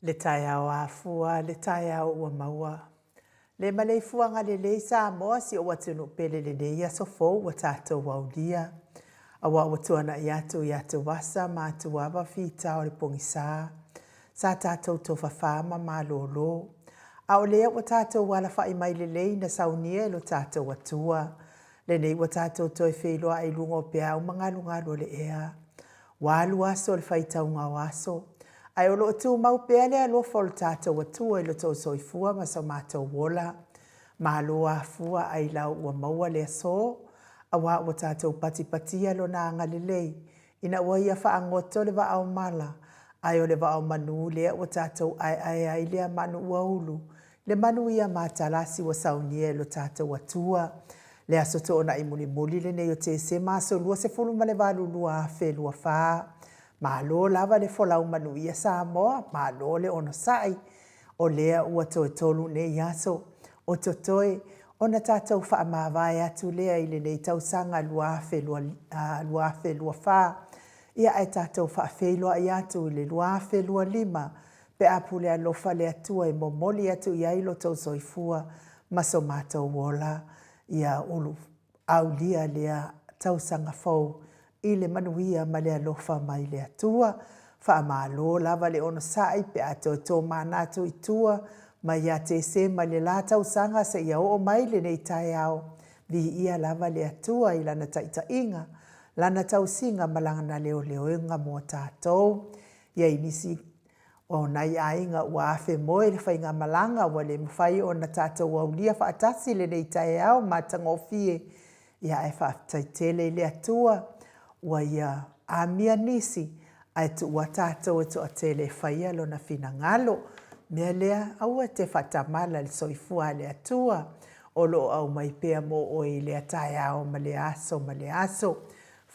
Le tai au afua, le tai au ua maua. Le malei fuanga le lei Samoa si o watunu pele le lei a sofo wa tātou waulia. Awa watuana i atu wasa ma atu waba fita o le pongisa. Sa tātou tofa fama ma lolo. A o lea wa tātou wala fai mai le lei na saunia lo tātou watua. Le nei wa tātou toi wheloa ai lungo pea o mangalungalo le ea. Walu aso le fai taunga waso. Ai o lo tu mau pele a lo fol tātou atua i lo tau soifua ma sa mātou wola. Ma lo a fua ai lau ua maua le aso. A wa o tātou pati lo na anga lelei. Ina ua ia wha angoto le wa au mala. Ai o le wa au manu lea o tātou ai lea manu ua ulu. Le manu ia mātalasi wa saunie lo tātou atua. Le aso to ona i muli le nei o te se maso lua se fulu ma le walu lua fe lua wha. Ma lo lava le folau manu ia Samoa, ma lo le ono sai. O lea ua toe tolu ne iaso. O totoe, ona tātou wha mawai atu lea i le nei tausanga luafe lua wha. Ia ai tātou wha wheloa i atu i le luafe lua lima. Pe apu lea lofa le atua i momoli atu i ailo tau soifua. Maso mātou wola. Ia ulu au lia lea tausanga fau. I le manuia ma le alofa mai le atua. Wha malo lava le ono sai pe ato tō manatu i tua. Ma ia te se ma le la tausanga se ia o mai le nei tai au. Vi ia lava le atua i lana taita inga. Lana tausinga malanga leo inga mo tātou. Ia inisi o nai ainga ua afe moe le whainga malanga wa le mwhai o na tātou au lia wha atasi le nei tai au ma tangofie. Ia e wha taitele le atua. Ua ia amia nisi ai tu ua tātou e tu a tele whaia lo na fina ngalo. Mea lea aua te whatamala le soifua le atua. O lo au mai pea mo o i le atai au ma le aso.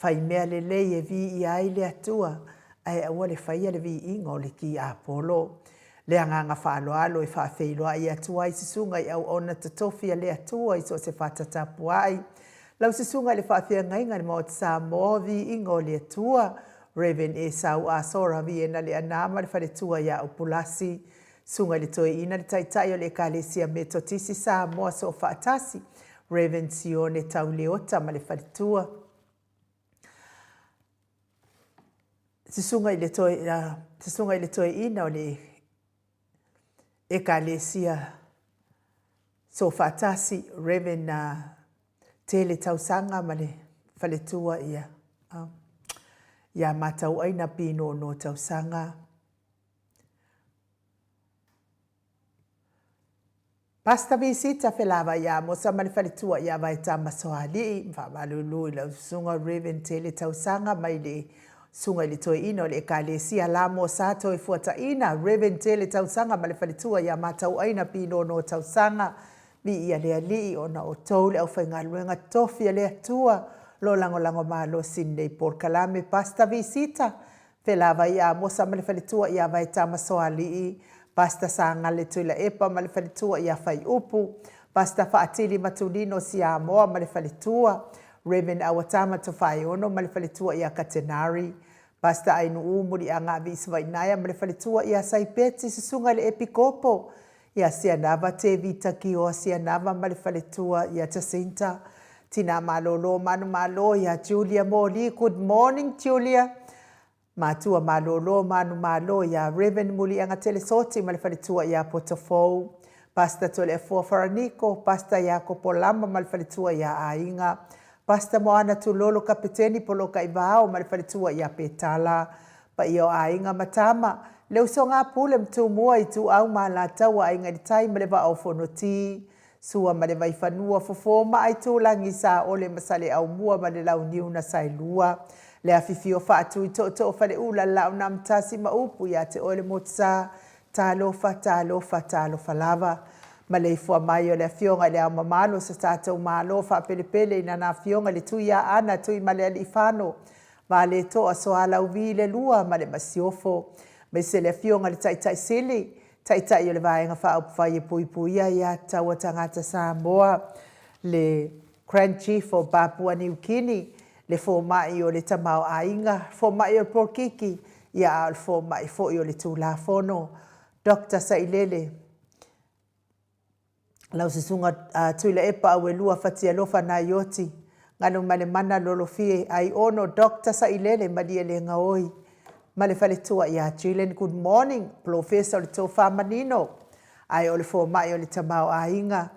Whai mea le lei e vi i ai le atua. Ai aua le whaia le vi ingo le ki Apolo. Le anganga whaaloalo e whawheiloa i atua i sisunga i au ona tatofia le atua i so se whatatapu ai. Lau se sunga le whaafia ngainga ni Maota Samoa vi ingo le atua. Reven e sau a sora vi ena le anama le wharetua ia upulasi. Sunga le toe ina le taitai o le kalesia me totisi Samoa so whaatasi. Reven sione tau leota ma le wharetua. Se sunga i le toe ina o le e kalesia so whaatasi. Reven na tele tausanga ma le whaletua ia. Ia matau aina pino no tausanga. Pasta visita whelava ia mo sa ma le whaletua ia vai tama soali. Whamalulu i lau sunga Reven tele tausanga mai le sunga i le toe ina o le ekalesia la mo sa toi fuata ina. Reven tele tausanga ma le whaletua ia matau aina pino no tausanga. Vi ia lea lii ona o tau le au whainga luenga tofi lea tua. Lo lango malo Sydney por kalame pasta visita. Whelava ia mosa ma le whaletua ia vai tama soali. Pasta sanga le tuila epa ma le whaletua ia whai upu. Pasta whaatili matulino si Samoa ma le whaletua. Reven awatama to whai ono ma le whaletua ia katenari. Pasta ainu umuri a ngā viswainaya ma le whaletua ia saipeti susunga le epikopo. Ia sianava te vita ki o sianava ma le whaletua ia Jacinta. Tina malolo manu malo ia Julia Moli. Good morning Julia. Matua malolo manu malo ia Reven muli anga telesoti ma le whaletua ia Potofou. Pasta tole e Faranico. Pasta ia Kopolama ma le whaletua ia Ainga. Pasta moana tu lolo kapiteni poloka ibao ma le whaletua ia Petala. Pa io Ainga matama. Leu so ngā pule mtu mua i tu au ma la taua ai ngari tai ma le wa au fonoti. Sua ma le vai whanua fofo ma ai tu langi sa ole masale au mua ma le lau niu na sai lua. Le afifi o whaatu i to whale ula lau na mtasi ma upu ia te ole motsa. Talofa lava. Ma le ifua mai o le afionga le au mamalo sa tātou malo wha pelepele ina na afionga le tui a ana tui ma le alifano. Ma le to a soala uvi le lua ma le masiofo. Me se le fionga le taitai sili. Taitai o le vaenga wha whai e puipuia ia taua tangata Samoa. Le Grand Chief o Papua New Guinea. Le fōmai o le tamau ainga. Fōmai o Porkiki. Ia al fōmai fōi o le tūlafono. Dr. Sailele. Lau sisunga tuila epa awe lua fatia lofa na yoti. Ngano male mana lolo fie ai ono Dr. Sailele madiele ngaoi. Male fale tua ia Chilen. Good morning, Professor Tofa Manino. Ai ole fo mai ole tamau a inga.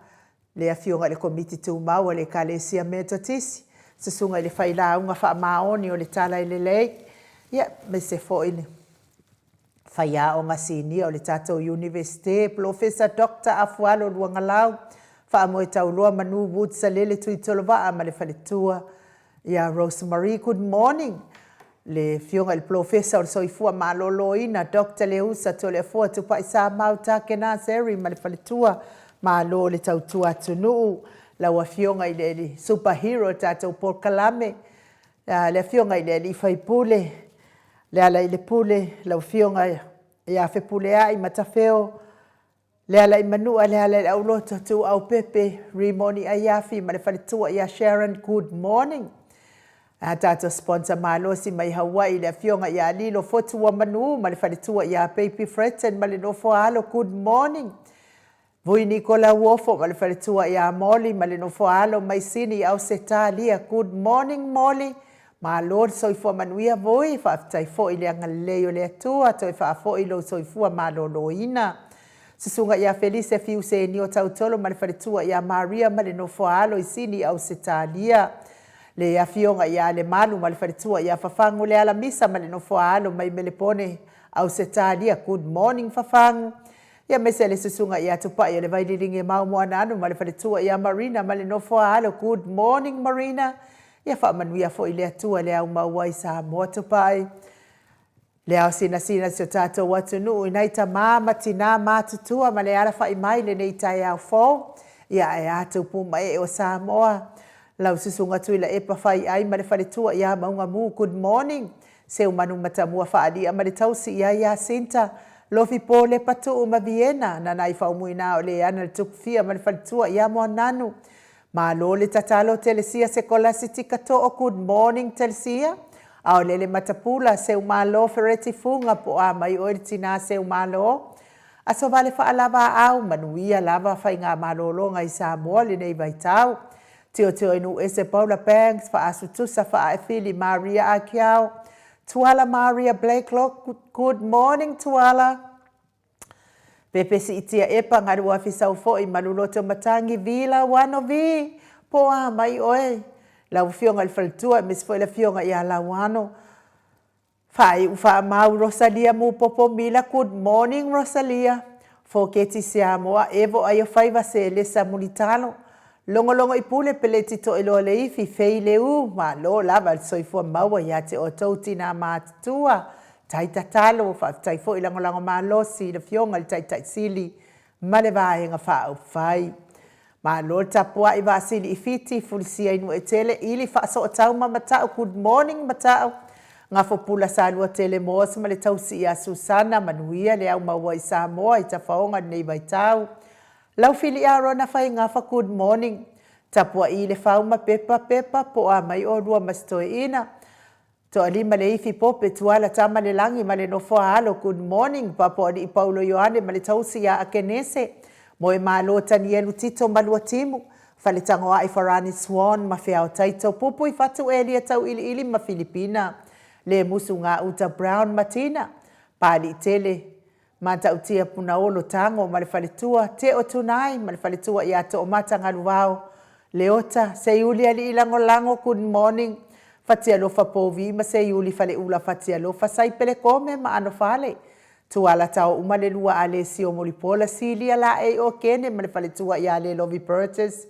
Le afionga le komiti tu mau le kalesia metotisi. Sisunga le faila unga fa maoni ole tala ile lei. Ya, me se fo ile. Faya o ngasini o le tatou universite, Professor Dr. Afualo Luangalau, fa mo taulua manu wood salele tui tolova ma le faletua. Ya Rosemary, good morning. Le fionga le professor soifua maloloina, Dr. Leusa tole fua tupa isa Maota kena seri ma le faletua, ma lo le tautua tunu, la wafionga ile superhero tatou por kalame, le fionga ile faipule, le ala ile pule, la fionga ia fe pule ai matafeo, le ala i manua, le ala i auloto tu au pepe, rimoni ayafi, ma le faletua ia Sharon, good morning. Tato sponsor malosi mai Hawaii, le fionga ia lilo fotu wa manu, ma le faletua ia Baby Fretten, ma le nofo alo, good morning. Vui Nicola Wofo, ma le faletua ia Molly, ma le nofo alo, mai sini au setalia, good morning Molly. Ma Lord soifua manuia voi, whaaftai fo i lea ngaleo lea tua, toi whaafo i lo soifua ma loloina. Susunga ia Felice fiu se ni o tautolo, ma le wharetua ia Maria, ma le nofo alo i sini au setalia. Le ia fionga ia le malu, ma le wharetua ia fafangu le ala misa, ma le nofo alo, mai melepone au setalia. Good morning fafangu. Ia mese le susunga ia tupa ia le vaililinge mau moananu, ma le wharetua ia Marina, ma le nofo alo. Good morning Marina. Ia wha manuia fo i lea tua lea umaua i Samoa tupai. Lea sina sio tātou watu nuu inaita mama tina mātutua ma le ara wha i mai le nei tai au fo. Ia e atu puma e o Samoa. Lau susunga tuila e pa whai ai ma le whaletua ia maunga mu. Good morning. Seu manu matamua wha adia ma le tausi ia Sinta. Lofi po le patu ma Vienna. Nanai wha umuina o le ana le tukufia ma le whaletua ia moa nanu. Ma lo le tatalo telesia se kola siti katoa, good morning telesia. Au lele matapula se umalo fereti funga po a mai oiri tina se umalo. Aso vale fa alava au manuia lava fa inga malolonga i Samoa le nei vaitau. Tio inu ese Paula Banks fa asutusa fa afili Maria Akiao. Tuala Maria Blakelock, good morning Tuala. Pepe si itia epa ngaru afisau fo i maluloto matangi vila wano vi. Po a mai oe. Lau fionga alfaltua mis fo ila fionga ia la wano. Fai ufa mau Rosalia mu popo mila. Good morning Rosalia. Fo keti Samoa evo ayo faiva se lesa mulitalo. Longo ipule pele tito ilo le ifi fei leu. Ma lo lava soifua maua yate o tauti na mātua. Taita talo, whaatai fo ilangolango maa losi, le fionga le taita sili, ma le vaenga whaau whai. Ma lo tapua i vasili i fiti, fulisia inu e tele, ili whaaso o tau ma matao, good morning matao. Ngā fopula sa lua tele moos, ma le tausi i a Susana, manuia le au maua i Samoa, i tafaonga nei vaitau. Lau fili a rona whai ngafa, good morning. Tapua i le whau ma pepa, po a mai o rua mastoe ina. To alima le ifi pope tuala tama le langi ma le nofo halo, good morning, papo ali i Paulo Ioane ma le tausi ya akenese, moe malo tani elu tito malua timu, fale tangoa i Farani Swan ma fea o taito, pupu i fatu elia tau ili ma Filipina, le musu ngā uta Brown Matina, pali tele, ma tau tia puna olo tango ma le fale tua, te o tunai ma le fale tua i ato o mata ngaluwao, leota, se iuli ali ilango lango, good morning, fatia lofa povi ma se yuli fale ula fatia lofa sai pele kome ma ano fale. Tuala tau umale lua ale si o molipola Celia la e o kene ma le fale tua i ale Lovi Burgess.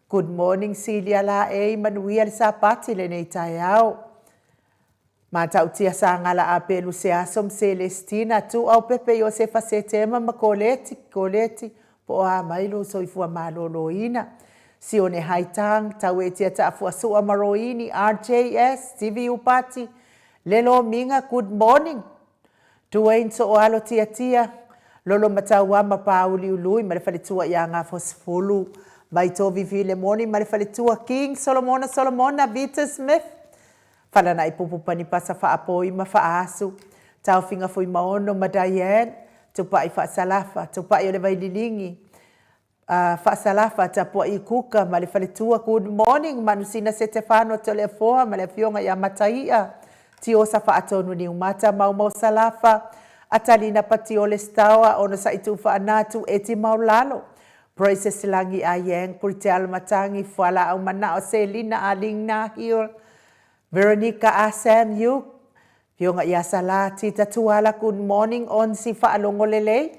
Good morning Celia la e manuia le sapati le nei tai au. Ma tau tia sa ngala a pelu se asom Celestina tu au pepe yo se fa se tema ma koleti po a mailo soifua malolo ina. Sione haitang, tau e tia taafua sua maroini, RJS, TV Upati, lelo minga, good morning. Duane so o alo tia, lolo matau wama pa uli ului, malefalitua ia ngā fosfulu, mai to vivi le moni, malefalitua King, Solomona, Vita Smith, falana i pupu pani pasa fa apoi ma fa asu, tau finga fui maono ma Diane, tupai whaasalafa, tupai o le vaililingi, whaasalafa tapua I kuka, ma le whaletua good morning, manusina se te whano to le foa, ma le fionga ia mataia, ti o sa whaatonu ni umata, mau salafa, atalina pati o le stawa, ono sa itu whaanatu e ti maulalo. Praise silangi a yang, puri te alamatangi, whala au mana o Selina a Lingna Hill, Veronica a Sam Yuk, fionga ia sala, tita tuala good morning, on si whaalongo lelei.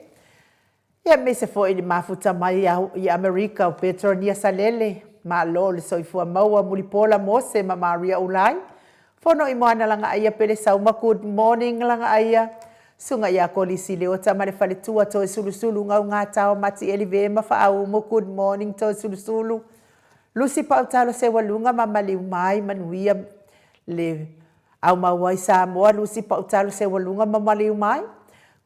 Ia me se fo I mafuta mai I Amerika o Petronia Salele, ma lo le soifua maua mulipola mose ma Maria Ulai. Fono I moana langa aia pele sauma good morning langa aia. Sunga ia kolisi leo tamare fale tua to sulusulu ngau ngata mati elive ma faau mo good morning to sulusulu. Lucy pautalo se walunga mama liu mai manuia le au mawai Samoa Lucy pautalo se walunga mama liu mai.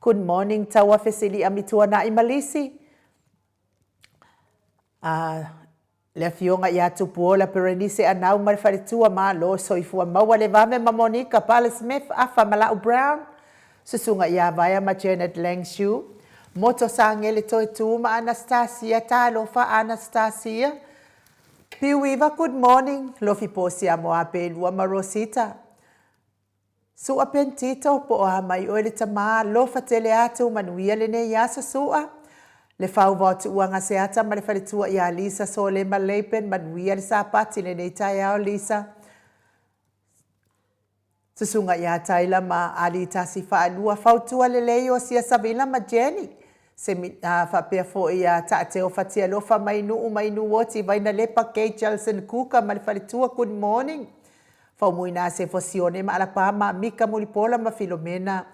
Good morning, tawa fesili amitua na imalisi. Le fionga ia tupuola perenise anau marifaritua ma lo soifua maua le vame ma Monica Pala Smith afa Malau Brown. Susunga ia vaya ma Janet Langshu. Moto sangele toi tu ma Anastasia talo fa Anastasia. Piuiva good morning. Lofi posi amoa pelua ma Rosita. Sua pentito po a mai o le tama lo fatele atu manuia le ne yasa sua. Le fau vautu uanga se ata ma le faletua ia Lisa so le maleipen manuia le sapati le ne tai au Lisa. Susunga ia taila ma ali tasi whaanua fautua le leo sia savila ma Jenny. Se whapea fo ia taateo fatia lofa mainu woti vaina lepa Kate Jelson Kuka ma le faletua good morning. Faumuina se fosione ma alapa ma Mika Mulipola ma Filomena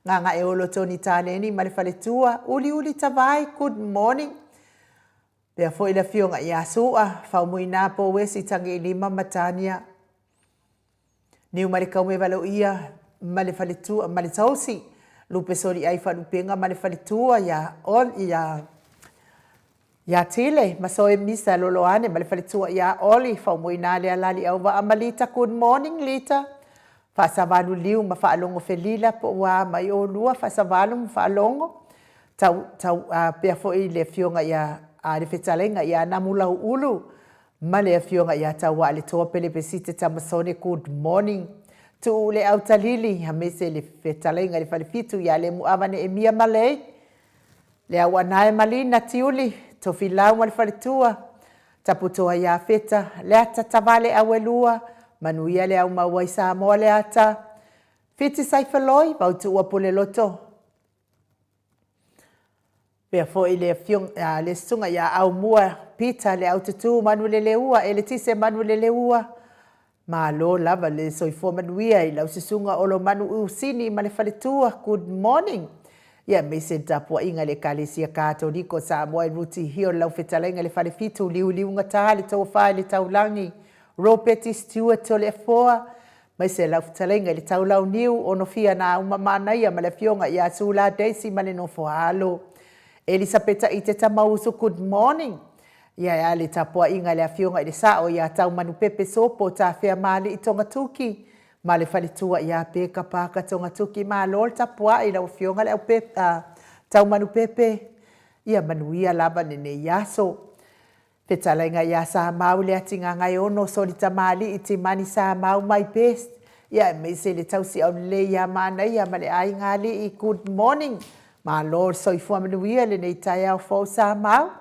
nga eolo Tony Taneni ma le faletua uli tavai good morning. Pea foi la fionga ia sua faumuina po wesi tangi lima matania. Niu ma le kaume valo ia ma le faletua ma le tausi lupe sori ai falupenga ma le faletua ya on ia tile, masoe misa loloane, ma le faletua ia oli, faumuina le alali au wa amalita, good morning Lita. Fasavalu liu ma faalongo felila po wa mai o lua, fasavalu ma faalongo. Tau pea foi le fionga ia, le fetalenga ia namula ulu, ma le fionga ia tau wa le toa pele pesite tamasone good morning. Tu le au talili, hamese le fetalenga le falefitu ia le muavane e mia malei. Le awanae malina tiuli, tofi lau ma le faletua, taputoa ia feta, le ata tavale awelua, manuia le au mawai Samoa le ata, fiti saifaloi, vautu ua pole loto. Pea foi le fiong, le sunga ia au mua, pita le au tutu manu le leua, e le tise manu le leua, ma lo lava le soifua manuia, i lau sisunga olo manu usini ma le faletua, good morning. Ia me se tapua inga le kalesia Katoliko Samoa e ruti hio lau fetalenga le falefitu liu ngata le tau whae le taulangi. Ropeti Stewart to le foa. Mai se lau fetalenga le taulau niu ono fia na umamana ia ma le fionga ia sula Daisy ma le nofo halo. Elisabeta i te tamausu good morning. Ia le tapua inga le fionga i le sao ia tau manu pepe sopo ta fea mali i tonga tuki. Ma le faletua ia peka paka tonga tuki ma lol tapua i lau fionga le au pepe, tau manu pepe. Ia manuia lava nene yaso. Fetalenga ia sa mau le atinga ngai ono solita mali i te mani sa mau mai best. Ia me se le tau si au le ia mana ia ma le ai ngali i good morning. Ma lol soifua manuia le nei tai au fau sa mau.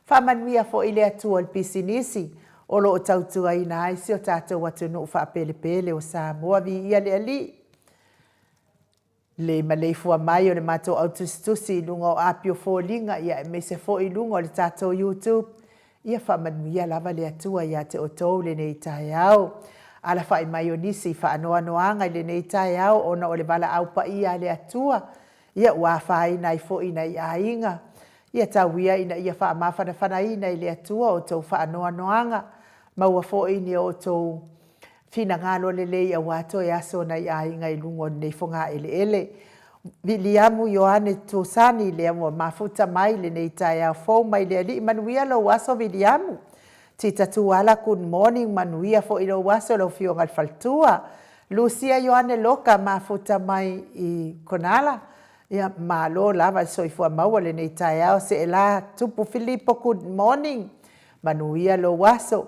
Fa manuia fo ile atua al pisinisi. Olo o tautua ina aisi o tātou watu no uwha pele o Samoa Viiga le ali. Le maleifua mai o le mato autustusi lunga o apio fōlinga ia me se fo i lunga o le tātou YouTube. Ia whamanuia lava le atua ia te otou le nei tae au. Ala whai mai o nisi whaanoa noanga le nei tae au ona o le wala au pa ia le atua. Ia ua whai nai fo ina i ainga. Ia tauia ina ia wha mawhana ina i le atua o tau whaanoa noanga. Maua fo ini o tau fina ngalo le lei a wato e aso na i ainga i lungo nei fonga ele. Viliamu Ioane Tosani le amua mafuta mai le nei tai au fo mai le ali manuia lo waso Viliamu. Tita tuala good morning manuia fo ilo waso lo fionga al faltua. Lucia Ioane Loka mafuta mai i Konala. Ia malo lava soifua maua le nei tae ao se la tupu Filipo good morning. Manuia lo waso.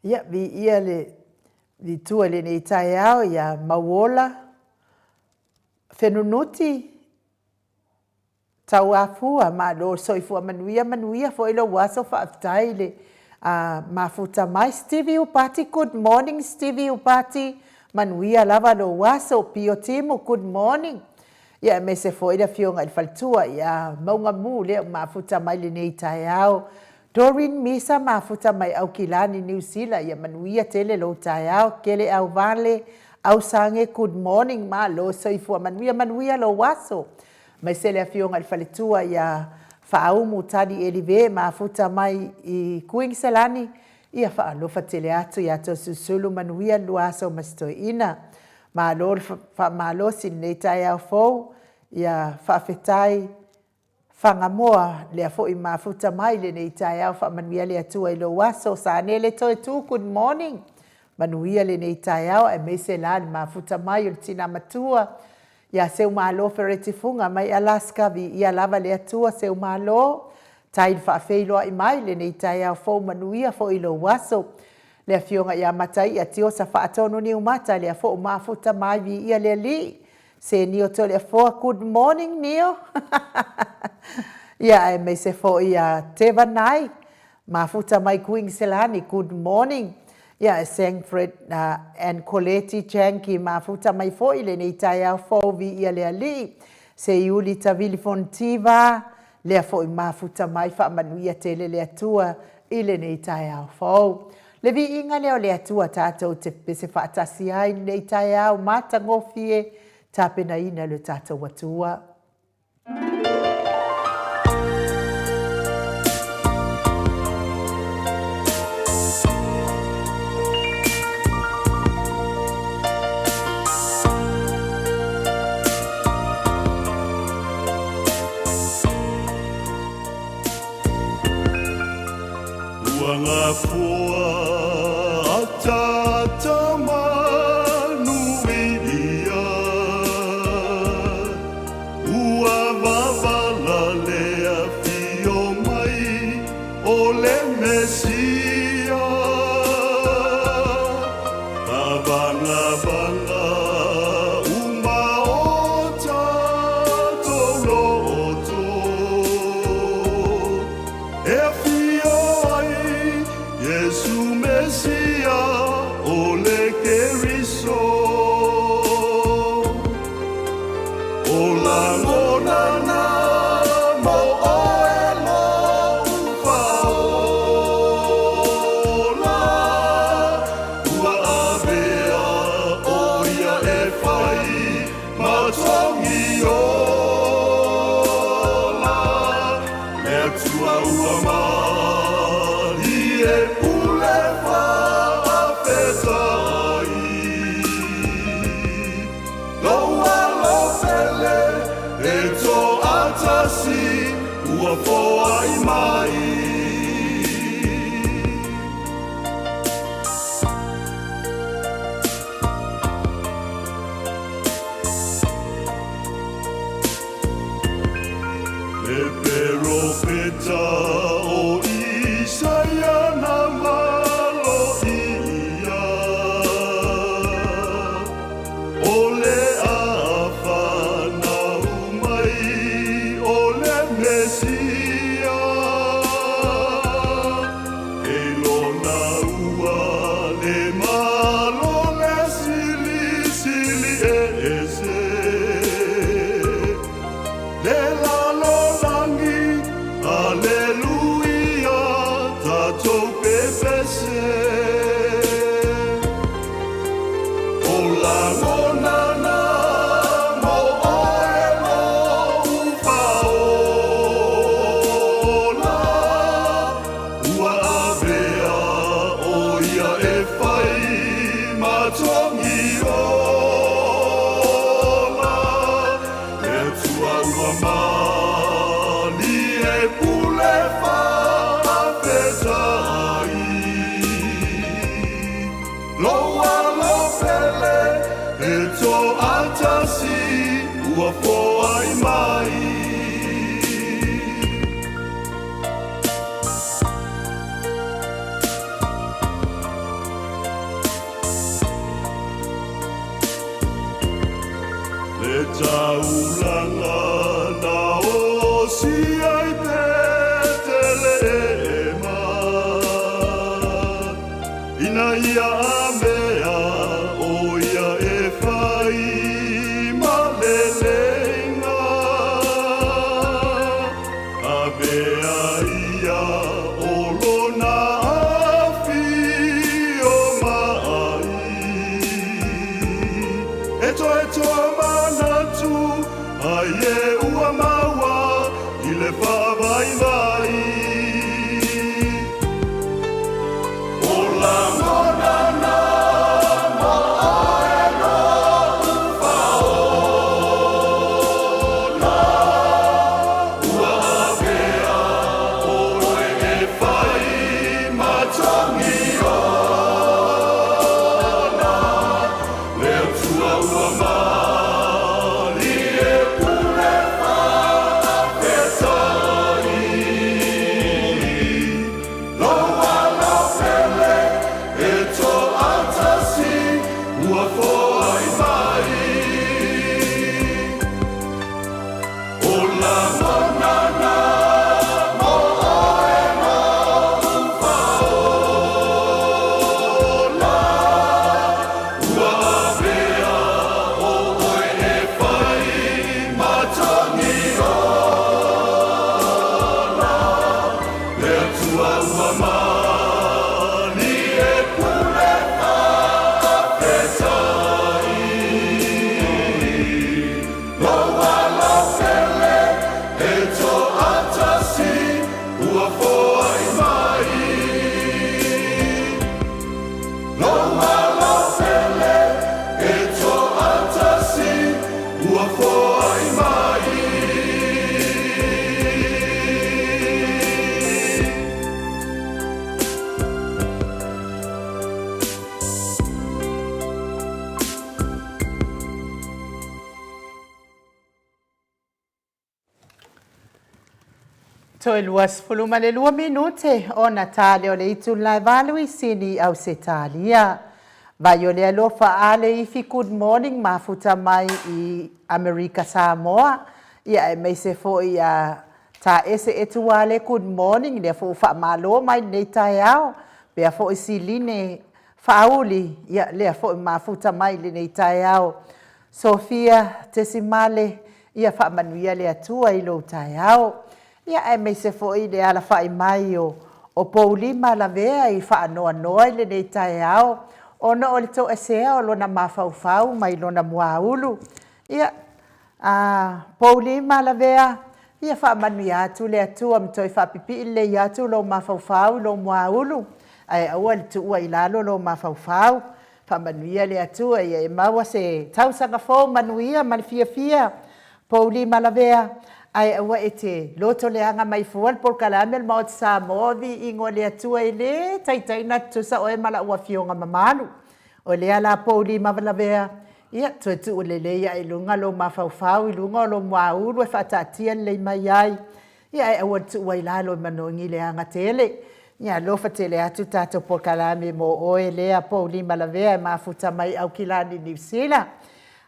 Ia vi ia le vi tua le nei tae ao ia mauola fenunuti tau afua malo soifua manuia fo ilo waso whaaftai le mafuta mai Stevie Upati, good morning Stevie Upati, manuia lava lo waso, Pio Timo, good morning. Ia me se fo ida fionga il faltua, ia maunga mu lea mafuta mai le nei tae ao. Doreen Misa mafuta mai au kilani New Zealand, ia manuia tele lo tae ao, kele au vale, au sange, good morning, ma lo soifua manuia lo waso. Mai se le fionga il faltua, ia whaaumu tadi elive mafuta mai I Kuingselani ia whaalofa tele atu ia to susulu manuia luaso mastoi ina malo sinei tai au fau ia whaafetai whangamoa lea fo I mafuta mai le nei tai au whamanuia le atua ilo waso sa nele toi tu good morning manuia le nei tai au e mese la mafuta mai o tina matua ia seu malo feretifunga mai Alaska vi ia lava le atua seu malo tai whaafeiloa I mai le nei tai au fau manuia fo ilo waso le fionga ia matai atio sa whaatono ni umata le fo mafuta mai vi ia le li se nio to le fo good morning nio ia e me se fo ia teva nai mafuta mai Queenselani good morning. Ia Sangfred and Coleti Janki mafuta mai fo ile nei tai au fo vi ia le ali se iuli tavili fontiva le fo mafuta mai fa manuia tele le atua ile nei tai au fo le vi inga le atua tatou te pese fa atasi ai nei tai au mata ngofie tapena ina le tatou atua. Fua atata manuia ua vavala lea fio mai o le mesia vanga Maota toloto e fio Yesu Mesia ole keriso ola ngona mo oelo ufaola ua avea oia e fai matongi ola le tua ua mali e ua foa I mai le perofeta o Isaia na malo ia o le afana umai o le Mesia elona ua le malo le sili ese le lalo langi aleluia tatou pepese o la ngonana atasi ua foai mai Le taulanga na osi ai Betelema Ina ia mea o ia e whai malelenga A mea ia o lona awhi o mai E toa manatu ai e ua maua I le whawai vai O la monana mo e no whaola Ua avea o e whai matangi ona Le atua ua mali e pule whaafetai Loa laupele e to atasi ua foai mai O la monana mo e no whaola Ua avea o e whai matangi ona Le atua ua mali e pule whaafetai Loa laupele e to atasi ua foai mai Loa laupele e to atasi ua foai mai Toi luas fuluma le 2 minute o Natale o le itu lai valu I sini au se talia. Vai o le alofa ale ifi good morning mafuta mai I Amerika Samoa. Ia e mei se fo ia ta ese etu ale good morning le fo fa malo mai nei tai ao. Pea fo isi line fauli ia le fo mafuta mai le nei tai ao. Sofia Tesimale ia fa manuia le atua I lo tai ao. Ia e mei se fo I le ala whai mai o Paulima la vea I wha anoa noa le nei tai ao. Ona o le tau esea o lona mawhauwhau mai lona mua ulu. Ia Paulima la vea ia wha manu atu le atua mtoi wha pipi le atu lo mawhauwhau lo mua ulu. Ai aua le tuua I lalo lo mawhauwhau. Wha manuia le atua ia e maua se tausanga fo manuia mani fia. Paulima la vea. Ai aua e te loto le anga mai fuan por kalamel ma o te Samoa vi ingo le atua I le taitaina tusa o e mala ua fionga mamalu. O le ala Paulima la vea ia tu le ia I lunga lo mawhauwhau I lunga lo muaulu e whatatia le mai ai. Ia e aua tu ua ila lo manongi le anga tele. Ia lofa tele atu tato por kalame mo oe lea Paulima la vea e mafuta mai au kilani New Zealand.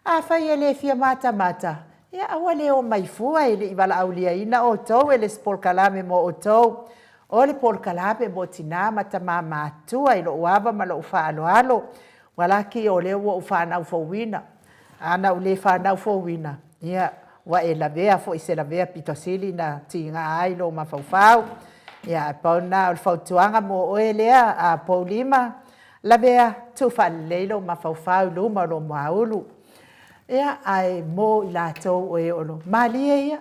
A whai e le fia mata. Ia aua leo mai fua ele I wala aulia ina o tau ele spol kalame mo o tau. O le pol kalame mo tina mata mama atua ilo uava ma lo ufa alo. Walaki o leo wa ufa anau fowina. Ana ule fa anau fowina. Ia wa e la vea fo ise la vea pitosili na tinga ai lo mafaufau. Ia pauna o le fautuanga mo o elea a Paulima. La vea tu fa leilo mafaufau luma lo maulu. Ia ai mo I lātou o e olo. Malia ia,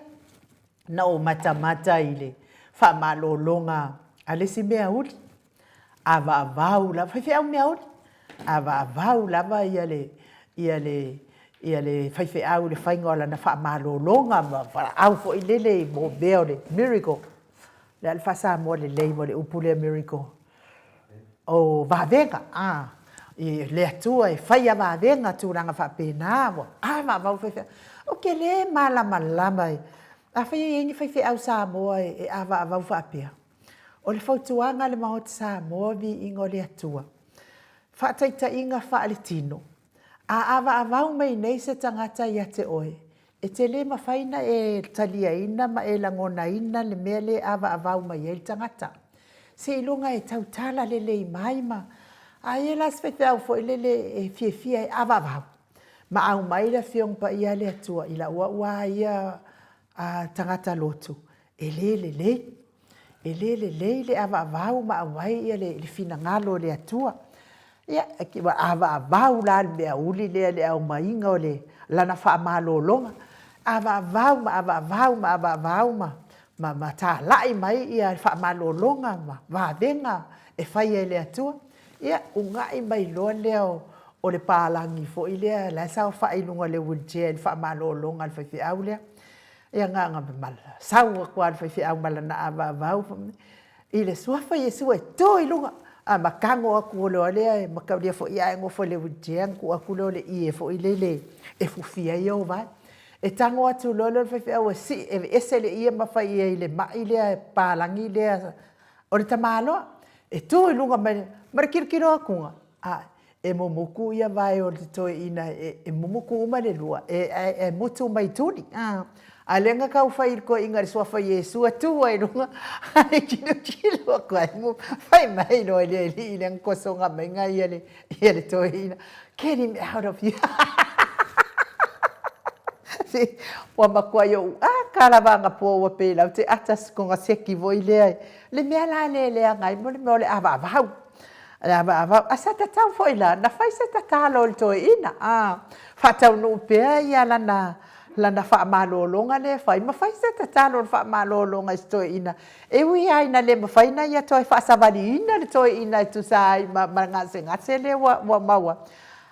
na o mata ile. Wha malolonga. Alesi mea uli. Ava avau lava. Whai au mea uli. Ava avau lava ia le whai au le whaingola na wha malolonga. Wha au fo I lele mo beo le miracle. Le alfa sa mo le lei mo le upule miracle. O vavenga. I le atua e whai awa venga tūranga whapena wa. Awa wau whai o ke le malama lama e. A whai e ingi whai au Samoa e awa wau whapea. O le whautuanga le Maota Samoa vi ingo le atua. Whaataita inga whaale tino. A awa wau mai nei se tangata ia te oe. E te le mawhaina e talia ina ma e langona ina le mea le awa wau mai e tangata. Se ilunga e tautala le le maima. A e las whai au fo le e fia e awa wau. Ma au mai la whiong pa ia le atua ila ua ia tangata lotu. E le. E le awa wau ma awai ia le fina ngalo le atua. Ia, ki wa awa wau la le mea uli le au mainga o le lana wha malolonga. Awa wau ma ta lai mai ia wha malolonga ma wadenga e whai e le atua. Ia, ungai mai loa leo o le pālangi fo i lea la sao wha ilunga le wheelchair wha malolonga le whai au lea. Ia ngā mala saua kua le whai au mala na awa wau. I le suafa Yesu e tō ilunga. Ma kango aku o leo lea, ma kaulia fo ia e ngofo le wheelchair, ku aku leo le i e fo i le e fufia i au vai. E tango atu lolo le whai au e si, e ese le ia mawhai e le mai lea, e pālangi lea, o le tamaloa. E tō ilunga mara kirikiro akunga. E momoku ia vai o le toi ina, e momoku uma le lua, e mutu mai tuni. A lenga kau whai ko inga le suafa Yesu atu ai runga. Ai kilo a koe mu. Whai mai no ele i le nkosonga mai ngai ele toi ina. Get him out of here. Si, wa makua yo, karawanga po wa pe lau te atas ko nga seki voi lea. Le mea la le ngai mo le mea le awa avau. Asa tatau foi la, na fai se tatalo le toi ina. Fatau no pea ia lana wha malolonga le whai. Ma whai se tatalo le wha malolonga i toi ina. E ui aina le ma whai na ia toi wha savali ina le toi ina i tu sai ma ngase le wa maua.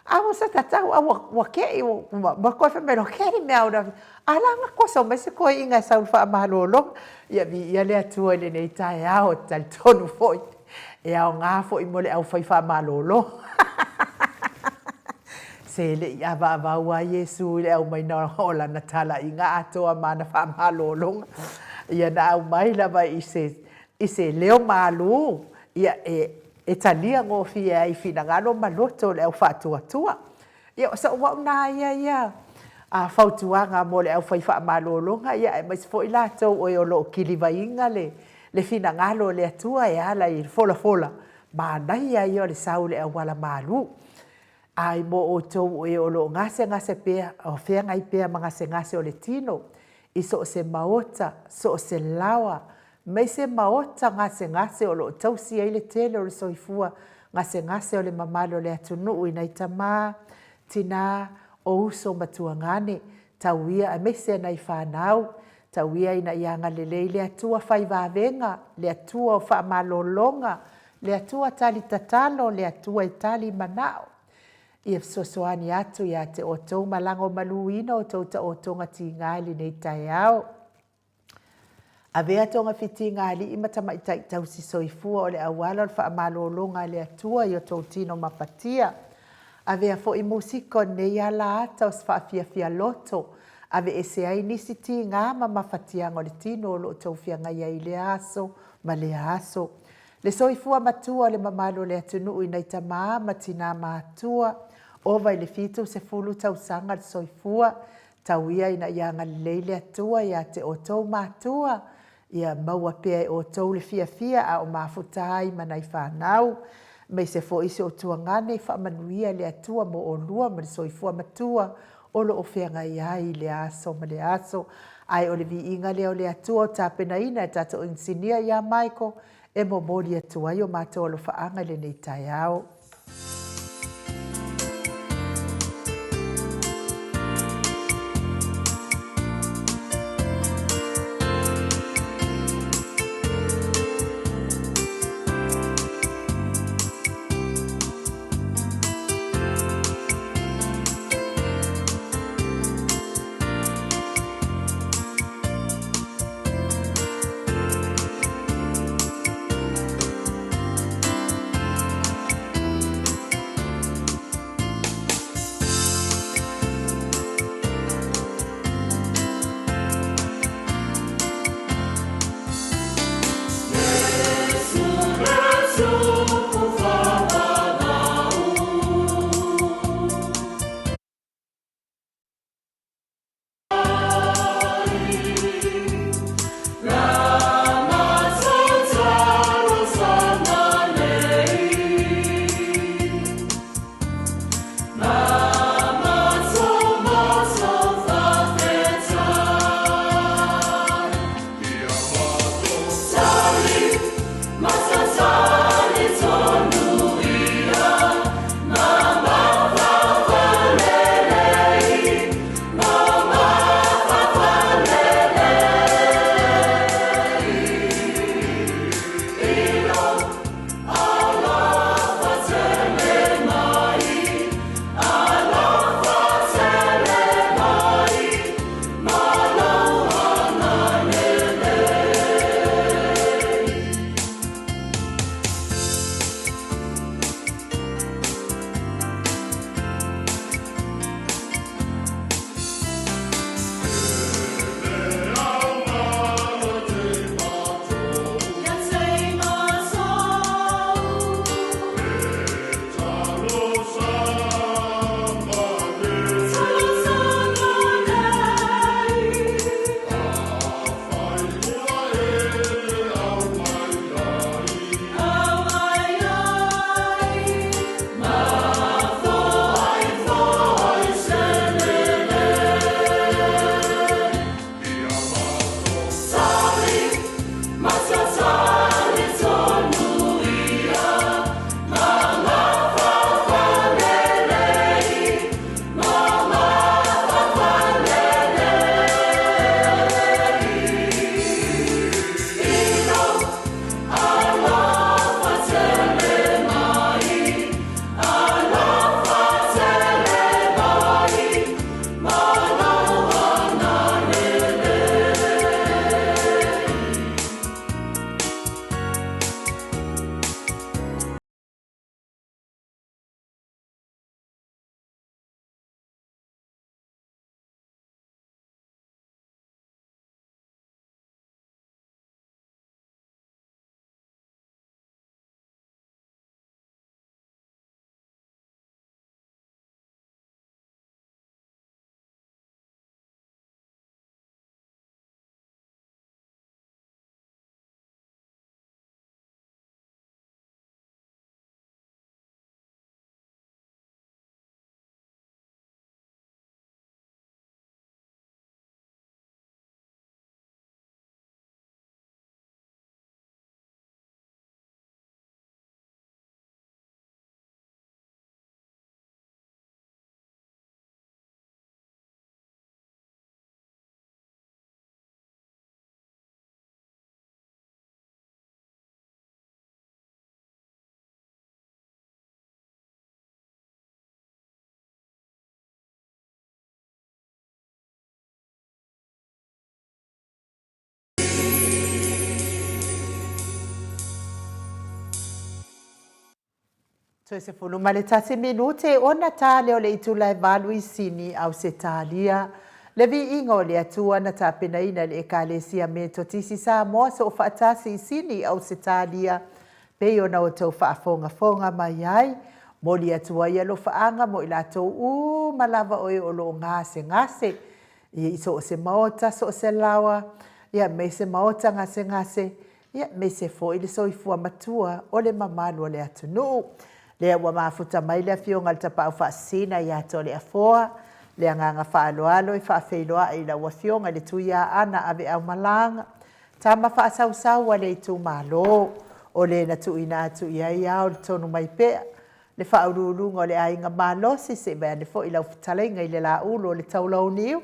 Awa sa tatau a wa kei ma koe whamero keri mea ora. Alanga kosa mai se koe inga sa wha malolonga. Ia le atua le nei tae ao tal tonu foi. E au ngā fo i mole au whai wha malolonga. Se le i awa wa Yesu le au mai na hola na tala i ngā atoa mana wha malolonga. Ia na au mai lava i se leo malu. Ia e talia ngō fia i fina ngalo maloto le au whātua. Ia sa wau nā ia. A whautuanga mo le au whai wha malolonga. Ia e mais fo i lātou o lo kiliva inga le fina ngalo le atua e ala i fola. Ma nai ai o le sau le au wala malu. Ai mo o tau e o lo ngase pea, o whea ngai pea ma ngase o le tino. I so se maota, so se lawa. Mei se maota ngase o lo tau si ai le tele o le soifua. Ngase o le mamalo le atunu i nei tamā, tina o uso matua ngane. Tau ia a mei se nei whanau. Tau ia ina ianga le atua whai wawenga, le atua o wha malolonga, le atua tali tatalo, le atua i tali manao. Ia sosoani atu ia te o tau malango maluina o tau ta o tonga ti ngali nei tai ao. A vea tonga fiti ngali ima tama i tau si soifua o le awala o wha malolonga le atua i o tau tino mapatia. A vea fo i musiko nei ala ata o sfa fia loto. A ve ese ai nisi ti ngā ma mawhatianga o le tino o lo tau fia ngai ai le aso ma le aso. Le soifua matua le mamalo le atunu i nei tamā ma tina matua. Ova i le fitu se fulu tau sanga le soifua. Tau ia ina ianga leile atua ia te o tau matua. Ia maua pea o tau le fia a o mafutai manai whanau. Mei se fo isi o tua ngane whamanuia le atua mo o lua ma le soifua matua. Olo o whenga iai le aso ma le aso. Ai o le Viiga leo le atua o tāpena ina e tato insinia ia maiko. E mo mori atua i o mātou alo whaanga le nei tai ao. Toe se fulu ma le tasi minute ona tā leo le itula e valu i sini au se tālia. Le Viiga o le Atua na tāpena ina le ekalesia me totisi Samoa so o whaatasi i sini au se tālia. Pei ona o tau whaafonga mai ai. Mo le Atua ia lo whaanga mo i lātou malava oe o lo ngase. Ia iso o se Maota, so o se lawa. Ia me se Maota ngase. Ia me se fo i le soifua matua o le mamalu o le atunu. Lea ua mafuta mai lea fionga le tapau whaasina i ato le afoa. Lea nganga whaaloalo i whaafeiloa i la ua fionga le tuia ana ave au malanga. Tama whaasau a le itu malo. O le na tuina atu ia ia o le tonu mai pea. Le whaurulunga o le ainga malosi se mea ne fo i lau talenga i le la ulo o le taulau niu.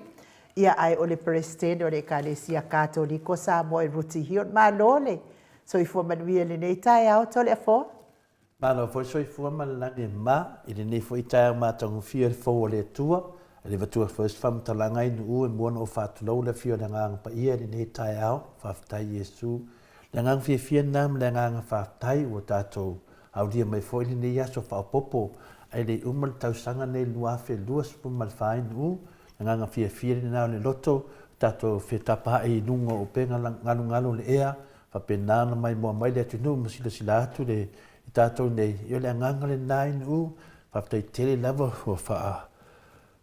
Ia ai o le presidente o le ekalesia katoliko Samoa i ruti hion malole. So i fua manuia le nei tae au to le afoa. Malo foi soifua malalagi ma i lenei foʻi taea matagofia le fou o le atua e le vatua first faamatalaga inuu e muana o faatulau le afio le agaga paia i lenei taeao faafetai iesu le agaga fiafia ma le agaga faafetai ua tatou aulia mai foʻi lenei aso faaopopo ai lei uma le tausaga nei lua afelua sepulu ma le fainuu le agaga fiafia lenā o le loto tatou fetapaainuga o pega galugalu le ea faapena mai moa mai le atunuu ma silasila atu le tātou nei, i o le anganga le nāin whaftai tele lava o wha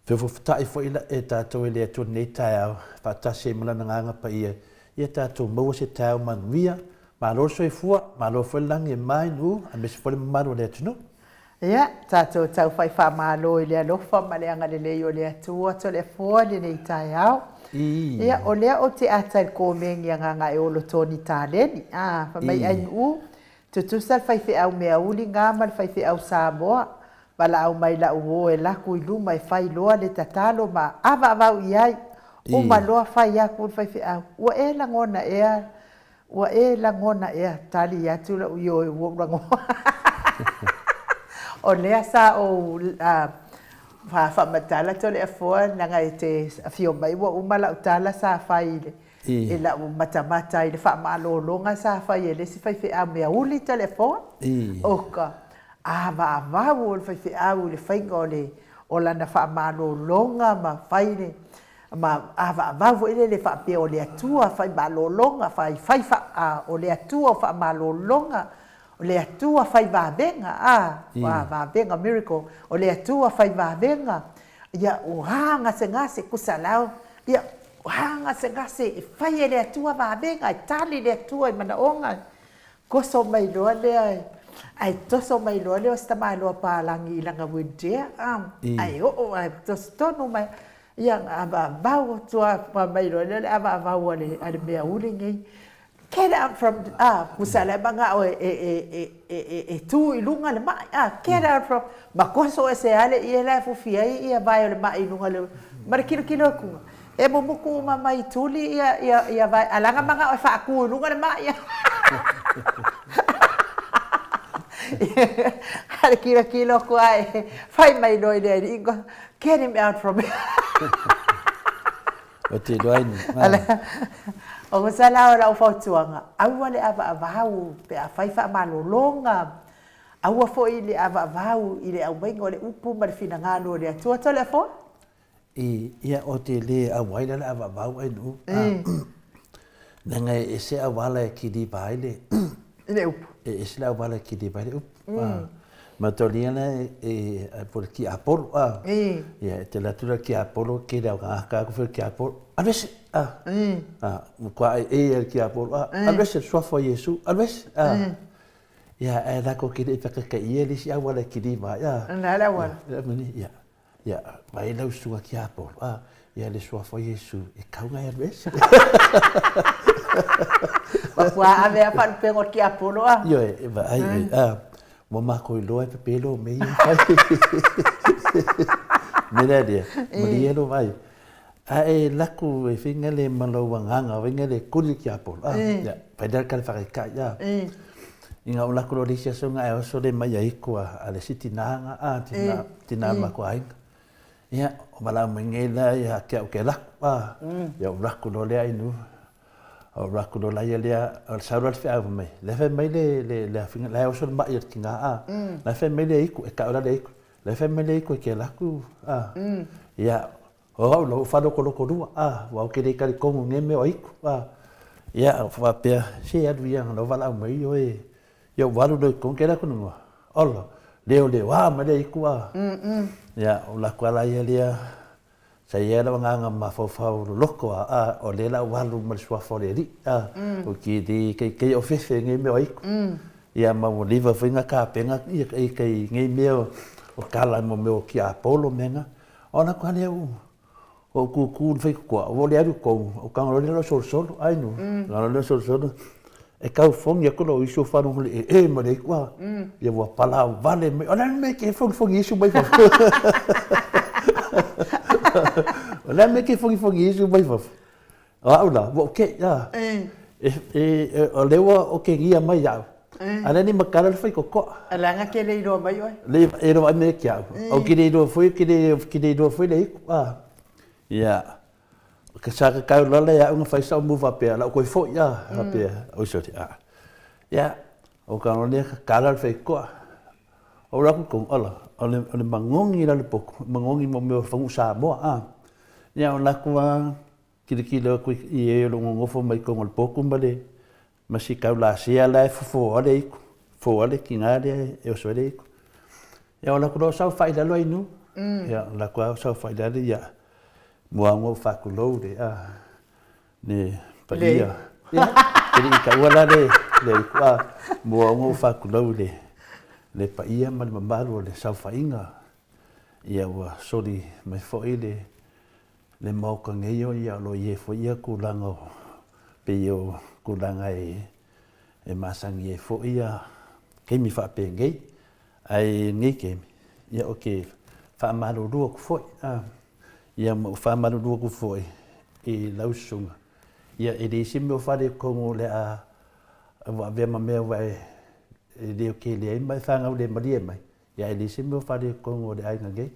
whewhawhatai fo ila e tātou e le atua nei tai au, whaatase malana nganga pa ia, ia tātou maua se tau manuia, ma lor soi fua, ma lor fo langi e mai a me se fo le mamaru le atunu. Ia, tātou tau whai whamalo i le alofa ma le anga le lei o le atua, to le fua le nei tai au. Ia, o lea o te atai kōmengi anganga e olo tōni tāleni, whamai ainu tutusa le faifeʻau mea uli gama le faifeʻau Samoa valaau mai laʻu e laku i luma e fai loa le tatalo ma avaavau i ai uma loa fai aku le faifeʻau ua e lagona ea tali atu laʻu io e ua lagoa o lea sa ou faamatala to le afoa naga e te afio mai ua uma laʻu tala sa fai le e la mata i le whaamaalologa sa whai e lesi whaiwhea mea uli telefoa. Oka, avau o le whaiwhea u le whainga o lana whaamaalologa ma whaine. Ma avau ele le whaapea o le atua whai maalologa, whai o le atua o whaamaalologa. O le atua whai vavenga, vavenga miracle. O le atua whai vavenga. Ia o hanga se ngase kusalau. Ia hanga se ngase fai le atua vavenga tali le atua i manaonga koso mai loa le ai toso mai loa le o sta mai loa palangi i langa windia ai ai tos tonu mai ia avau tua mai loa le avau ale mea ulingi get out from kusala banga o e tu i lunga le mai get out from makoso e se ale i la fufia i vai le mai lunga le marikilo ku e momuku mai tuli ia vai alanga manga o faaku lunga le mai ale kilo ku ai fai mai no ile ingo get him out from it o te doaini o sala ora o fautuanga au le avau pe a fai fa malolonga au fo ile avau ile au mai ngole upu mar fina ngalo le atua telefon ia o te le awaila le avavau ai nu nanga e se awala ki di baile le upu e se awala ki di baile upu ma toliana e por ki apolo ia te la tura ki apolo ki da ka ko ki apolo alves kwa e ki apolo alves so fo yesu alves ia e la ko ki de ka ia li si awala ki di ba ia na la wala ia ia mai lau sua ki apolo ia le sua fo yesu e kaunga alves wa ave a fan pengo ki apolo yo e va ai mo mako i loa pe pelo me mira dia murielo vai e laku e finga le malawanga vinga le kuli ki apolo ya pedal kal fa ka ya inga ula ko le sia songa e so le mai ai ko ale sitinanga tina ma ko ai ya o bala mengela ya ke la ya ula ko le ai nu o rakulo la ia o saura fe au mai le fe mai le finga la o sol mai ki nga a la fe mai le iku e ka ora le iku le fe mai le iku ke la ku a ia o lo fa do ko lu a wa ke le ka ko nge me o iku a ia fa pe si adu ia no vala mai yo walu do ko ke la ku no olo le wa ma le iku a ia o la kwala ia saya la nganga ma fa loko a o le la walu ma swa fo le ri a o ki di ke office nge me oi ia ma mo liva finga ka penga i ke nge me o kala mo me o ki a polo menga ona kwa le o ku fe ko o le aru ko o ka o le sol ai no la le sol e ka fong ya ko lo iso fa no le ma le kwa ia wa pala vale me ona me ke fong iso mai fa Olha me que foi isso vai vai. Olha, ok, já. O lewa o que ia mai já. Ala ni makala foi coco. Ala nga ke le ro mai oi. Le ero a me que o que le foi le ya. Que sa ka la la ya un fai sa move up la ko foi ya, up o so ya. O ka no le kala foi co. O ra ko ola. Ole mangongi la le poko. Mangongi mo me fa Samoa ia o lakua kilikilo ku i e lo ngofo mai ko ngol poku male masi kaula sia la fo ale iku fo ale kinale e o sole iku ia o lakua sa faida lo inu ia lakua sa faida ia mo ngo fa kulo de ne paia ia kili ka wala de kwa mo ngo fa kulo de le paia mal mamalu le sa fainga ia wa soli mai fo ile le mau ka ngeio ia lo ye fo ia kulanga pe yo kulanga e masangi e fo ia ke mi fa pe ngai ai ngi ke ia okay fa malu ru ku fo ia mo fa malu ru ku fo e lausunga ia e de sim mo fa de ko le a wa ve ma me wa e de ke le mai fa ngau le maria mai ia e de sim mo fa de ko le ai ngai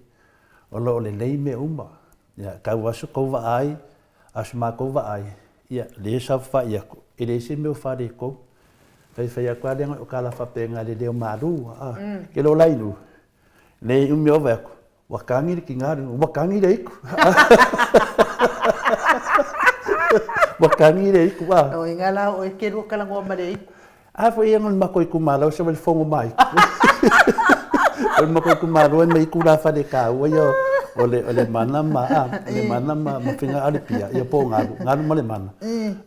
o lo le lei me uma ya ka wasu ko va ai asma ko va ai ya le sa fa ya ele se meu fa de ko fai fai kwa de o kala fa penga de maru ke lo lai nu le u meu va wa kangi ki ngari wa kangi de ko wa kangi de ko o ingala o ke ru kala ngo ma de foi yang ma ko ku malo se vel fongo mai o ma ko ku malo mai ku la fa de ka o yo ole mana ma finga ale pia ia po ngaru male mana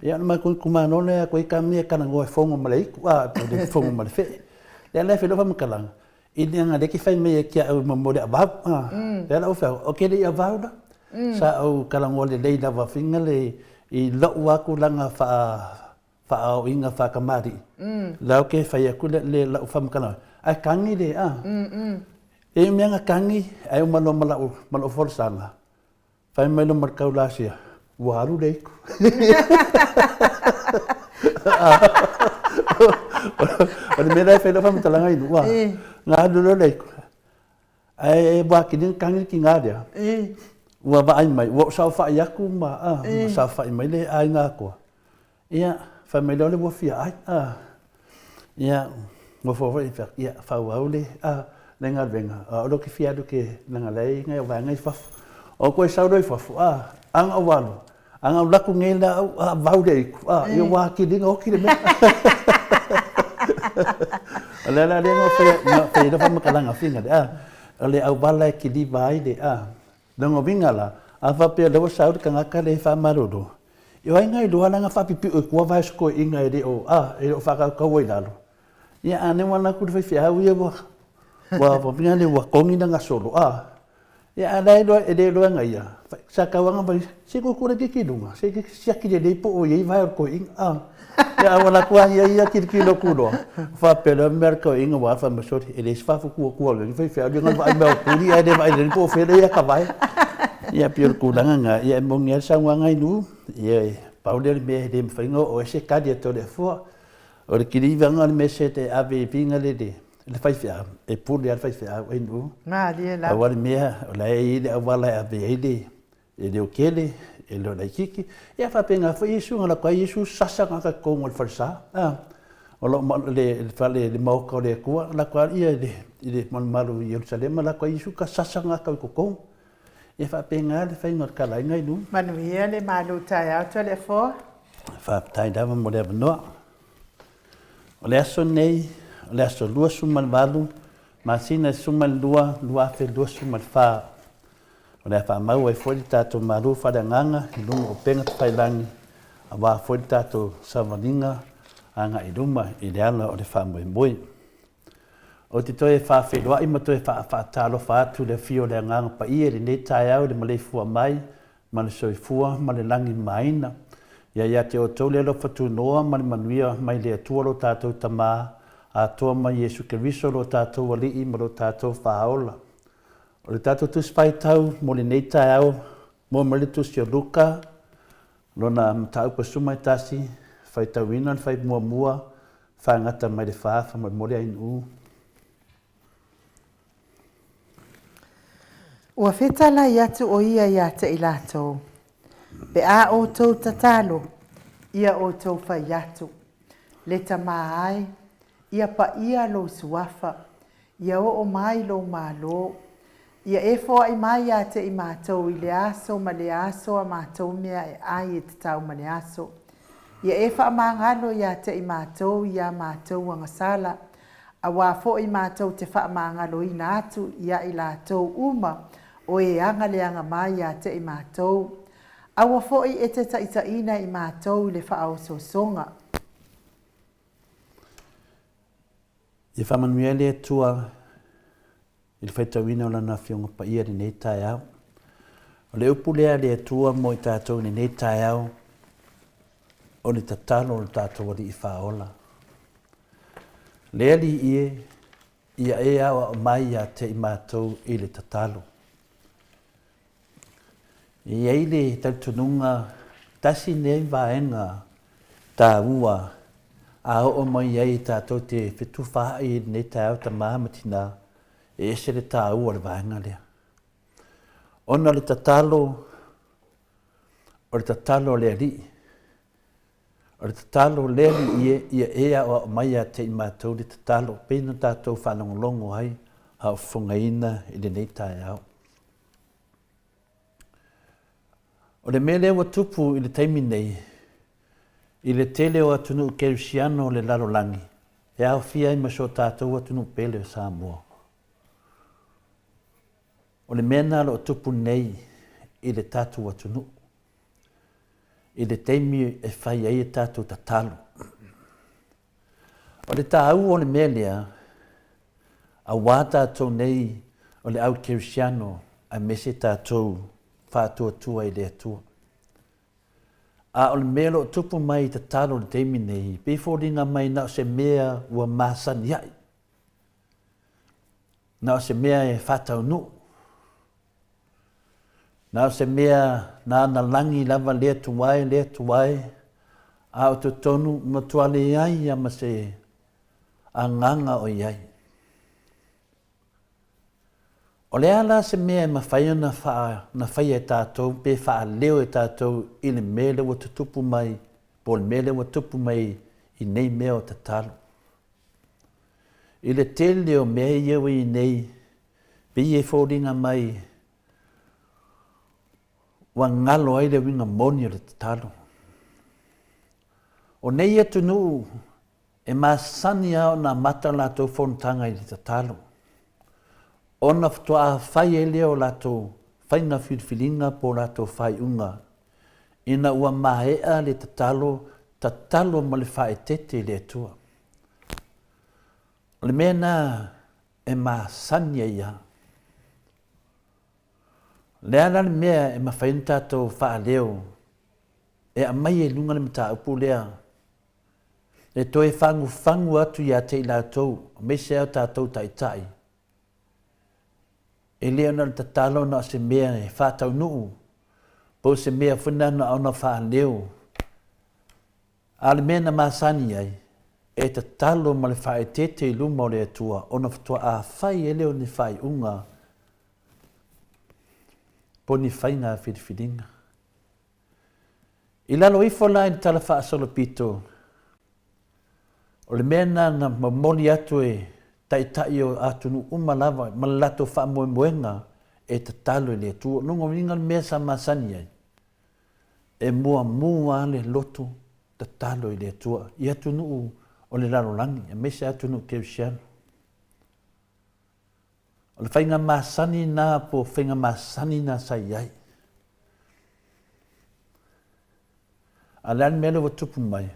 ia ma ku mano le ko ka mi kana ngo fongo male ku de fongo male fe le fe do fa makalang ini nga de ki fa me ki mo mo de ba le la fa o ke de ia va sa o kala ngo le da va finga le i lo wa ku langa fa o inga fa kamari la o ke fa ia ku le la fa makalang ai kangi de e me nga kangi ai malo malo forsanga fai mai no markau lasia waru dei o me dai fela fam talanga inu wa nga do dei ai ba kidin kangi ki ngadia wa ba ai mai wa sa fa yaku ma sa fa mai le ai nga ko ia fa mai le wo fia ai ia mo fo ia fa wa le nenga venga o ki fia do ke nanga lei ngai wa ngai fa o ko sa do fa ang awalo ang la ku ngai la va de yo wa ki ding o ki de ala la de no fe do fa makalanga finga de ale au bala ki di vai de dango bingala a fa pe do sa do kanga ka le fa marodo yo ai ngai do ala nga fa pipi ko va sko inga de o e o fa ka wo ilalo ya ane wana ku fe fia wi bo wa pinga le wa kongi nga solo ya dai do e de do nga ia sa ka wanga ba si ko ku de ki dunga se ki sia ki de po o ye va ko ing ya wala ku ia ki lo ku do fa pe le merco ing wa fa ma so e le fa fu ku le fe fe de nga ba ba ku di de ba de po fe de ya ka vai ya pior ku nga ya mong ya sa wanga nu ye pa de me de fa ngo o se ka de to de fo o ki di vanga me se te ave pinga le de le fai fia e pur le fai fia e nu ma dia la wa me la e de wala ave e de o kele e leo nei kiki. Ia whapenga wha Iesu ngala kwa Iesu sasa ngaka kongo le wharisa. O lo le mauka o le kua, la kwa ia le malu i Jerusalema, la kwa Iesu ka sasa ngaka ko kongo. Ia whapenga le whainga ka lainga inu. Manuia le malu tai au to le fo. Whapetai dawa mo le avanoa. O le aso nei, o le aso lua suma le walu, masina suma le lua fe lua suma le wha. O le a mau ai fwori tātou maru wharanganga, i lunga o penga tawhailangi, a wā fwori tātou savalinga, anga i ruma i le ala o le whamui mui. O te toe whawhiroa i ma toe whaatalo whaatu le fio le anganga pa ia le nei tai au le malefua mai, ma le soifua, ma le langi maina. Ia te o tau le alo whatu noa ma le manuia mai le atua lo tātou tamā, a toa mai Jesu Keriso lo tātou alii ma lo tātou whaola. O le tātou tusi whai tau mo le nei tai au, mo mele tusi o luka, lona mtau pa sumai tasi, whai tau ina le whai mua, whai ngata mai le whaafa mai mole ain u. Ua whetala i atu o ia i ata i lātou. Pe a o tau tatalo, ia o tau whai atu. Le tamā ai, ia pa ia lo suafa, ia o mai lo malo. Ia e fōa i mai a te i mātou i le aso ma le aso a mātou mea e ai e te tau ma le aso. Ia e wha mangalo i a te i mātou i a mātou angasala. A wā fō i mātou te wha mangalo i nātu i a i lātou uma o e anga le anga mai a te i mātou. A wā fō i e te taitaina i mātou i le wha au so songa. Ia wha manuia le tua i le whaitawina o lana whionga pa ia ni nei tai au. O le upu lea le atua mo i tātou ni nei tai au, o le tatalo o le tātou wali i whaola. Lea li ia e awa o mai a te i mātou i le tatalo. Ia i le tautununga tasi nei vaenga tā ua a o mai ai tātou te whitu wha i nei tai au ta mahamatina e ese le tā ua le vaenga lea. Ona le tatalo, o le tatalo le ali. O le tatalo le ali ia ea o mai a te i mātou le tatalo. Pena tātou whanongolongo ai, a whungaina i le nei tai au. O le mele wa tupu i le taimi nei, i le tele o atunu Kerusiano o le lalolangi, e au fia i maso tātou atunu pele o Samoa. O le mena lo tupu nei i le tātou atunu. I le teimi e whai ai e tātou tatalo. O le tāu o le melea, a wā tātou nei o le au Kerusiano a mese tātou whātua tua i le atua. A o le melo tupu mai i tatalo le teimi nei, pēwhoringa mai na o se mea ua māsani ai. Na o se mea e whātau nu. Na o se mea na ana langi lava lea tuwai, a o te tonu matuale ai ama se anganga o iai. O le ala se mea e mawhaia na whaia e tātou, pe wha leo e tātou i le mele wa tutupu mai, po le mele wa tupu mai i nei mea o tatalo. I le tele o mea iau i nei, pe i e whoringa mai, wa ngalo ai le winga moni o le tatalo. O nei atu nuu, e masani au na mata lātou whontanga i le tatalo. Ona ftua a whai e leo lātou, whai ngā whirwhiringa po lātou whai unga. Ina ua mahea le tatalo ma le whae tete le atua. Le mena e masani ia. Le ala le mea e mawhain tātou wha leo, e a mai e lunga le mta upu lea. E toi whangu atu ia te i lātou, me se au tātou taitai. E leo na le tatalo na se mea e whātau nuu, po se mea whinana au na wha leo. A le mea na masani ai, e tatalo ma le whae tete i luma o le atua, o na whatua a whai e leo ni whai unga, po ni whai ngā whiriwhiringa. I lalo ifo la in tala wha asolo pito. O le mena na mamoli atu e tai o atunu umalawa, malato wha moenga e te talo le tu. Nunga winga mea sa masani ai. E mua le loto te talo le tua. I atunu o le lalo langi, e mese atunu ke usiano. O le whainga masani na po whainga masani na sai ai. A le ani mele wa tupu mai.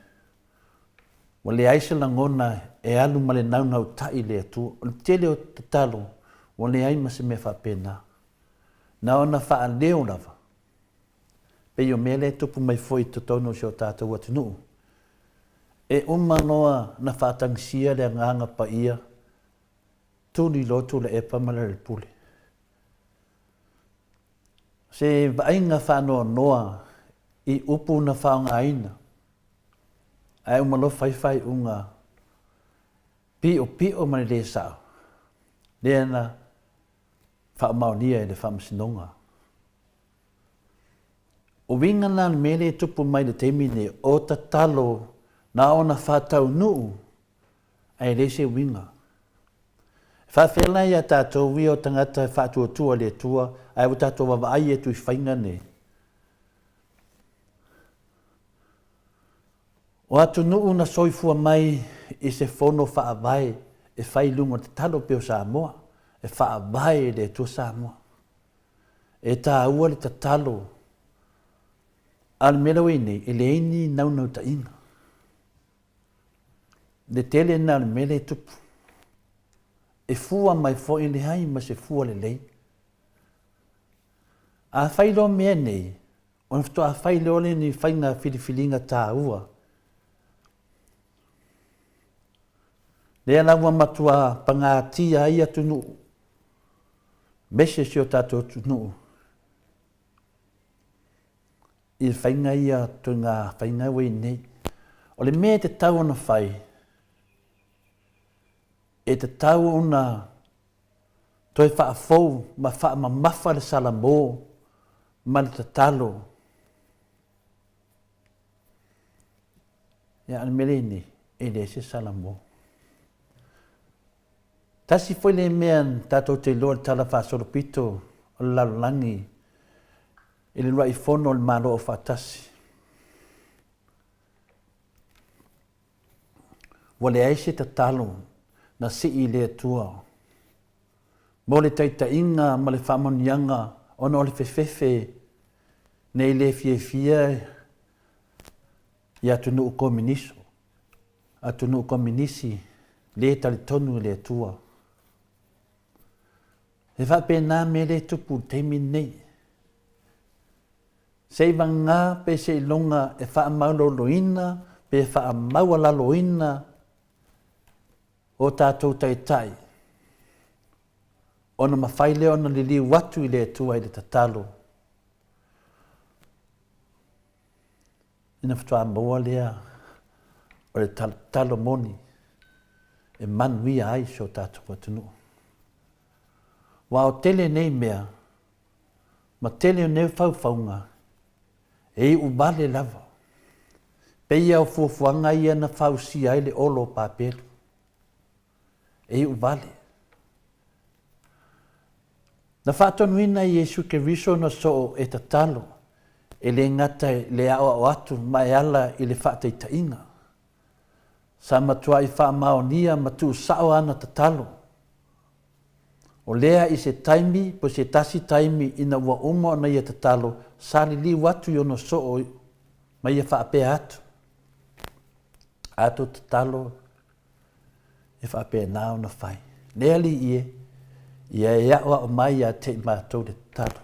Wa le aise la ngona e alu ma le nau tai le atu. O le tele o te talo, wa le ai ma se me whapena. Na ona wha leo lava. Pe yo mele tupu mai foi to tono si o tātou atunu. E noa na whatangsia le nganga pa ia. Tūni lotu le epa mala le pule. Se vainga whanoa noa i upu na whaonga aina. Ai umalo whai unga pio mani le sao. Leana whaamaunia e le whamasinonga. O winga nā mele tupu mai le temine o ta talo na ona whatau nuu ai le se winga. Whawhela ia tātou wi o tangata whātua tua le tua, ai o tātou wawai e tui whainga ne. O atu nuu na soifua mai i se whono whaawai e whailunga te talo peo Samoa, e whaawai le tua Samoa. E tā ua le ta talo, al melo ene, e le eini nau ta inga. Le tele na al mele tupu. E fua mai fo i le hai ma se fua le lei. A whailo mea nei, o na fito a whailo le ni whainga whiliwhilinga tā ua. Lea lawa matua pangatia ia tunu. Mese si o tātou tunu. I whainga ia tu ngā whainga wei nei. O le mea te tau na whai. E te tau una toi whaafou ma whaamamafa le salamo ma le te talo. Ia an meleni e le se salamo. Tasi foi le mea tātou te loa tala whaasoro pito o le lalolangi i le rai fono o le malo o whaatasi. Wale aise te talo na si i le tua. Mo le taita inga ma le whamonianga ona o le whewhewe nei le fiefia i atunu u kominiso. Atunu u kominisi le tali tonu le tua. E whapena me le tupu teimi nei. Sei wanga pe sei longa e whaamaulo loina pe whaamaua loina o tātou tai. Ona mawhaile ona li liu watu i le tua i le tatalo. Ina whatua maua lea o le talo moni e manuia ai so tātou atunu. Wa o tele nei mea, ma tele o neu whauwhaunga, e i ubale lava. Peia o fuafuanga ia na whausi ai le olo pāpelu. E i ubale. Na whātonuina i Jesu ke riso na so e tatalo, e le ngata le awa o atu mai ala i le whāteita inga. Sa matua i whaamaonia matu sao ana tatalo. O lea i se taimi, po se tasi taimi ina ua uma na ia tatalo, sali li watu i ono so o ma ia whaapea atu. Ato tatalo e whaapea nao na whai. Lea li ia e awa o mai ia te mātou le tatalo.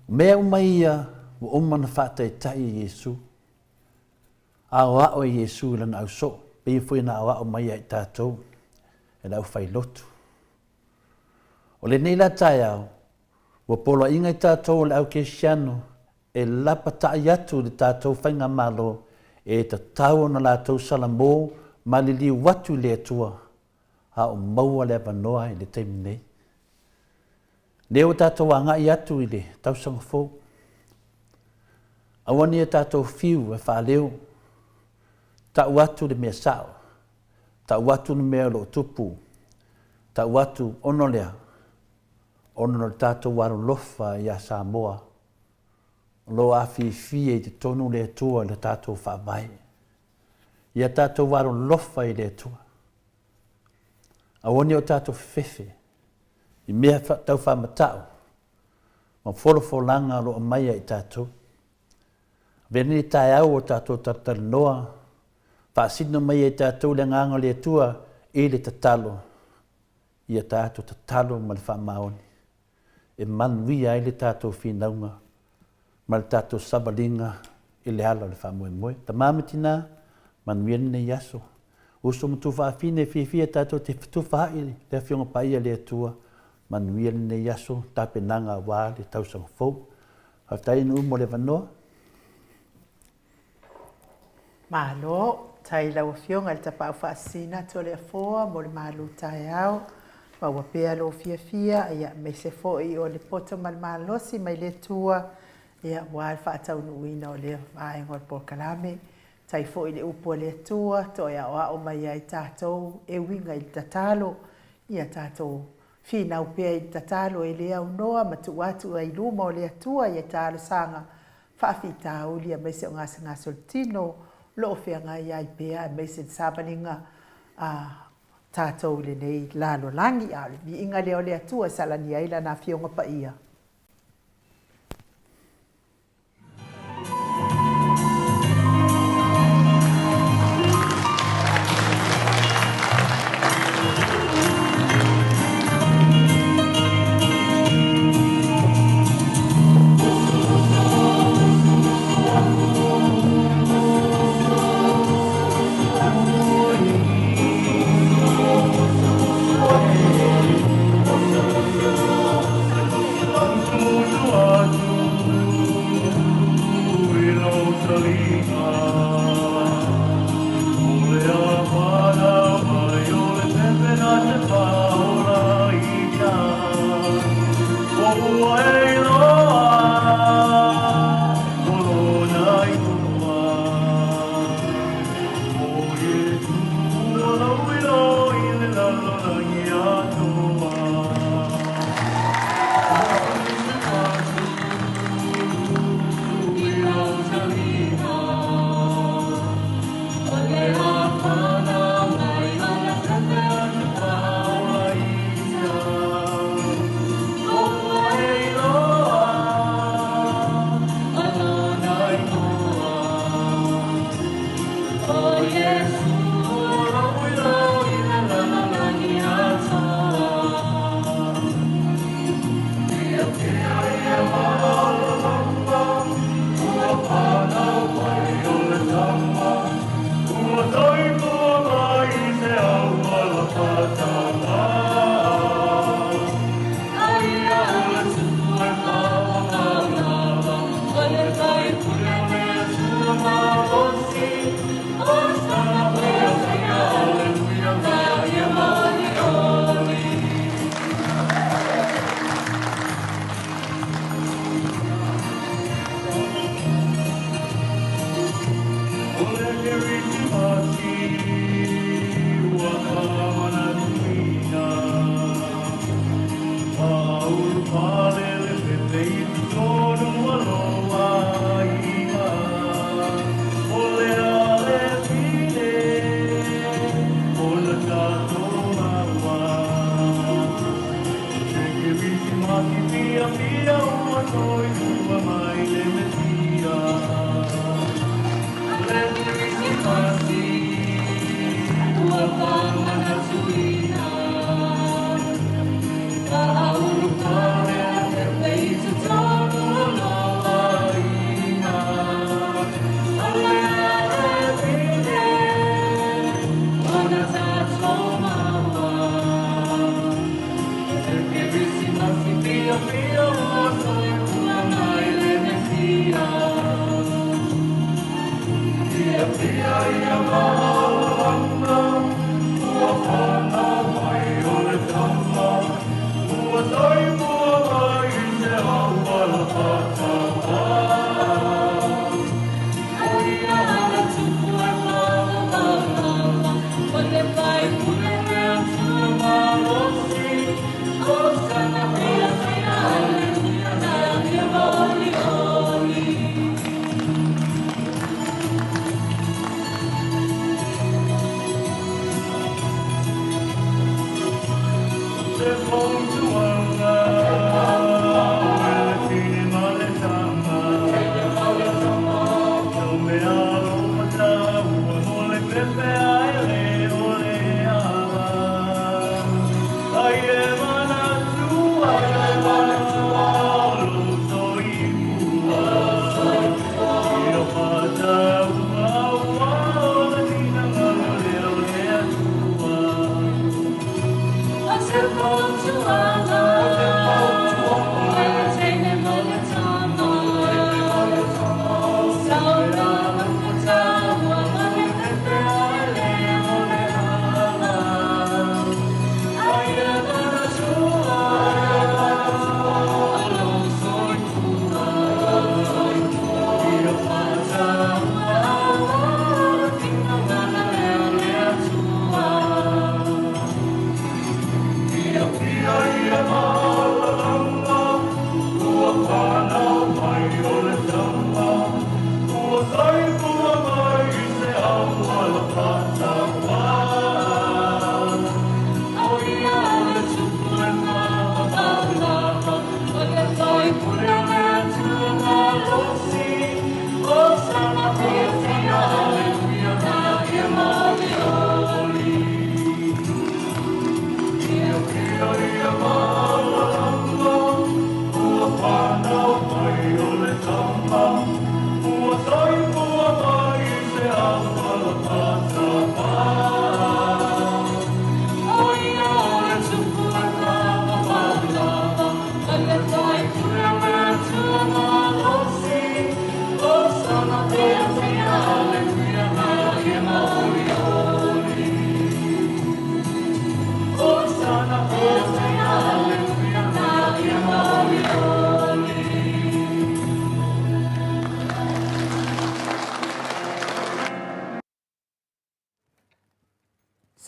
Mea uma ia ua uma na whaatai tai i Jesu. Ao ao i Jesu lana au so, pe i fui na ao ao mai ia i tātou, e lau whai lotu. O le nei la tai au, wa polo inga i tātou le au ke siano, e lapa tai atu le tātou whainga malo, e ta tau na lātou salamo, ma li li watu le atua, a o maua le avanoa i le teimi nei. Leo tātou anga i atu i le tau sangafou. Awani e tātou fiu e whāleo. Tau atu le mea sao. Tau atu le mea lo tupu. Tau atu ono lea. Ono le tātou waro lofa i a Samoa. Lo a fie i te tonu le tua le tātou whaamai. Ia tātou waro lofa i le tua. Awani o tātou fefe. I mea tau whaamatau. Ma wholofo langa lo a maia i tātou. Veni tai au o tātou tartaranoa. Whaasino mai e tātou le nganga le tua e le tatalo. Ia tātou tatalo ma le whaamaoni. E manuia e le tātou whinaunga. Ma le tātou sabalinga e le ala le whaamoe. Ta māmitina, manuia ne yaso. Uso mtu whaafine whiwhia tātou te fitu whaai le whionga paia le tua. Manuia ne yaso, tāpenanga wā le tausanga fau. Haftai nu mo le wanoa. Malo, tai lau fionga le tapau whaasina to le foa mo le malu tai au. Ma wapea lo fia ia me se foi o le poto mal malosi mai le tua ia wal whaatau nuina o le vaenga o porkalame. Tai foi le upo le tua to ia o mai ai tātou e winga i tatalo ia tātou fina upea i tatalo e lea unoa matu atu ai luma o le tua ia tālo sanga whaafita ulia mai se o ngasa soltino lo fea ngai ai pea mai se sabaninga tātou le nei lalo langi ale vi inga leo le atua salani ai lana fionga pa ia.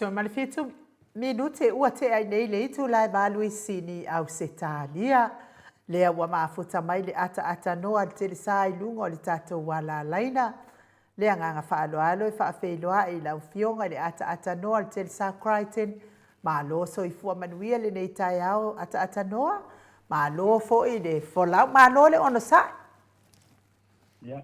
So malifitu minute ua te ai nei le itu lai valui sini au setalia lea ua maafuta mai le ata noa le tele sa i lunga o le tatou wala laina lea nganga whaaloalo i whaafeiloa i lau fionga le ata noa le tele sa Crichton malo so i fua manuia le nei tai au ata noa malo fo i le folau malo le ono sa ya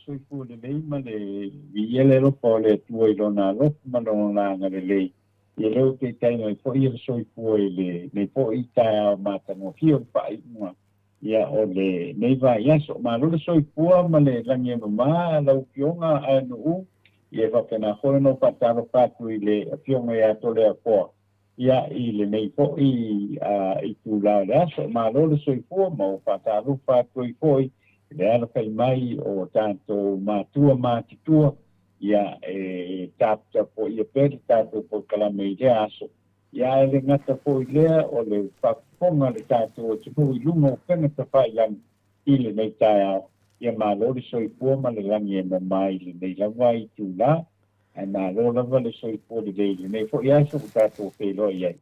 so i fu le nei ma le Viiga le ropa le tua i lona ropa ma lona ngare lei i leo te tainga i fo i le so i fu i le fo i tai au matano fio pa i mua ia o le nei vai yaso ma lo le so i fu ma le langi ma lau fionga a nu ia fa pena ho no pataro patu i le fionga ia to le po ia i le nei fo i tu la yaso ma lo le so i fu ma o pataro patu i foi le ala kai mai o tanto matua matitua ia tapta po ia pere tato po kalame ile aso ia ele ngata po ile o le paponga le tato o tupu i lungo pena tawhai lang ile nei taia ia malo le soipua ma le langi e mamai le nei lawa i tu la ai malo lava le soipua le le nei po ia so tato pelo ia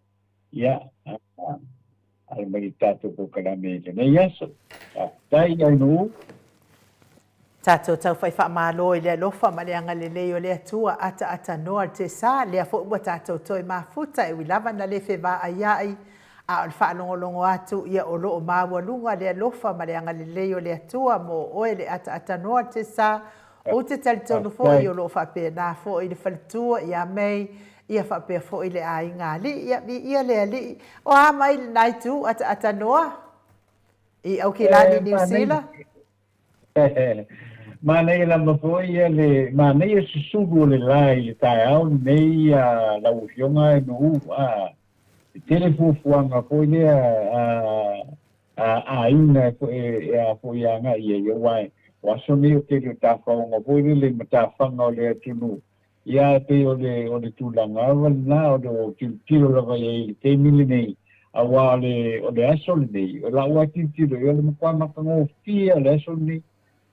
ai mai tato po kalame ile nei aso tai ai no tatou tau fai whaamalo i lea lofa ma leanga lelei o lea tua ata noa te sa lea fo ua tatou toi mafuta e wilava na le whewaa ai ai a o le whaalongolongo atu ia o loo maua lunga lea lofa ma leanga lelei o lea tua mo oe le ata noa te sa o te talitonu fo i o loo whapea nā fo i le whalitua ia mei ia whapea fo i le ai ngā li ia lea li o a mai le nai tu ata noa i au ki lani New Zealand ma nei la mafoi le ma nei susugu le lai tai au nei la ufionga no telefofuanga foi le ina foi anga ia wai waso mi o te ta fonga foi le mata fanga le tunu ia te o le tulanga na o do kilo la vai te milinei awa o le aso nei la wa tiro yo le mpa makango fia le aso nei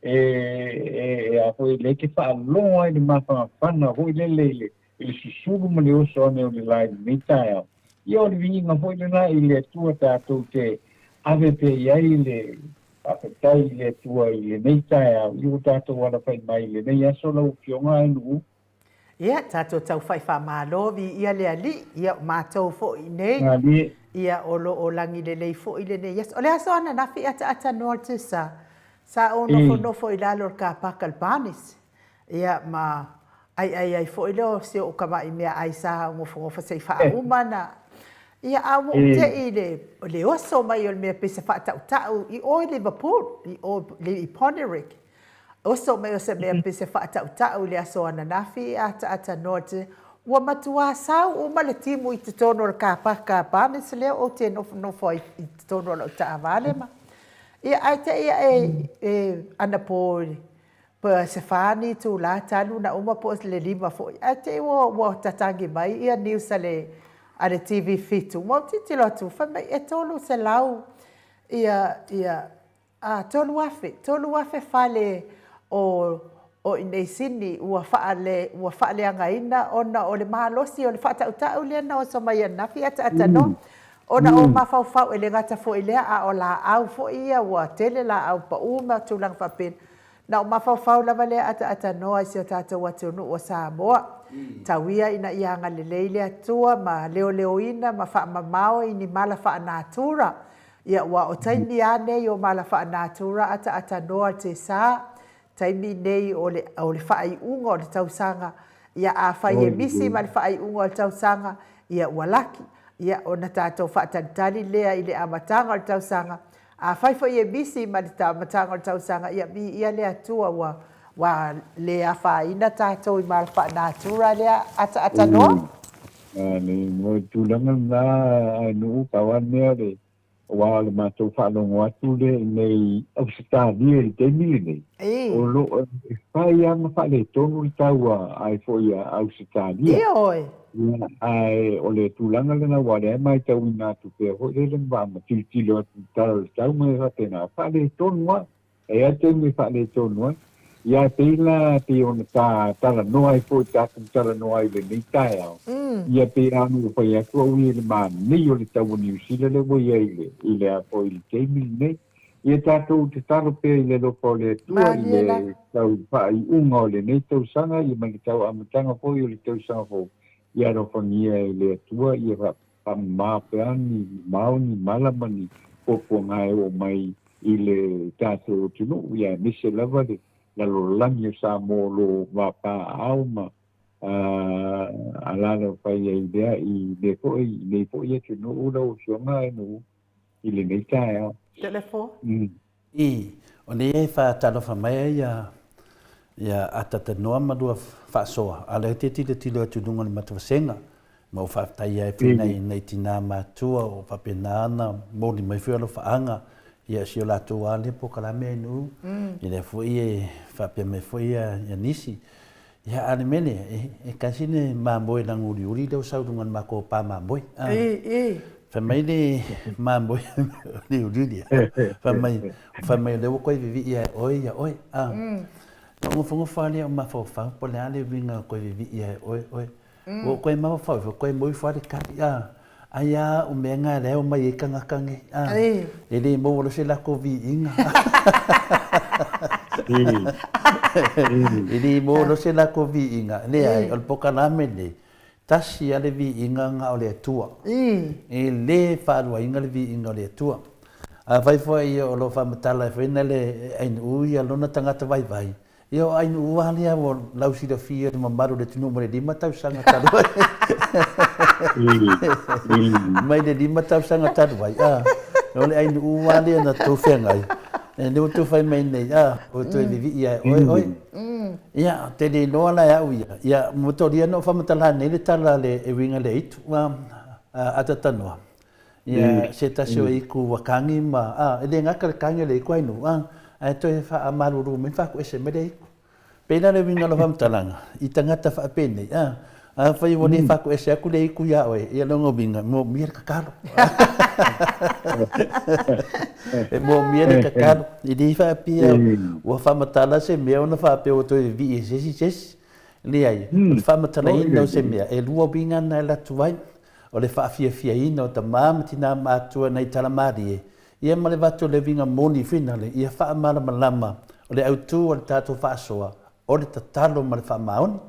a foi le que falou ele mata fana foi ele sussurro me o sono de lá mita e o Viiga foi lá ele tua tato que avete ele apetai ele tua ele mita e o tato wala fai mai ele nei só o fionga no ia tatou tau fai whaamalo ia le ali ia mātou fo i nei ia o langi le lei fo i le nei o le aso ana na fi ata noa te sa o nofo i lalo ka paka le panis ia ma ai fo i leo se o kama i mea ai sa ngofo se wha umana ia awo te i le oso mai o le mea pese wha tau i o Liverpool i o i Ponerick oso mai o se mea pese wha tau le aso ana nafi ata noa te ua matua sau uma le timu i te tono le ka paka panis leo o te nofo i te tono le ta avale ma ia ai te ia ana po Stefani tu la talu na uma po le lima fo ai te wo tatangi mai ia news ale TV fitu mo ti lo tu fa mai e tolu se lau ia tolu afe fale o nei sini ua faale anga ina ona o le mahalosi o le whaatau le na o so mai ana fi ata no ona o mafau ele ngata fo ile a o la au fo ia wa tele la au pa uma tulang fapen na o mafau la vale ata no ai se tata watu no o Samoa tawia ina ianga le leile atua ma leo ina ma fa mamao ini mala fa natura ia wa o taimi ane yo mala fa natura ata no te sa taimi nei o le fai unga o le tausanga ia a fai misi ma le fai unga o le tausanga ia walaki ia ona tatou whaatantali lea i le amatanga o le tausanga a fai fo ia misi ma le amatanga o le tausanga ia lea tua wa lea whaina tatou i mara whaanatura lea ata noa ni mo tulanga na no kawan mea le wa le matou whaalongo atu le nei Australia i te mili nei o lo fai anga whaale tonu i taua ai fo ia Australia ia oi ai o le tulanga le na wale mai tau ina tu pe ho le va ma tilo tau mai ha tena fa le tonwa e ate mi fa le tonwa ia pila pe ona tala noa po tala noa le ni tai au ia pe anu pa ia ko wi le man ni o le tau ni usila le wo ia ile a po ile temi ne ia tātou te taro pe ile lo po le tua ile tau pa i unga o le nei tau sanga i mai tau amatanga po i le tau sanga po ia ro fangia ile tua ia pa ma pe ani mauni malamani po ngai o mai ile tātou tunu ia mise lava le la lo langi Samoa lo wapa au ma ala lo pai idea i le po ia tunu ula o sionga no i le nei tai au telefo o ne e fa talo fa mai ia atata noa madua fa soa ala te tilo tununga le matawasenga ma fa tai ai pina nei tina matua o fa penana mo ni mai fio lo fa anga ia si la tua le po kala me nu ile foi fa pe me foi ia nisi ia ale mene e kasine mamboy na nguri uri le sa dungan mako pa mamboy fa mai le mamboy ni uri dia fa mai le ko vivi ia oi ngo fongo fa le ma fa po le ale vinga ko vivi ia oi o ko ma fa ko mo fa de ka aya o menga le o mai kanga kangi ele mo lo se la ko vi inga ele mo lo se la ko vi inga le ai o poka na mele tasi ale vi inga nga o le tua ele fa lo inga le vi inga o le tua a vai foi o lo fa matala foi nele ai u ia lo na tanga te vai io ai nu ali a lau si da fia de mamaru de tunu mo de matau sanga talo mai de matau sanga talo vai ole ai nu ali na tu fengai e no tu fai mai nei o tu vivi ia oi ia te de no ala ia motoria no fa matala nei le tala le e winga le itu atatanoa ia se tasio i ku wakangi ma ele ngaka kangi le ko ai nu ai to fa amaru men fa ko ese mede pena le vinga lo fam talanga i tangata fa pene fa i woni fa ko ese aku le ku ya oi ia lo ngobinga mo mir ka kalo mo mir ka kalo i di fa pia o fa matala se me ona fa pe o to vi ese le ai fa matala i no se me e luo binga na la tuai o le fa fia ino ta mam tina ma tu na itala mari ia male vatu le vinga moni finale ia fa mala malama o le autu o le tatu fa soa o le tatalo male fa maon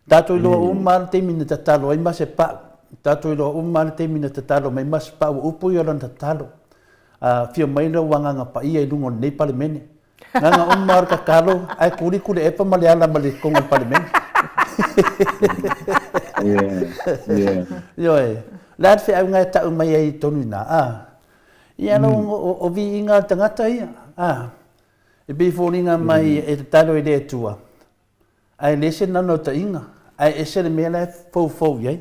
tatu lo mal te min tatalo ai mas pa tatu lo mal te min tatalo mai mas pa upu yo lan tatalo fio mai lo wanga nga pa ia lungo nei palemene nga mar ka kalo ai kuri e pa male ala male kong palemene yo lat fe au nga ta mai ai tonu na ia no o vi inga tangata ia e be foninga mai e talo ile tua ai lese na no ta inga ai ese le mena fo ia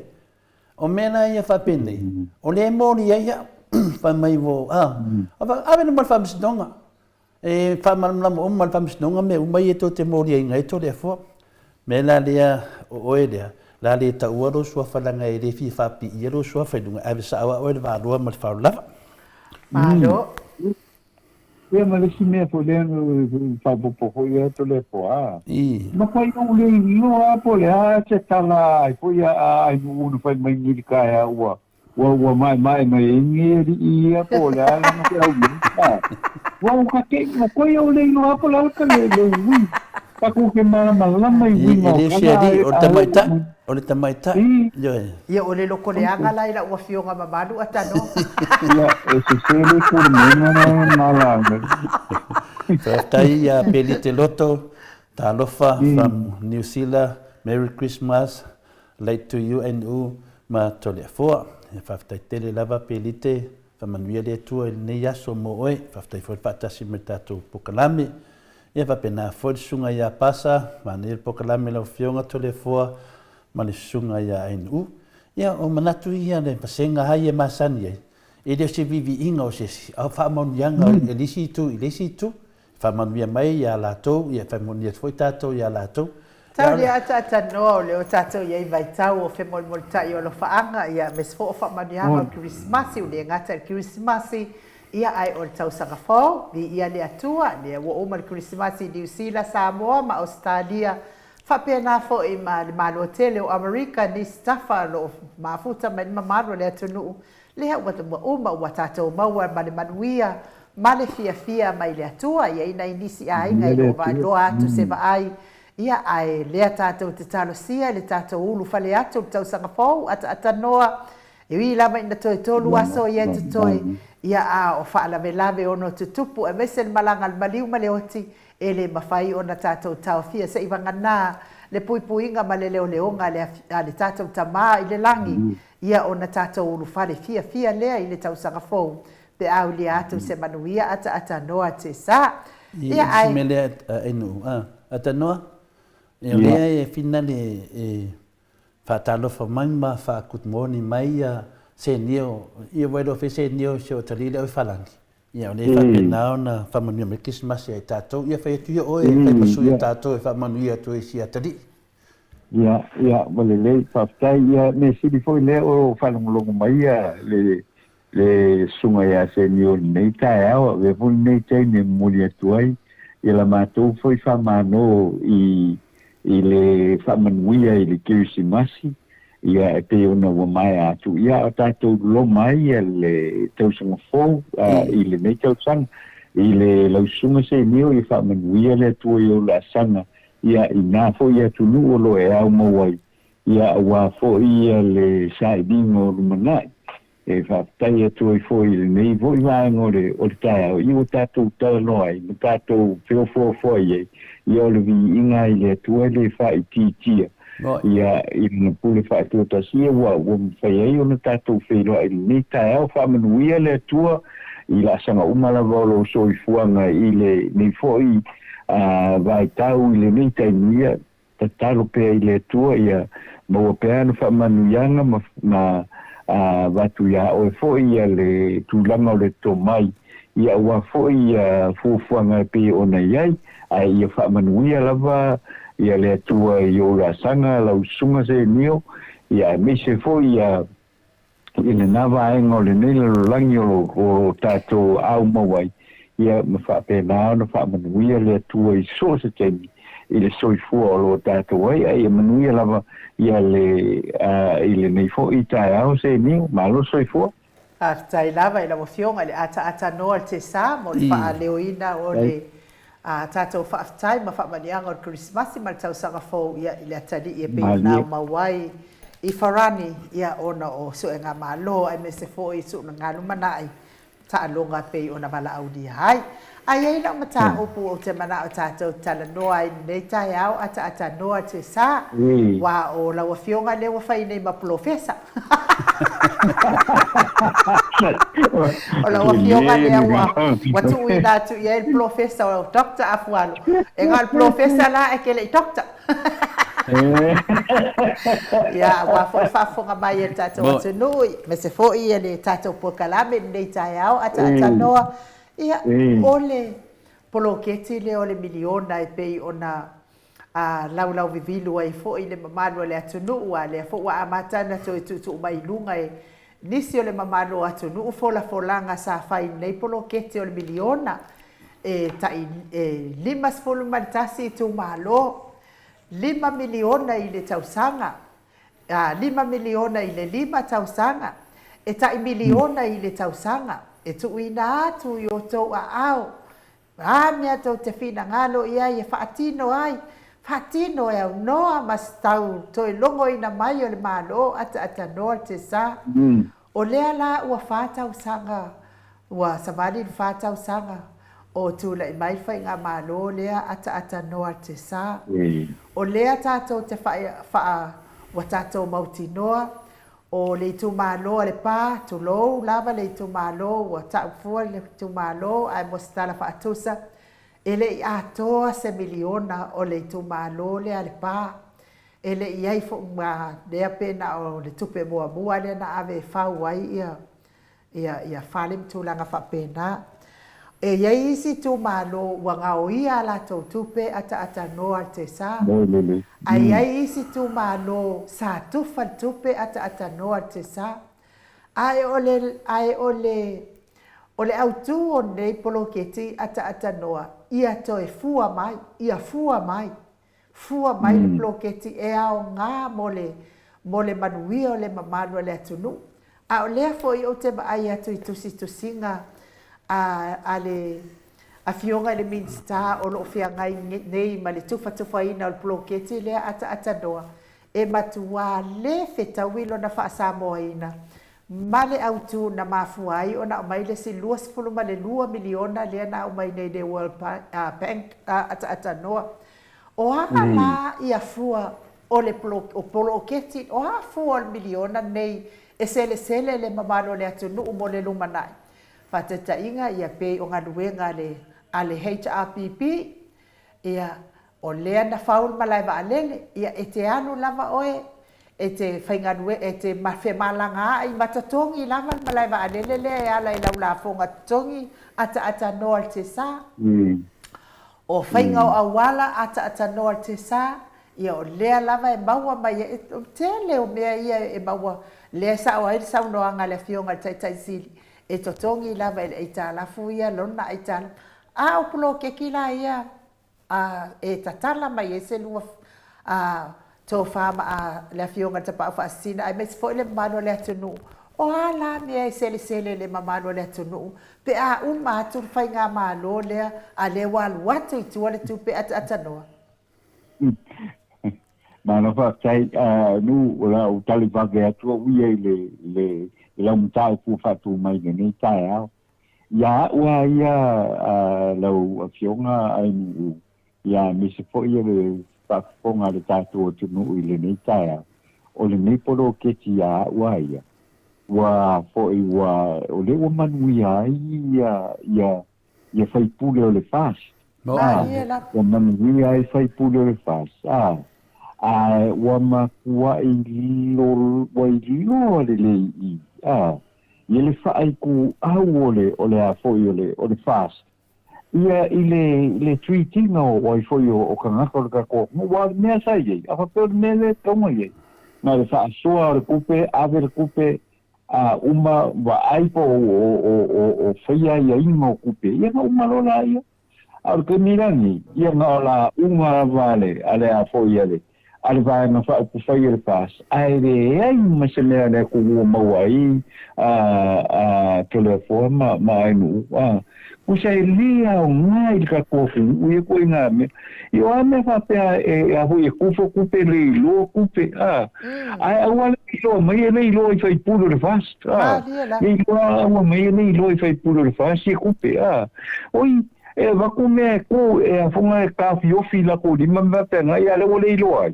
o mena ia fa pende o le moni ia fa mai vo ave no mal fa bisdonga e fa mal mal fa bisdonga me o mai to te moni inga to le fo mena dia o ele la le ta uaro so fa langa e le fi fa pi ia so fa dunga ave sa o le va lo mal fa lava Malo. Ia ma le si mea po le fa po ia to le po ma pai no le no po le se tala ai po ia ai no fai mai ni ka ia wa mai ngi ia po le no ke au wa ka ke mo ko ia le no po la ka le pa ku ke ma mai ni ele se o le tamaita yo ia o le loko le anga lai la ua fionga mamalu atano ia e se le ku me na la tai a pelite loto talofa from New Zealand Merry Christmas late to you and ma tole fo fa tai tele lava pelite fa manuia le tua ne yaso mo oi fa tai fo patasi metato pokalami ia fa pena fo sunga ia pasa ma ne pokalami lo fionga tole fo ma le sunga ia enu ia o manatu ia le pasenga hai e masani e de se vivi inga o se fa mon yanga elisi tu fa manuia mai ia lato ia fa monia foi tato ia lato tau le ata no le o tato ia vai tau o fe mol tai o lo faanga ia mes fo fa manuia Christmas o le ngata Christmas ia ai o le tausaga fou ia le atua le ua uma le krisimasi New Zealand Samoa ma Australia faapena foʻi ma le malo tele o Amerika ni stafa lo mafuta ma le mamalo le atunuu lea ua uma ua tatou maua ma le manuia ma le fiafia mai le atua ia ina inisi aiga i loo vailoa atu se vaai ia ae lea tatou te talosia le tatou ulu fale atu le tausaga fou ataatanoa iwi lava ina toe tolu aso ia te toe ia a o faalavelawe ono tutupu e mese le malanga le maliu ma le oti e le mawhai ona tātou tauwhia sa iwangana le puipuinga ma le leoleonga le tātou tamā i le langi ia ona tātou ulu whare fia lea i le tausanga fou pe au li atu se manuia ata noa te sa ia ai me le ata noa e lea e fina le whaatalofa mai ma whaakutmoni mai se nio ia waido fe se nio se o talile o falangi ia o le whapenao na whamanua me Christmas ai tātou ia whaetuia oe whai pasu ia tātou e whamanuia tu e si atari ia wale le whaftai ia me siri foi le o whalongolongo mai ia le sunga ia se nio nei tae au ve pun nei tei ne muli atuai ia la mātou foi whamano i le whamanuia i le Kirsimasi ia e pe ona ua mai atu ia o tātou lo mai ia le tausanga fou i le nei tausanga i le lausunga se nio i whamanuia le atua i o la sanga ia i nā fo ia tunu o lo e au mawai ia ua fo ia le saidingo rumanai e whaftai atua i fo i le nei fo i vāenga o le tae au i o tātou talo ai mo tātou fo i o le vi inga i le atua le whaititia ia i na pule whaatutasia ua mwhai ai o na tātou whailoa i le tae au whamanuia le atua i la sanga umalawa o lo soifuanga i le nei fo i vai tau i le nei tainia tatalo pea i le atua ia maua pea na whamanuianga ma watu ia o e fo ia le tūlanga o le tomai ia ua fo ia fuafuanga pe o na iai ia whamanuia lava ia le atua i o la sanga lau sunga se nio ia me se fo ia i le nava aenga o le nei lo langi o tātou au mawai ia ma whapena na whamanuia le atua i so se teni i le soifua o lo tātou ai ia manuia lava ia i le nei fo i tae au se nio malo soifua tai lava i la mofionga le ata noa te sa mo le wha leoina o le tātou whaaftai ma whaamanianga o Christmas ma le tausaga fou ia i le atari i e pei nao mawai i wharani ia ona o sue ngā malo ai me se fo i su na ngā lumanai ta alonga pei ona wala au di hai ai ai lau mata upu o te mana o tātou tala noa i nei tai au ata noa te sa wa o la wafionga le wafai nei ma profesa o la wafionga le watu ina tu ia il profesa o doctor afualo e ngā profesa la e ke le doctor ia wa fo fafonga mai e tātou atu nui me se fo i le tātou pokalame nei tai au ata noa ia ole poloketi le ole miliona e pei ona lau vivilu ai fo i le mamalo le atunu le fo wa amatana to tu mai lunga e nisi ole mamalo atunu folanga sa fai nei poloketi ole miliona e tai lima sfolu mantasi tu malo 5 miliona i le tausanga 5 miliona i le 5 tausanga e tai miliona i le tausanga e tu ina atu i o tau au mea tau te whina ngalo ia i e whaatino ai whaatino e au noa mas tau toi longo ina mai o le malo ata noa te sa o lea la ua whātau sanga ua samari whātau sanga o tu la i mai whai ngā malo lea ata noa te sa o lea tātou te ua tātou mauti noa o le tu malo le pa tu lo lava le tu malo wa ta fo le tu malo ai mostala fa tusa ele ato se miliona o le tu malo le ale pa ele ia fo ma de pena o le tupe boa le na ave fa wai ia falim tu langa fa pena e ia isi tu malo wa ngao la to tupe ata noa te sa ai isi tu malo sa tu fal tupe ata noa te sa ai ole O le autu o nei poloketi ata noa. Ia toe fua mai. Ia fua mai. Fua mai le poloketi e ao ngā mo le manuia o le mamanu le atunu. A o lea foi o te maai atu I tusinga a fionga le minsta o lo fiangai nei ma le tufa ina o le poloketi lea ata noa. E matua le fetawilo na wha Samoa ina. Male autu na mafuai o na mai le si luas pulu ma le 2 miliona lea na umai nei de World Bank ata noa. O haka la ia fua o le poloketi o haka fua o miliona nei e sele le mamano le atunu mo le lumanai. Fatata inga ia pe o ngaduenga le HRPP ia o lea na faul malaiva alele ia e te anu lava oe e te whainganue e te mawhemalanga ai matatongi lava malaiva alele lea e ala I lau la fonga tongi ata noa te sa o whainga o awala ata noa te sa ia o lea lava e maua mai e te leo mea ia e maua lea sa o aile sau noanga le fionga tai sili e totongi lava e talafu ia lona e talafu a o pulo ke kila ia e tatala mai e se lua tō whama le fionga te pao whaasina ai mesi foi le mamano le atunu o ala mea e sele le mamano le atunu pe a atu whai ngā malo lea a le walu watu I tua le tupe ata noa Mana whaatai nu o la o tali whake atua uia I le lau mtai pu whatu mai nei tai au ia ua ia lau a fionga ai mu ia me se fo ia le whakonga le tātua tunu I le nei tai au o le nei polo keti ia ua ia ua fo I ua o le ua manui ai ia whaipule o le fast ua manui ai whaipule o le fast ua makua I lo le lei ia le whaai ku au o le a foi o le fast ia I le treating o foi o kangaka o le kako wa mea sai ei a whapeo le mea le tonga ei na le wha soa o le kupe ave le kupe uma wa aipo o whaia ia inga o kupe ia nga uma lola ia a le kemirangi ia nga o la uma vale ale a foi ale ale vai na fa ku fai le pas ai ai ma se me na ku mo ai telefone ma ai nu ku sai lia ngai ka ko fu e ko nga me yo ame fa pe a hu e ku fo ku pe le lo ku pe ai wala lo mai le lo I fai puro le fast e lo mai le lo I fai puro le fast e ku pe oi e va come ko e fonga ka fiofi la ko di mamba penga ia le ole ilo ai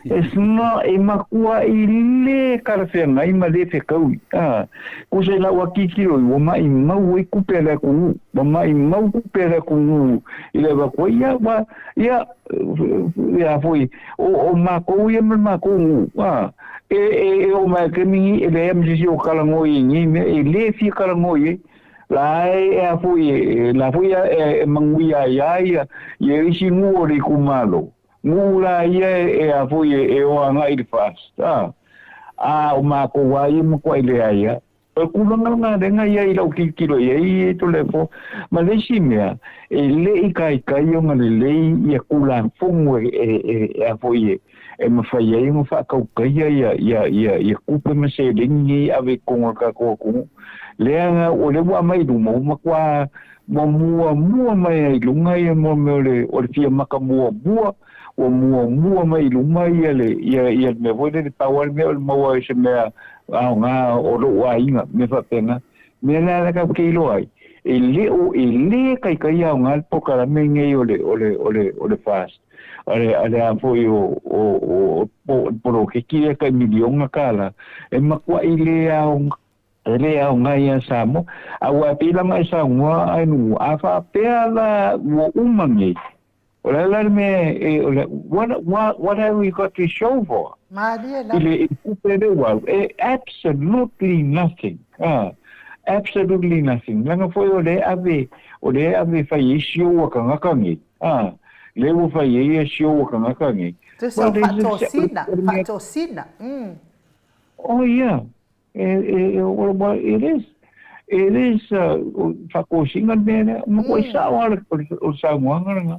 e sna e makua I le karafenga I ma le fe kau ko se la wa kikiro o mai mau e kupela ko o mai mau kupela ko I le va ko ia foi o ma ko ia ma ko e o ma ke mi le MCC o kalango I ni e le fi kalango lai e fui la fui e manguia ia e isi ngu le kumalo ngu la ia e fui e o anga I fast o ma ko wai mo ko ile ia o kulanga nga denga ia I lo kilo ia to le fo ma le simia e le I kai o ma le ia kula fongo e fui e ma fai ai mo fa ka ia kupe ma se dingi ave konga ka ko leanga o le wa mai du mo makwa mo mua mai lunga ia mo le o le fia maka mua o mua mai lunga ia me voi le tawal me o mo se me nga o lo wa inga me fa pena me la ka kilo ai e le kai nga poka me ngai o le fast ale a foi o pro que queria que milion kala e makwa ile ele au ngai a Samoa awa pila mai Samoa ai nu afa pela wo umangi ola me what have we got to show for ile kupere wa absolutely nothing absolutely nothing langa foi ole ave fai issue ka ngakangi lewo fai issue ka ngakangi patosina oh yeah well, it is. it is whakosinga mea, mako i sao o Samoa nga.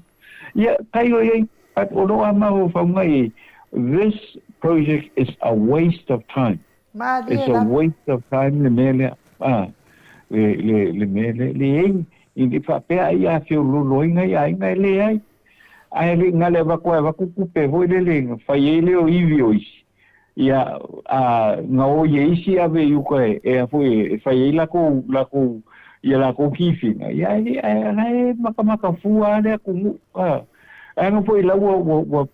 Ia, kai o iei, at o roa maho whaungai, this project is a waste of time. It's a waste of time le mea lea. Le mea le ei, i ni whapea i a whio loloinga i a inga le ai. Ai le ngale wako kupe hoi le lenga, whai e leo iwi o isi. Ia nga o ye isi ave yuko e foi fai lako lako kifinga ia ai maka fua le ku nga foi la wo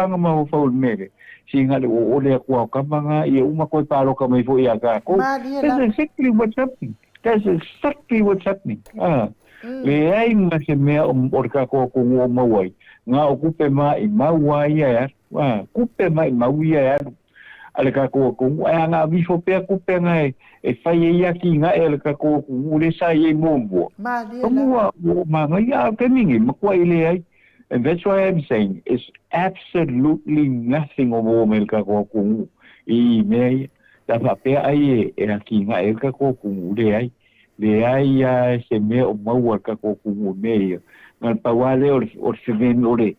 nga ma fo mele singa le o le ku ka manga ia uma ko palo ka mai foi aga ko that's exactly what's happening le ai ma se me o ka ko ngo mawai nga okupe mai mawai ya kupe mai mawia ya ale ka ko nga bifo pe kupe ngai e fai ya ki nga ele ka ko le sa ye mombo ma nga ya ke mingi ma ko ile ai and that's why I'm saying it's absolutely nothing of all mel ka ko I me da fa pe ai e ki nga ele ka ko le ai se me o mau ka ko me ngal pa wale o se ven ore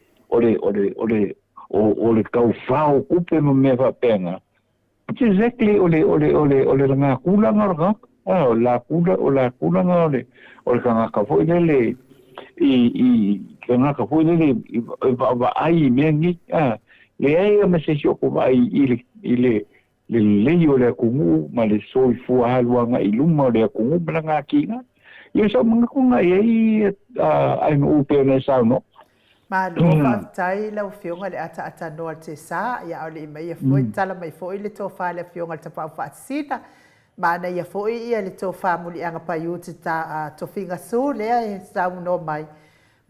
le kau whao kupe mo me whapenga. It's exactly ole nga kulanga orga. La kulanga ole ka ngaka fo ile ka ngaka fo ile va ai mengi. Le ai ma se sio ko vai ile le ole kungu ma le soi fu halwa nga iluma le kungu blanga kinga. Yo so mga kunga ai no upe na sa no. Ma lo whaatai lau whionga le ata noa te sā, ia ole I mai a fwoi tala mai fwoi le tō wha le whionga le tapau whaatisina, ma ana ia fwoi ia le tō wha muli anga pai uti ta tō whinga sū lea e sau no mai.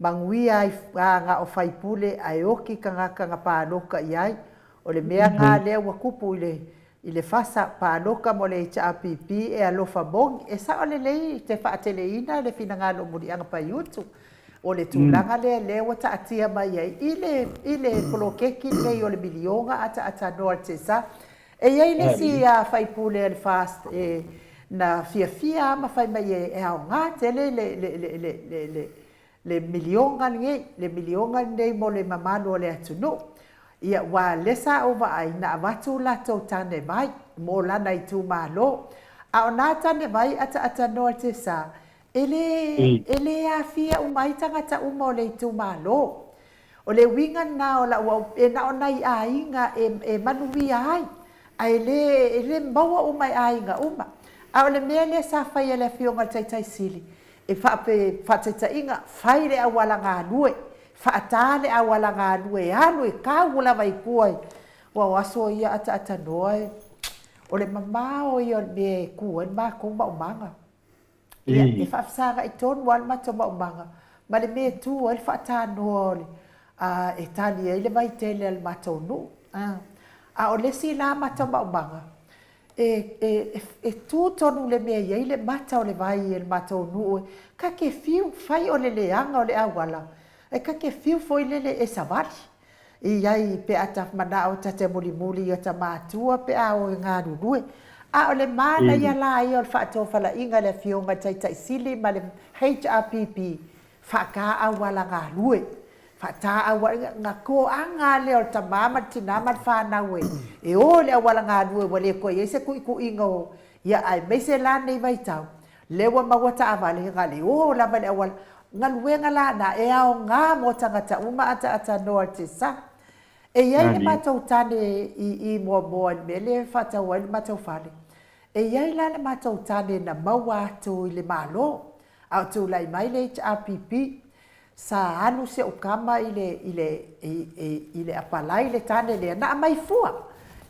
Mangui ai ngā o whaipule ai oki ka ngā pānoka I ai, o le mea ngā lea ua kupu I le whasa pānoka mo le HRPP e alofa mongi, e sa ole lei te whaateleina le whina ngā no muli anga pai utu. O le tūlanga le wa taatia mai ai I le polokeki nei o le milionga ata noa te sa. E iei le si a whaipule le fast na fia ma whai mai e au ngā te le milionga nei, le milionga nei mo le mamano le atunu. Ia wa lesa o ai na watu la tau tane mai, mo lana I tū malo. A o nā tane mai ata noa te sa. Ele a fia umai tangata uma o le tu malo. O le winga na o la e na o nai a inga e manuwi ai. A ele maua umai a inga uma. A o le mea le sa fai ele fionga taitai sili. E whaatata inga fai le awala ngā nue. Whaatale awala ngā nue anu e kāwula vai kuai. Wa waso ia ata noa. O le mamao ia o le mea kuai mā kumba umanga. Ia, e whaafasanga I tonu wale mato maumanga. Ma le mea tu, ele whaatano ole. E tani e le mai tele al mato nu. A o le si la mato maumanga. E tu tonu le mea iei le mata o le vai e le mato nu. Ka ke fiu fai o le leanga o le awala. E ka ke fiu foi lele e savali. Iai pe ata mana o tate muli o ta mātua pe a o ngā rurue. A o le mana ia la I o le whaato whala inga le fionga taitai sili ma le HRPP whaka awala ngā rue. Whata awala ngā ko anga le o ta mama tina mat whanau e o le awala ngā rue wale koe e se ku inga o ia ai meise la nei vai tau. Lewa mawata awale ngā le o la male awala ngā luenga la na e ao ngā mo tangata uma ata noa te sa. E iai le matau tane I mua me le whatau ai le matau whane. E iai la le matau tane na maua atu I le malo. Au tu lai mai le HRPP. Sa anu se ukama I le apalai le tane le na mai fua.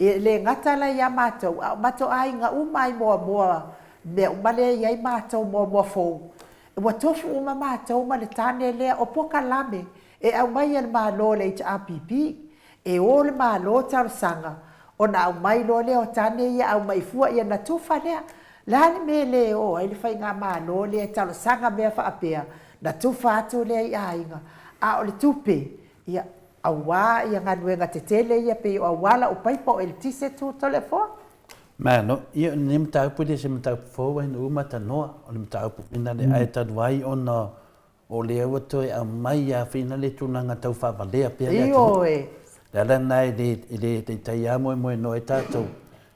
E le ngata la ia matau. Matau ai nga umai mua. Me umale iai matau mua fou. E wa tofu uma matau ma le tane le o poka lame. E au mai le malo le HRPP. E o le malo tau sanga. O na au mai lo le o tane ia au mai fua ia na tufa lea. Lani me le o ai le whai ngā malo le tau sanga mea whaapea. Na tufa atu le I ainga. A o le tupe ia au wā ia ngā nuenga te tele ia pe o au wala o paipa o el tise tu tole fo. Mano, ia ni mtaupu de se mtaupu fo en uma tanoa, o mtaupu ina le ai tadwai ona o le awato e a mai a fina le tunanga tau whavalea pia le atu. Io e. Lala nai le te taiamo e moe no e tātou.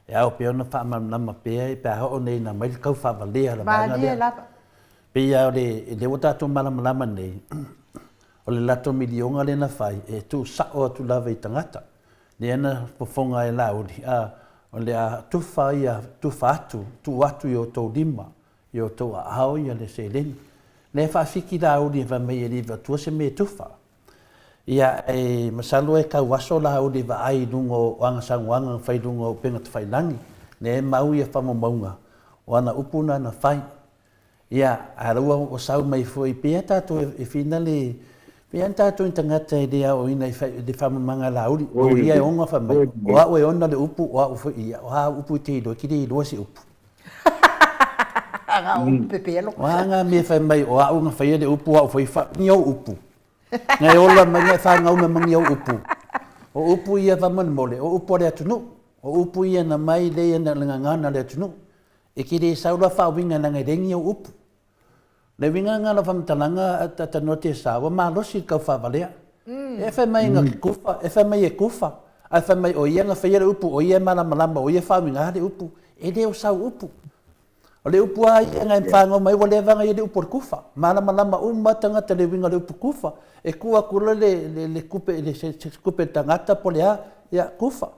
E au pia ona whamanama pia e pia ho nei na mai kau whavalea la vanga lea. lapa. Pia o le o tātou malamalama nei. O le lato milionga le na whai e tu sao atu lava i tangata. Le ana pofonga e lauri. O le a tufa ia tufa atu, tu atu i o tau lima, i o tau ahau ia le seleni. Le whaafiki lauri e whamei e riva tua se me tufa. Ia e masalo e kau aso lauri wa ai lungo o anga sanguanga whai lungo o penga te whailangi. Le e mau ia whamamunga o ana upuna na whai. Ia arua o sau mai fui pia tātou e whina le pia tātou i tangata e lea o ina i whamamanga lauri. O ia e onga whamai. O au e ona le upu o au ia. O au upu i te ilo, ki te ilo si upu. Anga upu pelo. O anga me whamai o au nga whaia le upu o au whai niau upu. Ngai ola mai ngai whangau me mangi au upu. O upu ia whaman mole, o upu le atunu. O upu ia na mai le ia na ngangana le atunu. E ki re saura whawinga na ngai rengi au upu. Le winga ngana whamtalanga tatano te sawa, maa losi kau whawalea. E whamai ngā kufa, e whamai e kufa. A whamai o ia ngā whaia le upu, o ia malamalama, o ia whawinga le upu. E leo sau upu. O le upu a ia ngai whangau mai wa le wanga i le upu le kufa. Malamalama umatanga te le winga le upu kufa. E kua kula le kupe tangata po lea, ia kufa.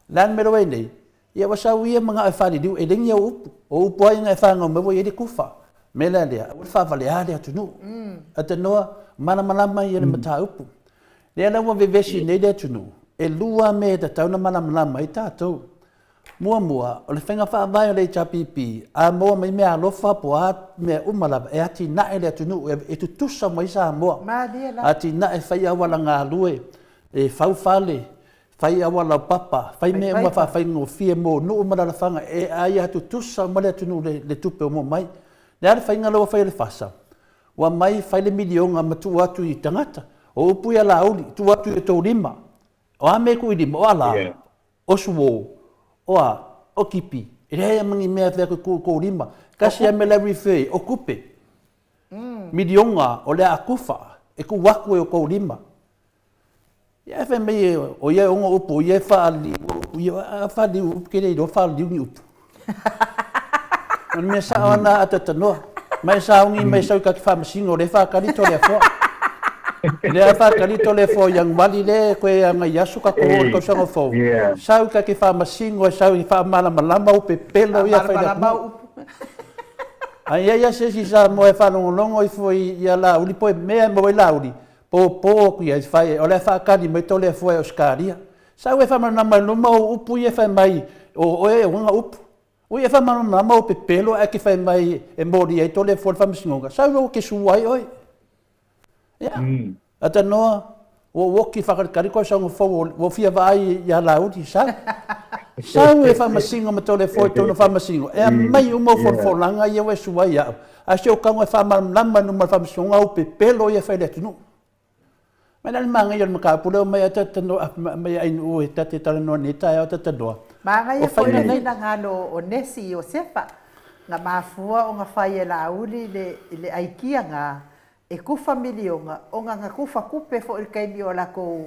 Lan mero e nei, ia wasau ia mga e whalidiu, e lengi au upu. O upu a ia ngai whangau mai wa i le kufa. Mela lea, ua whawalea lea tunu. Ata noa, malamalama i le mata upu. Lea lawa vevesi nei lea tunu. E lua me ta tauna malamalama i tātou. Mua, o le whenga whaamai o le tapipi, a moa mai mea alofa po a mea umalava, e ati nae lea tunu, e tutusa mai sa moa. Ati nae whai awala ngā lue, e whauwhale, whai awala papa, whai mea uma whai ngō fie mō, nu umalala whanga, e ai atu tusa mai lea tunu le tupe o mo mai. Le ara whainga lawa whai le whasa. Wa mai whai le milionga ma tu atu i tangata. O upu ia la auli, tu atu i tau lima. O a me ku i lima, o ala, o suo, o a, o kipi. E rea mangi mea whea ko lima. Kasi a me la rewhei, o kupe. Milionga o le a kufa, e ku waku e o ko lima. Ia whai mei o ia onga upu, o ia whaali, o ia whaali upu, kere i do whaali ungi upu. Me sa ona ata tanoa. Mai sa ungi mai sa ka whamasingo le whakarito le fo. Le whakarito le fo yang wali le koe anga yasu ka ko sango fo. Sa ka ki whamasingo sa i whamalamalama upe pelo ia whaina. Ai ia se si sa mo e whanongolongo i fo ia la uli po mea mo i la uli. Po ku ia whai o le whakari mai to le fo e oskaria. Sa e whamanama luma upu ia whai mai o e unga upu. O ia whamana mau pe pelo e ki whai mai e mori e tole fo le whamasingonga. Sau o ke suai oi. Ia. Ata noa, o woki whakarikari koe sango fo o fia vai ia lauri sa. Sau e whamasingo ma tole fo e tono whamasingo. E a mai umo fo langa ia we suai ia. A se o kango e whamanama numa whamasingonga o pe pelo ia whai le tunu. Mai nani manga ia makapule o mai ata noa, mai ainu e tate tala noa neta e ata noa. Manga ia koe ni na ngalo o nesi o sefa. Nga mafua o nga whai e la uli le aikia nga e kufa milionga o nga kufa kupe fo il kaimi o lako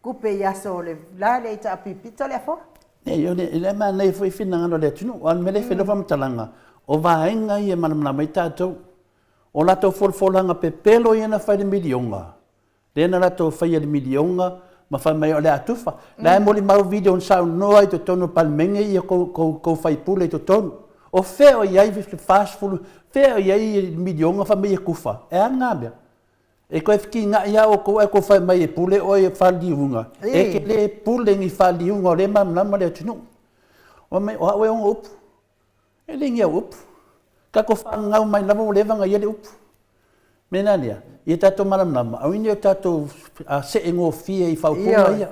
kupe yaso o le la le ita apipito le fo. Yo le ma nei foi fina ngalo le tunu o mele felo fam talanga o vaenga ia manamna mai tātou. O lato folfolanga pe pelo ia na whai le milionga. Lena lato whai le milionga ma whai mai o le atufa. La e moli mau video on sao noa i to tonu palmenge ia ko whai pule i to tonu. O wheo iai fast food, wheo iai milionga whai mai e kufa. E a ngābia. E koe whiki ngā ia o ko e ko whai mai e pule o e whaliunga. E ke le pule ngi whaliunga o le mamnama le tunu. O mai o hawe onga upu. E le ngia upu. Ka ko whangau mai lama o lewanga ia le upu. Mena lea. Ia tato maramnama, au ini o tato se engo fie i whaupunga ia.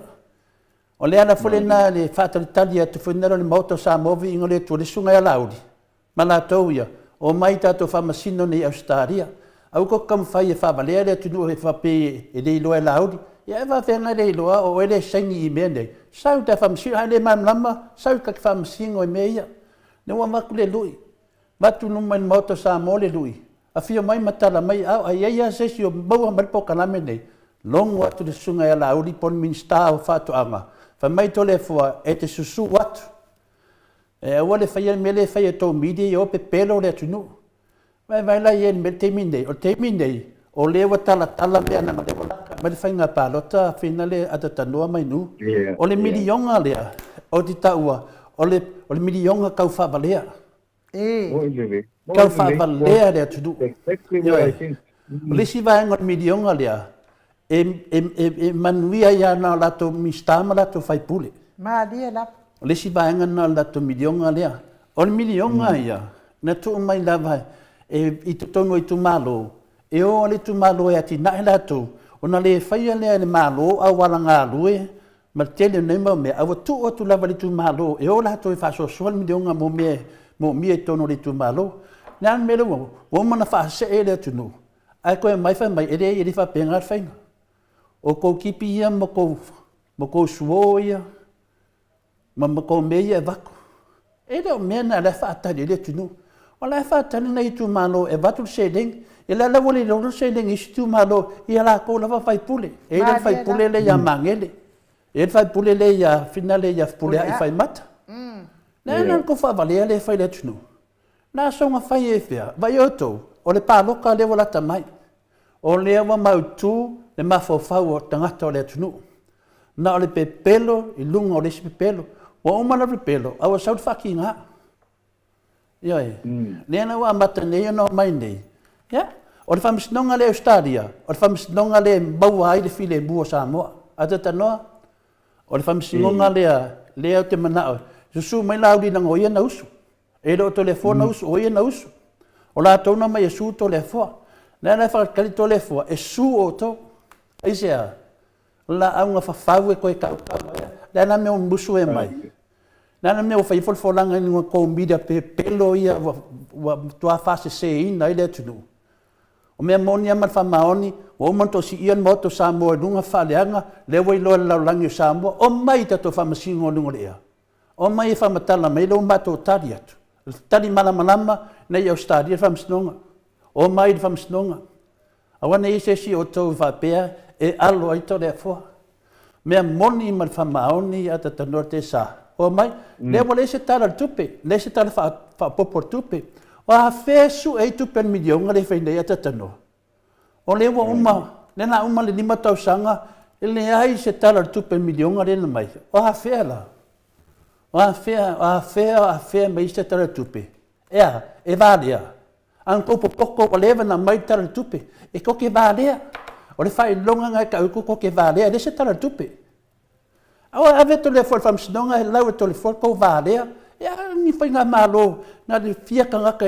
O lea na fule na le whātalitali atu whenero le Maota Samoa ingo le tu le sunga ia lauri. Mana tau ia, o mai tato whamasino nei Australia. Au ko kam whai e whabalea le tunu e whape e le iloa e lauri. ia va venga le loa o ele sangi I mea nei. Sau te whamsi, hai le mamlama, sau ka whamsi ngoi mea. Ne wa maku le lui. Matu numa in Maota Samoa le lui. A fia mai matala mai au, ai ia sesi o maua maripo kaname nei. Longo atu le sunga ia la uri pon minsta o whātu anga. Fa mai tole fua e te susu watu. E aua le whaia mele whaia tō midi i o pe pelo le atunu. Vai la ien me te minei, o te minei, o lewa tala mea na lewa laka. Mai le whainga pālota, whina le atatanua mai nu. O le milionga lea, o ti taua, o le milionga kau whavalea. Kau whavalea le atunu. Lesi vaenga o milionga lea, e manuia ia na lato mistama lato whaipule. Maalia la. Lesi vaenga na lato milionga lea. O le milionga ia, na tu mai lava I tutono I tu malo. E o le tu malo e ati nae lato. O na le whaia lea le malo au wala ngā lue. Ma tele nei mau mea. Awa tu o tu lava le tu malo. E o lato e whaso soal milionga mo mea tono le tu malo. Nā mele wo. Wo mana whaase e lea tunu. Ai koe mai whai mai ere e wha pengar whainga. O kou kipi ia mo kou suo ia. Ma kou mea ia wako. E leo mea na le whaatari le tunu. O la whaatari nei tu malo e watu se leng. E la lawa le loro se leng isi tu malo. I ala kou lawa whaipule. E le whaipule le ia mangele. E le whaipule le ia whina le ia pulea I whaimata. Nā nā ko whavalea le whai le tunu. Nā songa whai e whea. Vai oto. O le pāloka le wala tamai. O le awa mautu le mawhawhau o tangata o le tunu. Nā o le pepelo I lunga o le si pepelo. O umana pepelo. Awa saut whaki ngā. Ioi. Nena wa mata nei no mai nei. Ya? O le whamisnonga le Australia. O le whamisnonga le maua ai le file bua Samoa. Atata noa. O le whamisnonga le au te manao. Susu mai lauri nang o ia na usu. E lo to le fo na usu, o ia na usu. O la tona mai e su to le fo. Nena whakali to le fo. E su o to. Aisea. La aunga whawhau e koe kau. Nena me o musu e mai. Nana me o whaifolfolanga ni ko media pe pelo ia wa tua fase se ina ile tunu. O mea moni ama whamaoni, o manto si ian moto Samoa nunga whaleanga, lewa I loa laulangi o Samoa, o mai tato whamasingo nunga lea. O mai e whamatala mai lo mato tari atu. Tari malamalama nei Australia whamasinonga. O mai I whamasinonga. Awana I sesi o tau whapea e alo ai to lea fua. Mea moni ma whamaoni ata tanor te sa. O mai, lewa le se tala tupe, le se tala whapopor tupe. O a whesu e tupe milionga le whainei atatano. O lewa uma, le na uma le 5 tausanga, e le ai se tala tupe milionga le na mai. O a whea la. O a whea mai se tala tupe. Ea, e vālea. Ang poko o lewa na mai tala tupe. E koke vālea. O le whai longa ngai ka uku koke vālea, le se tala tupe. Awa ave to le fol whamsinonga he lau to le fol kou vālea. Ia ni whai ngā mālo. Nā le fia ka ngaka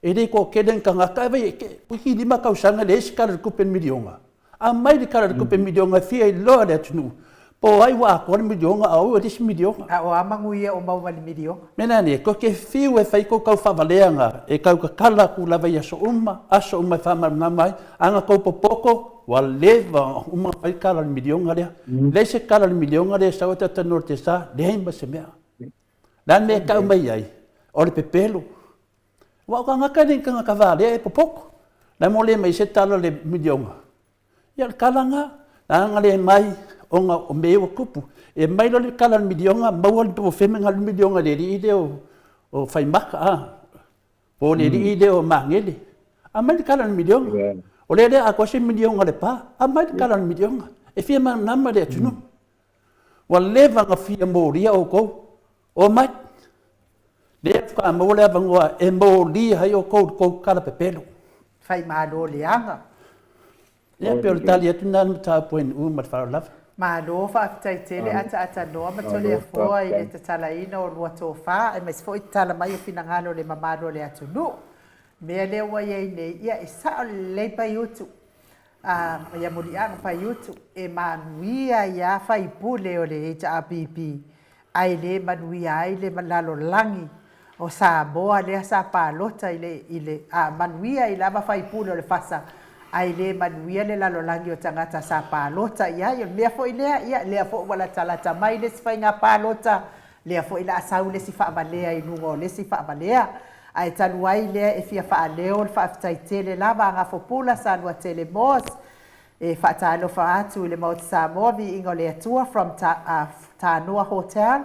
e rei ko kelen ka ngaka. Ewe kuki 5 kausanga le esi kara kupen milionga. A mai le kara kupen milionga fia I loa le atunu. Po ai wa akore milionga au e resi milionga. A o amanguia o maumali milionga. Mena ne, ko ke fiu e whai ko kau whawaleanga. E kau ka kala ku lawa I aso uma whamaruna mai. Anga kau popoko. Wa leva uma ai kala milionga lea. Le se kala milionga lea sa ota tanor te sa, le haimba se mea. Lan me kau mai ai, o le pepelo. Wa ka ngaka ni ka ngaka vale e popoko. La mo le mai se tala le milionga. Ia kala nga, nga le mai o nga o mea kupu. E mai lo le kala milionga, maua le po femenga le milionga le ri ide o whaimaka. Po le ri ide o mangele. A mai le kala milionga. O le a ko se milionga le pa, a mai kala milionga. E fia ma nama le tunu. Wa leva nga fia moria o ko. O mai. Le fa mo le vangoa e moria hai o ko kala pepelo. Fai malo le anga. Le pe o tali atu na ta poin mat fa lava. Ma lo fa tai tele ata no ma tole foi e te talaina o lua tofa e mas foi tala mai o finangalo le mamalo le atu no. Mea le wa ye ne ia e sa le pa yutu ia muri anga pa yutu e manuia ia fai pule o le HRPP ai le manuia ai le malalo langi o sa boa le sa palota ile manuia i lava fai pule o le fasa ai le manuia le lalolagi o tagata sa palota ia ia mea foʻi lea foʻi ua latalata mai lesi faiga palota lea foʻi la asau lesi faavalea i luga o lesi faavalea ae talu ai lea e fia faaleo le faafetaitele lava agafo pula sa lua tele mos e faatalofa atu i le Maota Samoa viiga o le atua from Tanoa Hotel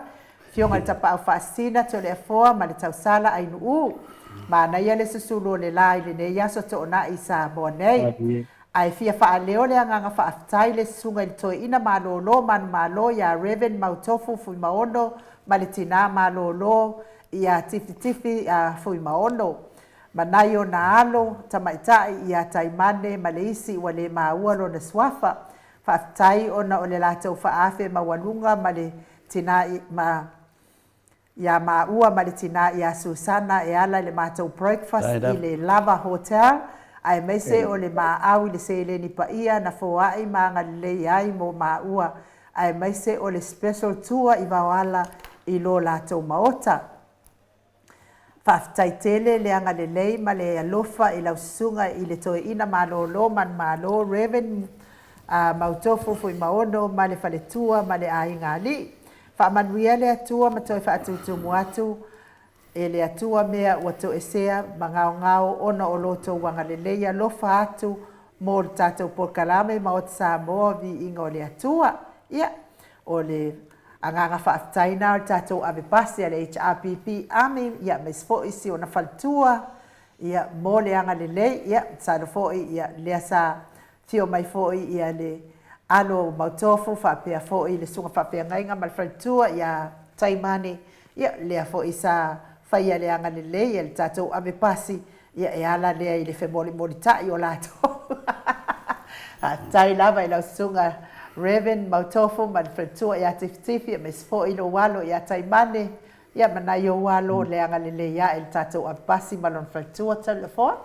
fioga le tapaʻau faasina to le afoa ma le tausala ainuu manaia le susulu o le la i lenei aso toʻanaʻi Samoa nei ae fia faaleo le agaga faafetai le susuga i le toeʻina malōlō manumālō iā Reverend Mautofu Fuimaono ma le tinā malōlō ia tifitifi Fuimaono manai ona alo tamaitaʻi iā taimane ma le isi ua lē māua lona suafa faafetai ona o le latou faafe maualuga ma le tinā ia maua ma le tinā ia Susana e ala i le matou breakfast i le Lava Hotel ae maise o le maau i le seileni paia na foaʻi magalelei ai mo maua ae maise o le special tour i vaoala i lo latou maota faafetaitele le agalelei ma le alofa i laususuga i le toeʻina malōlō manumālō Reverend Mautofu Fuimaono ma le faletua ma le aiga alii faamanuia le atua ma toe faatutumu atu e le atua mea ua toʻesea ma gaogao ona o lotou agalelei alofa atu mo le tatou polokalame Maota Samoa viiga o le atua ia o le agaga faafetaina o le tatou avepasi a le HRPP ami ia mais foʻi si ona faletua ia mo le agalelei ia salo foʻi ia lea sa fio mai foʻi ia le alo Mautofu faapea foʻi le suga faapeagaiga ma le faletua ia taimane ia lea foʻi sa faia le agalelei e le tatou avepasi ia e ala lea i le femolimolitaʻi o latou tai lava i laususuga Reverend Mautofu ma le faletua ia tifitifi ia mais foʻi lo alo ia taimane ia manai o alo le agalelei ia e le tatou avepasi ma lona faletua taulefoa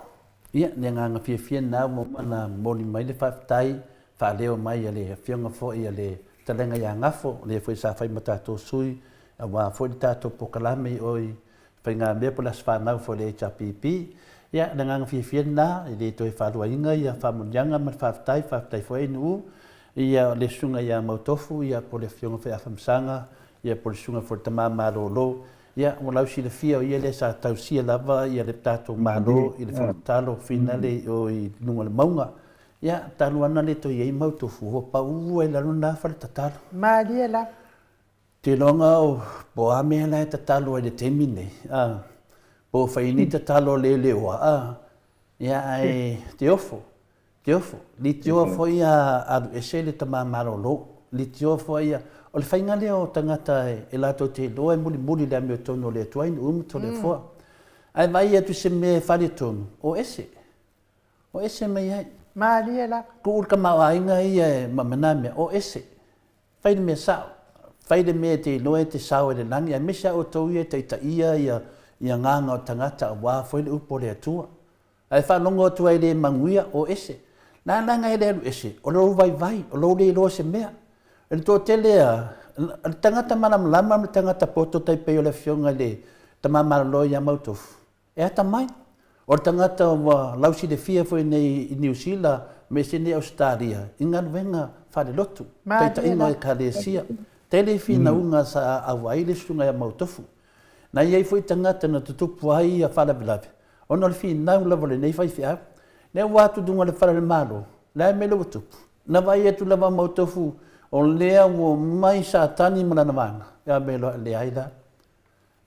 ia le agaga fiafia na mo mana moli mai le faafetai faaleo mai a le afioga foʻi a le talega iā gafo le foi sa fai ma tatou sui auā foi le tatou pokalame i oi faiga mea po le asfanau foi le HRPP ia le agaga fiafia na i lē toe faaluaiga ia faamoliaga ma le faafetai foi ai nuu ia le suga iā Mautofu ia po le afioga feʻafamasaga ia po le suga foi le tamā malōlō ia ua lausilafia o ia le sa tausia lava ia le tatou mālō i le famatalo fina le o i luga le mauga ia talu ana le toi ai Mautofu ho paua i lalona fa le tatalo malia la te longa o po a mea la tatalo ai le temi nei po faini tatalo le oa ia ai te ofo li te ofo ia alu ese le tamā malōlō li te ofo ia o le whainga leo tangata e lato te loa e muli le ameo tono le tuain to le foa. Ai vai atu se me whare tono. O ese mai ai. Maria la. Ko urka mawa inga ia e mamanamea. O ese. Whaide mea sao. Whaide mea te loa te sao e le langi. Ai mesa o tau ia te ia ia nganga o tangata a wā whaile upo le atua. Ai whanongo atua e le manguia o ese. Nā nanga e le alu ese. O lo vai. O lo le loa se mea. El to telea tangata malama tangata poto tai pe le fionga le tama malo ya Mautofu e ata mai o tangata wa lausi de fia foi nei New Zealand me sene Australia inga venga fa de lotu ta inga kalesia telefina unga sa awaile sunga ya Mautofu na ia foi tangata na tutupu ai a fala bilave ono le fi na la vole nei fai fia ne watu dunga le fala malo la me lo tupu na vai tu lava Mautofu o lea o mai sa tani mana na manga ya belo le aida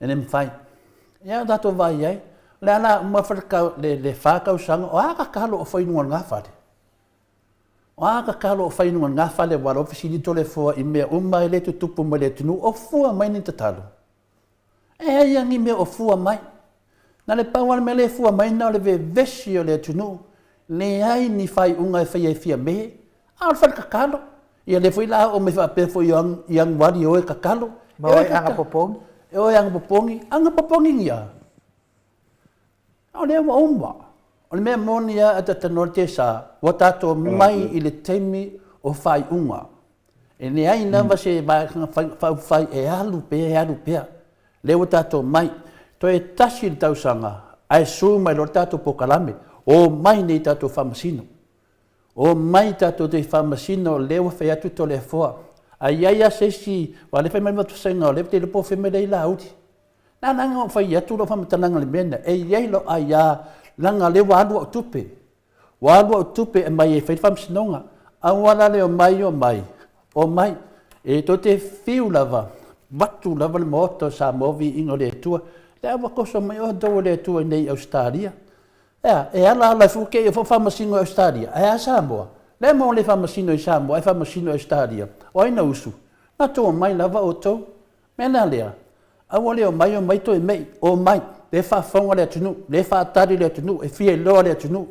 enem fai ya dato vai ai le ana uma farka le faka usanga o aka kalo o foi nunga ngafale o aka kalo o foi nunga ngafale wa ofisi tole fo i me uma ele tu tupu mo le tunu o fua mai ni tatalo e yang i me o fua mai na le pawal me le fua mai na le ve vesi o le tunu le ai ni fai unga fai fia me al farka kalo ia le foi la o me fa pe foi yang wadi o kakalo ma o anga popongi o anga popongi ia o le mo umba o le me monia ata tanorte sa watato mai i le temi o fai unga e ne ai namba se ba fai e alu pe le watato mai to e tasi tausanga ai su mai lo tato pokalame o mai nei tato famasino O mai tato te whamasino lewa whai atu to le fua. Ai ai a sesi, wa le whai mai matu senga o le te lepo whai mele i la uti. Nā nanga o whai atu lo whamatananga le mena. E iei lo ai a langa le wālua o tupe. Wālua o tupe e mai e whai whamasinonga. A wala le o mai o mai. O mai. E to te whiu lava. Watu lava le Maota Samoa Viiga le Atua. Le awa koso mai o dou le Atua nei Australia. E ala fuke e whamasino Australia. E a Samoa. Le mo le whamasino i Samoa, e whamasino Australia. O aina usu. Nā tō mai lava o tau. Mena lea. Awa le o mai to e mei. O mai. Le whawhonga le atunu. Le whaatari le atunu. E whie loa le atunu.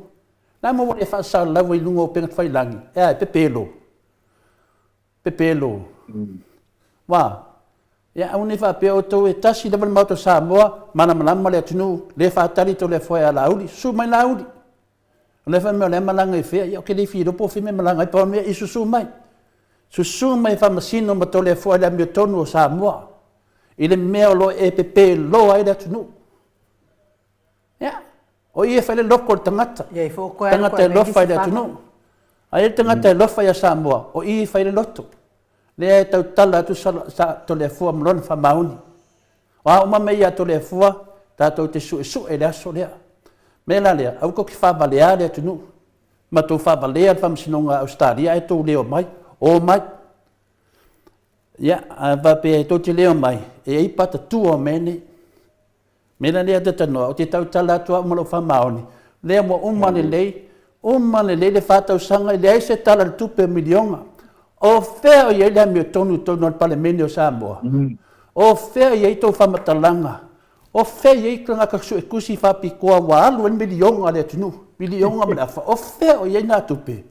Nā mo le whaasau lawa i lunga o penga whailangi. E pepelo. Pepelo. Wā. Ia au ni whapea o tau e tasi lewa le Maota Samoa, mana malama le atunu, le whaatari to le whae a lauli, su mai lauli. Le whae mea le malanga i whea, ia o ke le whiropo whi me malanga i pao mea i susu mai. Susu mai whamasino ma to le whae le amio tonu o Samoa. I le mea o lo e pepe loa i le atunu. Ia, o i e whae le loko le tangata. Tangata e lofa i le atunu. A e tangata e lofa i a Samoa, o i e whae le loto. Le tau tala atu sa to le fua mlona fa mauni. Wa uma me ia to le fua ta to te su e le aso lea. Me la lea, au ko ki fa valea le tunu. Ma to fa valea fa msinonga Australia e to leo mai. O mai. Ya, va pe to te leo mai. E i pata tu o mene. Me la lea te tanoa, o te tau tala atu au malo fa mauni. Lea mo umane le fa tau sanga, le se tala le tupe milionga. O whea o iei lea mio tonu al Palemene o Samoa. O whea iei tau whamatalanga. O whea iei klanga kaksu e kusi whapikoa wa alu en milionga le atunu. Milionga me lafa. O whea o iei nā tupe.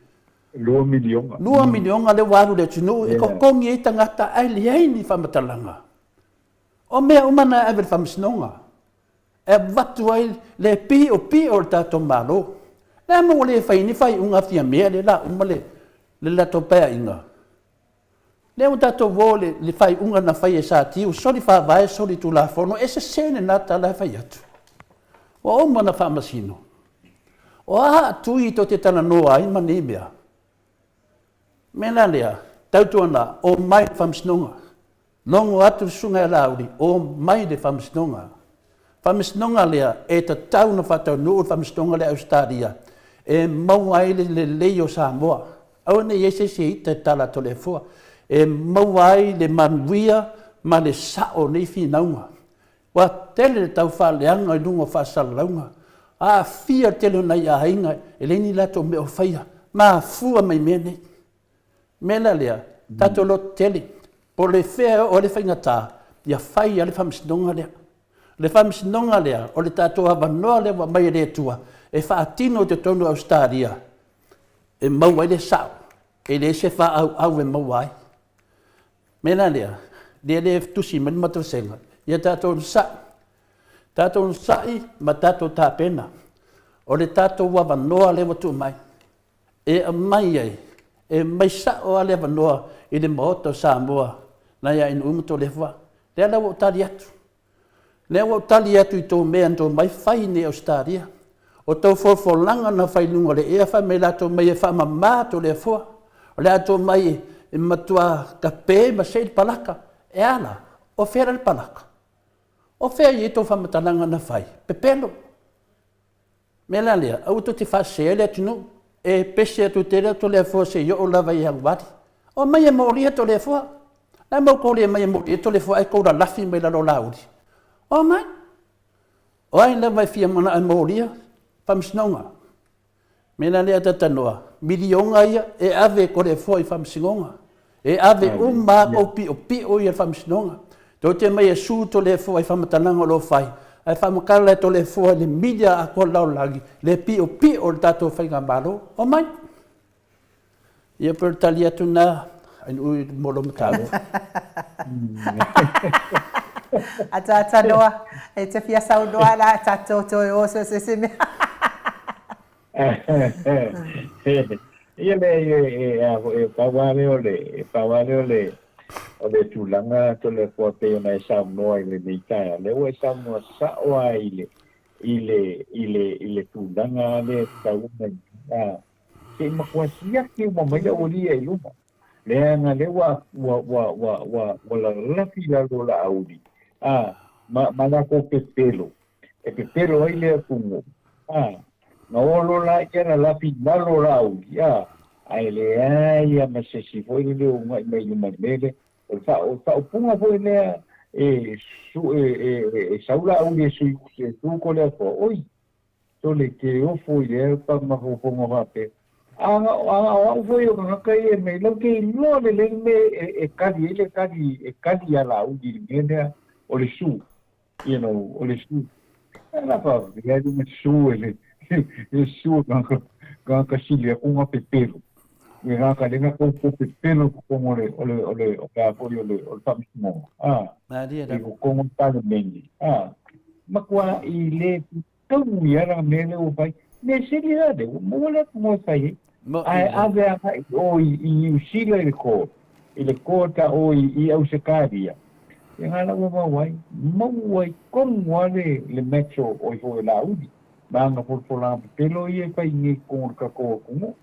Lua milionga. Lua milionga le walu le atunu. E kokongi iei tangata ai liei ni whamatalanga. O mea umana e vele whamasinonga. E watu ai le pi o le tato malo. Le mo le whai unga fia mea le la umale. Le la topea inga. Le o tato wo le fai unga na fai e sa tiu, sori fa vai, sori tu la fono, e se sene na ta la fai atu. O oma na whamasino. O a tui to te tana noa ai mani mea. Mena lea, tautua na, o mai whamsinonga. Longo atu sunga e lauri, o mai le whamsinonga. Whamsinonga lea, e ta tau na whatau nuu whamsinonga le Australia. E mau ai le leo Samoa. Au ne yese se ita tala to le fua. E mawai le manuia ma le sao nei finaunga. Wa tele le tau whaleanga i lungo whasalaunga. A fia tele na ia hainga e leni lato me o whaia. Ma fua mai mene. Mela lea, tato lo tele. Po le whea o le whaingata, ia whai a le whamsinonga lea. Le whamsinonga lea, o le tato awanoa lea wa mai le tua. E whaatino te tonu Australia. E mawai le sao. E le se wha au e mawai. Mena lea, le tusi mani matasenga. Ia tātou sa. Tātou sai ma tātou tāpena. O le tātou wawanoa le watu mai. E a mai ai. E mai sa o a le wanoa i le Maota Samoa. Na ia inu umuto le wha. Lea la wau tali atu. Lea wau tali atu i tō mea ntō mai whai ne Australia. O tau whawholanga na whai lunga le ea whai me lato mai e whamamāto le fua. O le ato mai e matua ka pē ma se palaka. E ala, o whera le palaka. O whea i tō whamatananga na whai. Pepelo. Mela lea, au to te whasea le atunu. E pese atu te rea to le fua se yo o lava i hangwari. O mai e mōria to le fua. Nā mau kōre mai e mōria to le fua e kōra lafi mai lalo lauri. O mai. O ai lava i fia mana e mōria. Whamsinonga. Mena lea tatanoa. Milionga ia e ave ko le fua i whamsinonga. E ave uma o pi o ia whamsinonga. Tō te mai e sū to le fua i whamatananga lo whai. Ai whamakala to le fua le milia a ko lau lagi. Le pi o le tātou whainga malo. O mai. Ia per tali atu nā. Ain ui molo matago. A tāta noa. E te fia sau noa la tātou toi oso se se mea. Ia le paware o le tulanga to le pote ona e Samoa i le meitai le o e Samoa saoa i le tulanga le tauna ke makuasia ke mai o li e luma le nga le wa la fi la audi ma la ko pepelo ai le kungo na olo la era la fi la audi ai le ai ma se si foi le o mai mai mele o fa punga foi le saula audi su ko le fo oi to le ke o foi le pa ma ho pongo vape anga o foi o nga kai me lo ke lo le me kadi ala audi le o le su o le su la pa ya di su le su ka silia unga pepero me ka lenga ko pepero ko ole o ka po o pa mo na dia da ko mo ta de mendi ma kwa i le to ya mele o pai me seriedade mo le mo sai ai ave o i usila le ko ta o i au sekaria nga la wa wai kom wale le metro o i la udi ma nga por la pelo i pa ni ko ko mo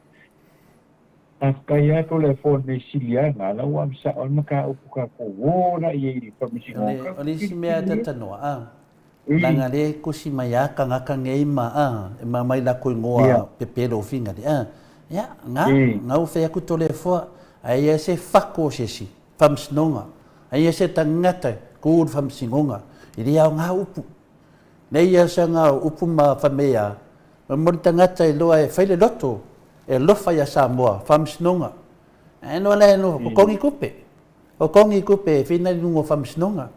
kaya to le fo ne siliana la wa sa on ka o ka ko ora i pa mi singo ka ole si me ata no langa le ko si maya ka nga ka ngei ma ma mai la ko ngoa pepelo finga de nga o fe ku to le fo ai ese fako si pamsnonga ai se tangata ko fam singonga ili au nga upu nei ya sanga upu ma famea mo tangata lo ai faile loto e lofa ya Samoa fam sinonga no le no ko kongi kupe fina lungo fam sinonga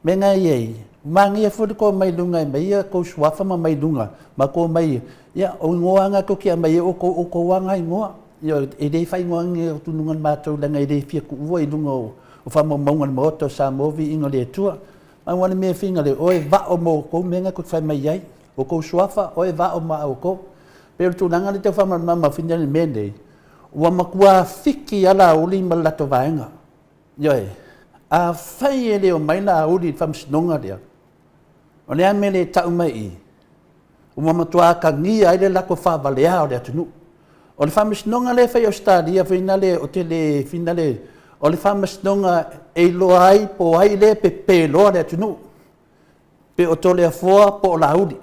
menga ye mangi fu ko mai lunga mai ko swafa mai lunga ma ko mai ya o ngoanga ko kia mai o ko wanga ngoa yo e dei fai ngoanga tu nungan ma to langa e dei fia ku voi lungo o fa mongan Maota Samoa Viiga le Atua ai wana me finga le oi va o mo ko menga ko fai mai ai o ko swafa oi va o ma o ko pero tu nanga le te fa mama finga le mende wa makua fiki ala uli malato vaenga yo a fai ele o mai na uli fam snonga dia o le amele ta mai o mama tua ka ngi ai le la ko fa valea o le tunu o le fam snonga le fai o stadia finale o tele finale o le whamasnonga e loa ai po ai le pe loa le tunu. Pe o tole a fua po o la udi.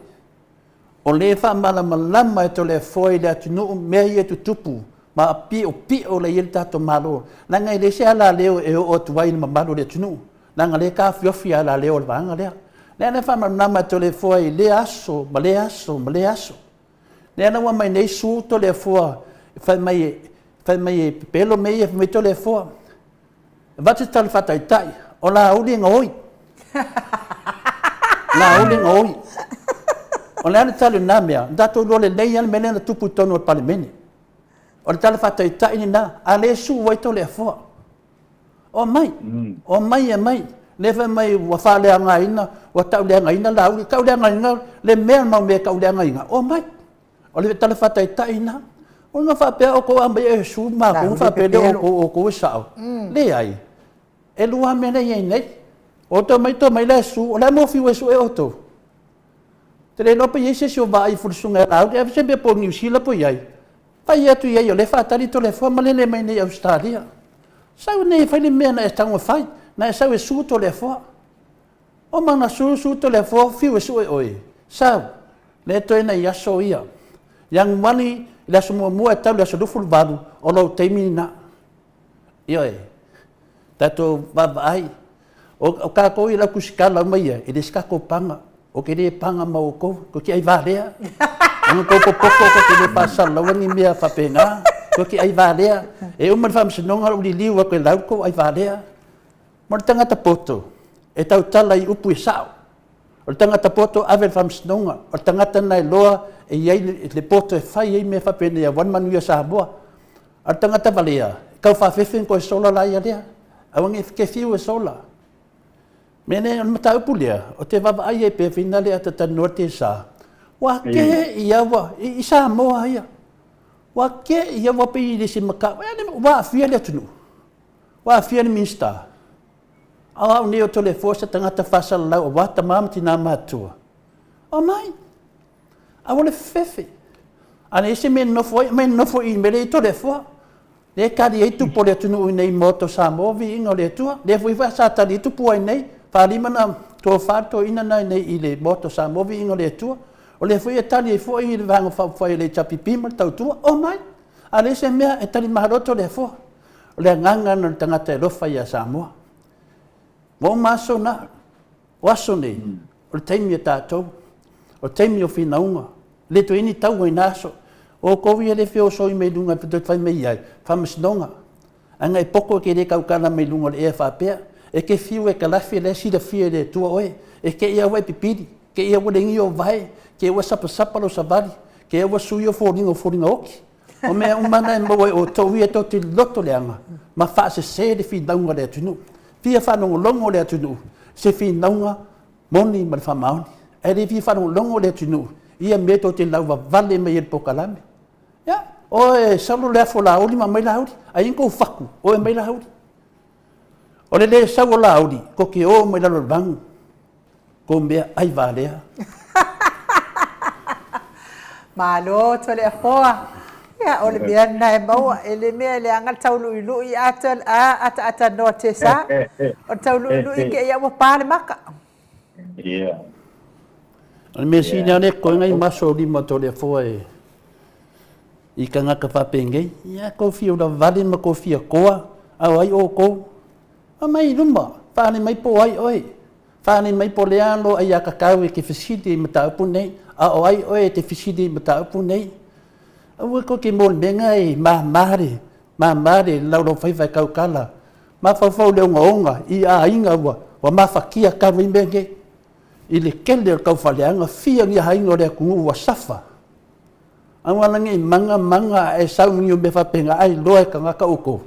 O le whamalama e tole a fua i le tunu mea i e tutupu. Ma pi o le ili tato malo. Nanga i le se ala leo e o tuwai ni mamalo le tunu. Nanga le ka fiofi ala leo le vanga lea. Lea le whamalama e tole a fua i le aso, ma le aso. Lea na wamai nei su tole a fua. Whai mai e pelo mei e whai tole a fua. Vate tala fataitai, o la uli nga oi. La uli nga oi. O le ane tala na mea, dato lole nei ane mele na tupu tono o palimene. O le tala fataitai ni na, a le su wai tole a fua. O mai e mai. Lefa mai wa whale a ngaina, wa tau lea ngaina la uli, kau lea ngaina, le mea mau mea kau lea ngaina. O mai. O le tala fataitai na. O nga whapea o ko amba e su ma, ko whapea le o ko sao. Le ai. E lua mena i nei. O to mai le su, o le mofi we su e oto. Te le lopa i se si o vai fursunga e lau, e se be po New Zealand po iai. Pai atu iai o le whatari to le fua malene mai nei Australia. Sau nei whai le mea na e tango whai, na e sau e su to le fua. O mana su to le fua, fiu e su e oi. Sau, le to e na i aso ia. Yang wani, ila sumo mua e tau le aso luful valu, o lau teimi na. Ioi. Tato vavai. O kako i la kusikala mai e le skako panga. O ke le panga mau ko ki ai valea. Ang ko poko ko ke le pasal wani mea fapenga. Ko ki ai valea. E umar fam senonga uli liu ko lau ko ai valea. Mo tanga tapoto. E tau tala i upu e sao. O tanga tapoto ave fam senonga. O tanga tana loa e iai le poto e fai e me fapene ia wan manu ia Samoa. O tanga tavalea. Kau fa fefen ko sola la ia lea. Awangi ke fiu e sola. Mene on mata upulia, o te vava ai e pe finale ata tanua te sa. Wa ke ia wa, i Samoa ia. Wa ke ia wa pe i si maka, wa fia le tunu. Wa fia ni minsta. Au ne o tole forsa tangata fasal lau, wa tamam tina matua. O mai, a wale fefe. Ana ese men no foi in mele to le fo. Le kari e tu po le tunu nei moto Samoa Viiga le tua. Le foi fa sa tali tu po nei. Fa lima na to fa to ina nei i le moto Samoa Viiga le tua. O le foi e tali e foi i le vanga fa le chapipi ma tau tua. O mai. Ale se mea e tali maharoto le fo. O le nganga na tangata e rofa ia Samoa. Mo maso na. Waso nei. O le taimi e tātou. O taimi o whinaunga. Le to ini tau i naso. O kowi le feo so i me lunga pe fai me ai. Whamasnonga. Anga e poko ke le kaukana me lunga le e whapea. E ke fiu e kalafi le sida fia le tua oe. E ke ia wai pipiri. Ke ia walengi o vai. Ke ia sapa lo savari. Ke ia sui o fōringa oki. O mea umana e mawa o tau ia tau te loto le anga. Ma wha se le whinaunga le atunu. Fia whanongo longo le atunu. Se whinaunga moni ma le whamaoni. E le fia whanongo longo le atunu. Ia meto te lauwa vale me il pokalame. Ya, o e salu le afo lauri ma mai lauri. A inko faku, o e mai lauri. O le salu lauri, ko ke o mai lauri bangu. Ko mea ai valea. Malo, to le hoa. Ya, o le mea na e maua, e le mea le anga taulu ilu i ata no te sa. O taulu ilu i ke ia wa pāle maka. Yeah. Me sina ne ko ngai maso lima to le fo e I ka ngaka whapenge ia ko fio da vale ma ko fia koa au ai o ko a mai rumba whane mai po ai oi whane mai po le alo ai a kakau e ke whisidi ma taupu nei a o ai oi te whisidi ma taupu nei au ko ke mol menga e ma mare lauro whaiwhai kaukala ma whawhau leo ngaonga I a inga wa ma whakia kawi menge I le kele o kau whaleanga, fia ngia hainga o rea kungu wa safa. Awanangi I manga e saungi o me whapenga ai loa ka ngaka uko.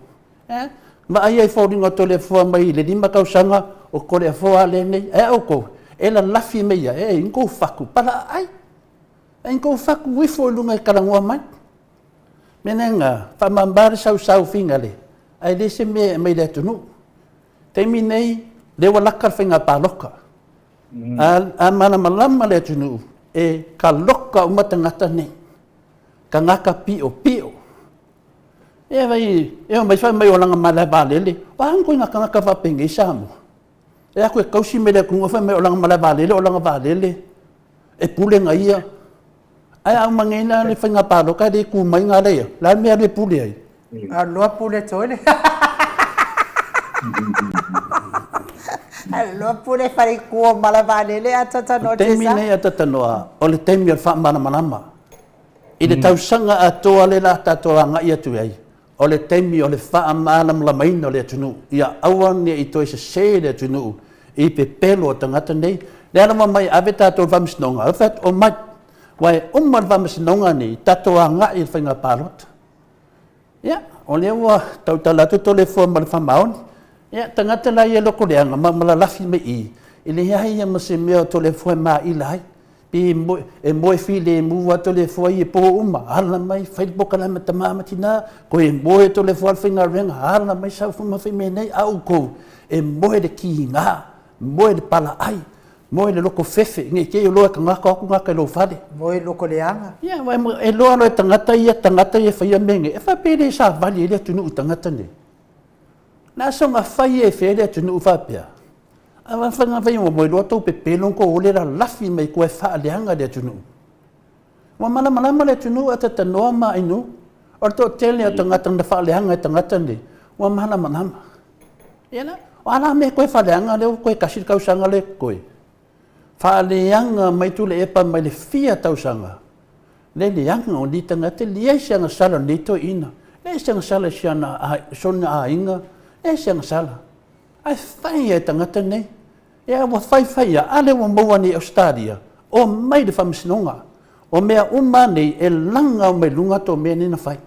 Ma ai ai whauringa to le fua mai le lima kausanga o kore a fua le nei. Uko, e la lafi meia, inko whaku, para ai. Inko whaku wifo lunga I karangua mai. Menenga, whamambare sau finga le. Ai le se me mai le tunu. Teimi nei, le walakar whinga pāloka. A mana malama le tunu e ka loka o matangata nei ka ngaka pio e vai e mai fai mai o langa mala valele wa hanko ngaka ngaka va penga I Samoa e ako e kausi me le kunga fai mai o langa mala valele o langa valele e pule nga ia ai au mangena le whainga palo ka de ku mai nga leia la mea le pule ai a loa pule toile Lo pure fare kuo malavalele atata no te sa. Nei atata noa o le temi al fa manama. I le tausanga atoa le la tatoa nga ia tu ai. O le temi o le fa manam la maina le tunu. Ia awan ne I toi se le tunu. I pe pelo tangata nei. Le ana mai ave tato vamsnonga. Afat o mai wai umar vamsnonga ni tatoa nga I whainga parot. Ia o le wa tautala to le fo mal fa maoni. Ya tangata la ia loko leanga ma malalafi me I le hia ma se mea to le foi ma I lai pi mo fi le mu to le foi po uma ala mai Facebook ala ma tama tina ko mo to le foi finger ring ala mai sa fu ma fi me nei au ko mo de kinga mo de pala ai mo le loko fefe nge ke lo ka ngaka lo fale mo loko leanga ya wa lo tangata ia fa ia menge e fa pele sa vali le tunu tangata nei na so nga fai e fere tu nu fapia awa fanga fai mo lo to pe pelon ko ole la lafi mai ko fa le hanga de tu nu wa mala le tu nu atata no ma inu o to tele to ngata na fa le hanga tangata ni wa mala yana ala me ko fa le hanga le ko kasir ka usanga le ko fa le hanga mai tu le epa mai le fia ta usanga le hanga o di tangata le sanga sala ni to ina le sanga sala siana sona inga e siang sala ai fai e tangata nei e awa fai ale wa maua ni Australia o mai de whamsinonga o mea umane e langa o me lunga to mea nina fai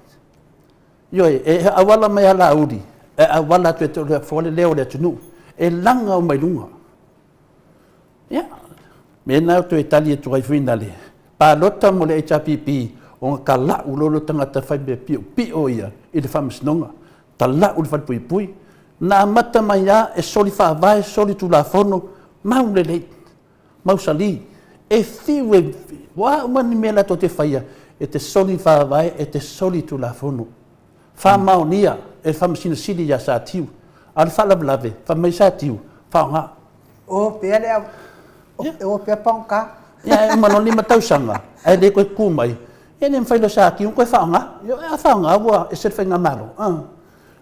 Yoi, e awala mai ala auri, e awala te te fole leo le tunu, e langa o mai lunga. Ia, me nau tu e tali e tu ai whina le. Pa lota mo le HPP, o ka la ulolo tangata whai me pio ia, i le whamasnonga. Ta la uli whai pui pui. Na mata mai a, e soli whaavai, soli tu la fono, mau le leit, mau sali. E fiwe, wa umani mea la to te whaia, e te soli whāwai, e te soli tu la whunu. Whāmaunia, e whamasina sili ia sa tiu. Ar whalawlawe, whamai sa tiu, whaonga. O pia lea, o pia pongka. Ia, e mano 5 tausanga, e le koe kumai. Ia ne mwhailo sa ki, koe whaonga. Ia, whaonga, ua, e ser whainga malo.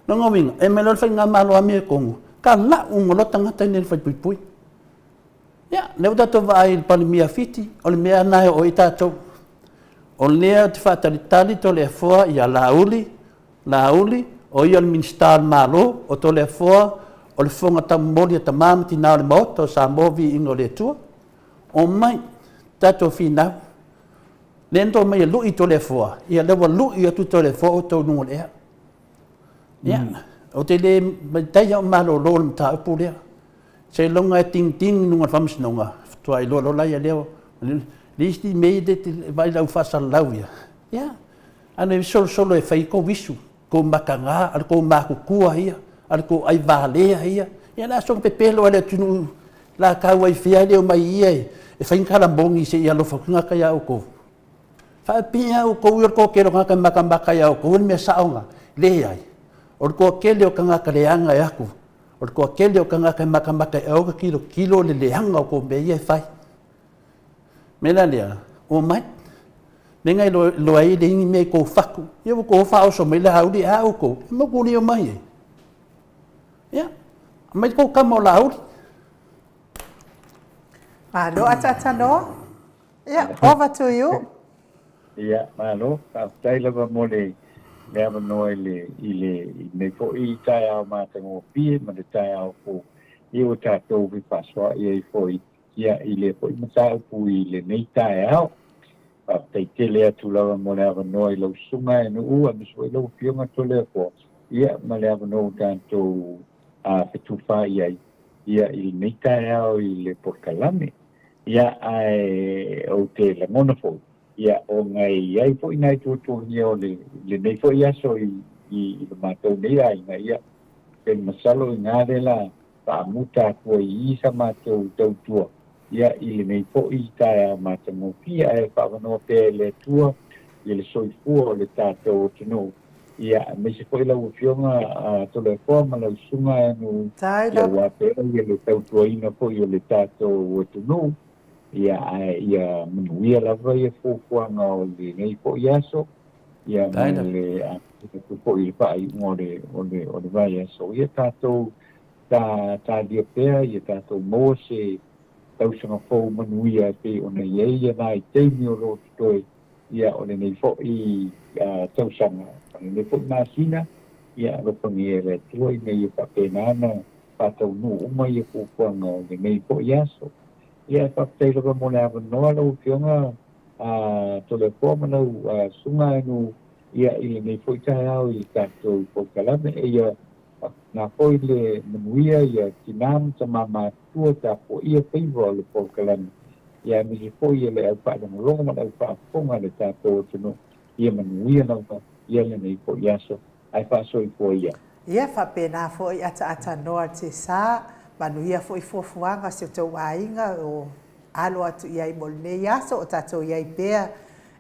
Nonga winga, e me lo whainga malo a mea kongu. Ka la ungolo tangata i nene whaipui. Ia, leo tato vai il pali mia fiti, o le mea nae o i tato. O lea te whātalitali to le fua i a lauli, o i al ministar malo, o to le fua, o le fonga tamoli a tamamiti nao le maota o Samoa Viiga o le Atua. O mai, tato finau. Lendo mai a lui to le fua, i a lewa lui atu to le fua o tau nungo lea. Ia, o te le maitaia o malo lo le mta upu lea. Se longa e ting nunga whamasinonga, tua i lo lai a leo. Listi mei de te vai lau whasal lau ia. Ia, ane solo e whai ko wisu, ko makanga, al ko makukua ia, al ko ai valea ia. Ia la song pepelo ale tunu la kaua i whia leo mai ia e whain karambongi se ia lo whakunga kai au ko. Whaapia au ko ur ko kero ngaka makamaka ia au ko, ur mea saonga, le ai. Or ko kele o kangaka leanga e aku. Or ko kele o kangaka makamaka e au ka kilo le leanga o ko mea ia e whai. Mela lea, o mai, me ngai lo ai le ingi mei kou whaku, ia ko whao so mei le hauri a au kou, e mo kuri o mai e. Ia, mai kou kama o la hauri. Malo atata no? Ia, over to you. Ia, malo, ka taila wa mole, le ava noa i nei fo i tai au mātango pie, ma le tai au ko, i o tātou vi paswa, i ei fo i ia i le po i mata upu i le nei tae au. Tei te lea tu lawa mo le awa noa i lau sunga e nu ua, miso i lau pionga to lea po. Ia ma le awa noa tātou petuwha i ai. Ia i nei tae au i le porkalame. Ia ai o te lamona fo. Ia o ngai ai po i nai tūtu ni o le nei fo i aso i le mātou nei ai ngai ia. Pen masalo i ngāre la paamuta kua i isa mātou tau tua. Ia i le nei po i tae mātango pia e whawanoa pe le tua i le soifua o le tātou o tino. Ia me se po i lau fionga to le fua ma lau sunga e nu ia wapea i le tau tua ina po i o le tātou o tino. Ia manuia lava i e fuafuanga o le nei po i aso. Ia ma le po i le pai o le vai aso. Ia tātou ta dia pea i tātou mō se tausanga fōu manuia pe o nei eia nai teimi o lo toi ia o nei fo i tausanga. O nei fo i nāsina ia ropangi e re tua i nei e whapenana tātou nu uma i e fuafuanga o nei fo i aso. Ia e whapteilo ka mone awa noa lau fionga to le fōma lau sunga enu ia i nei fo i tae au i tātou pokalame e ia na foi le manuia ia tinam sama matua ta po ia peiva le pokalani ia mi foi le au pa no longa ma au pa ponga le ta to no ia manuia na ia le nei po iaso ai fa so i po ia fa pena foi ata no te sa manuia foi fofuanga se to ainga o alo atu ia i molne iaso o tato ia i pea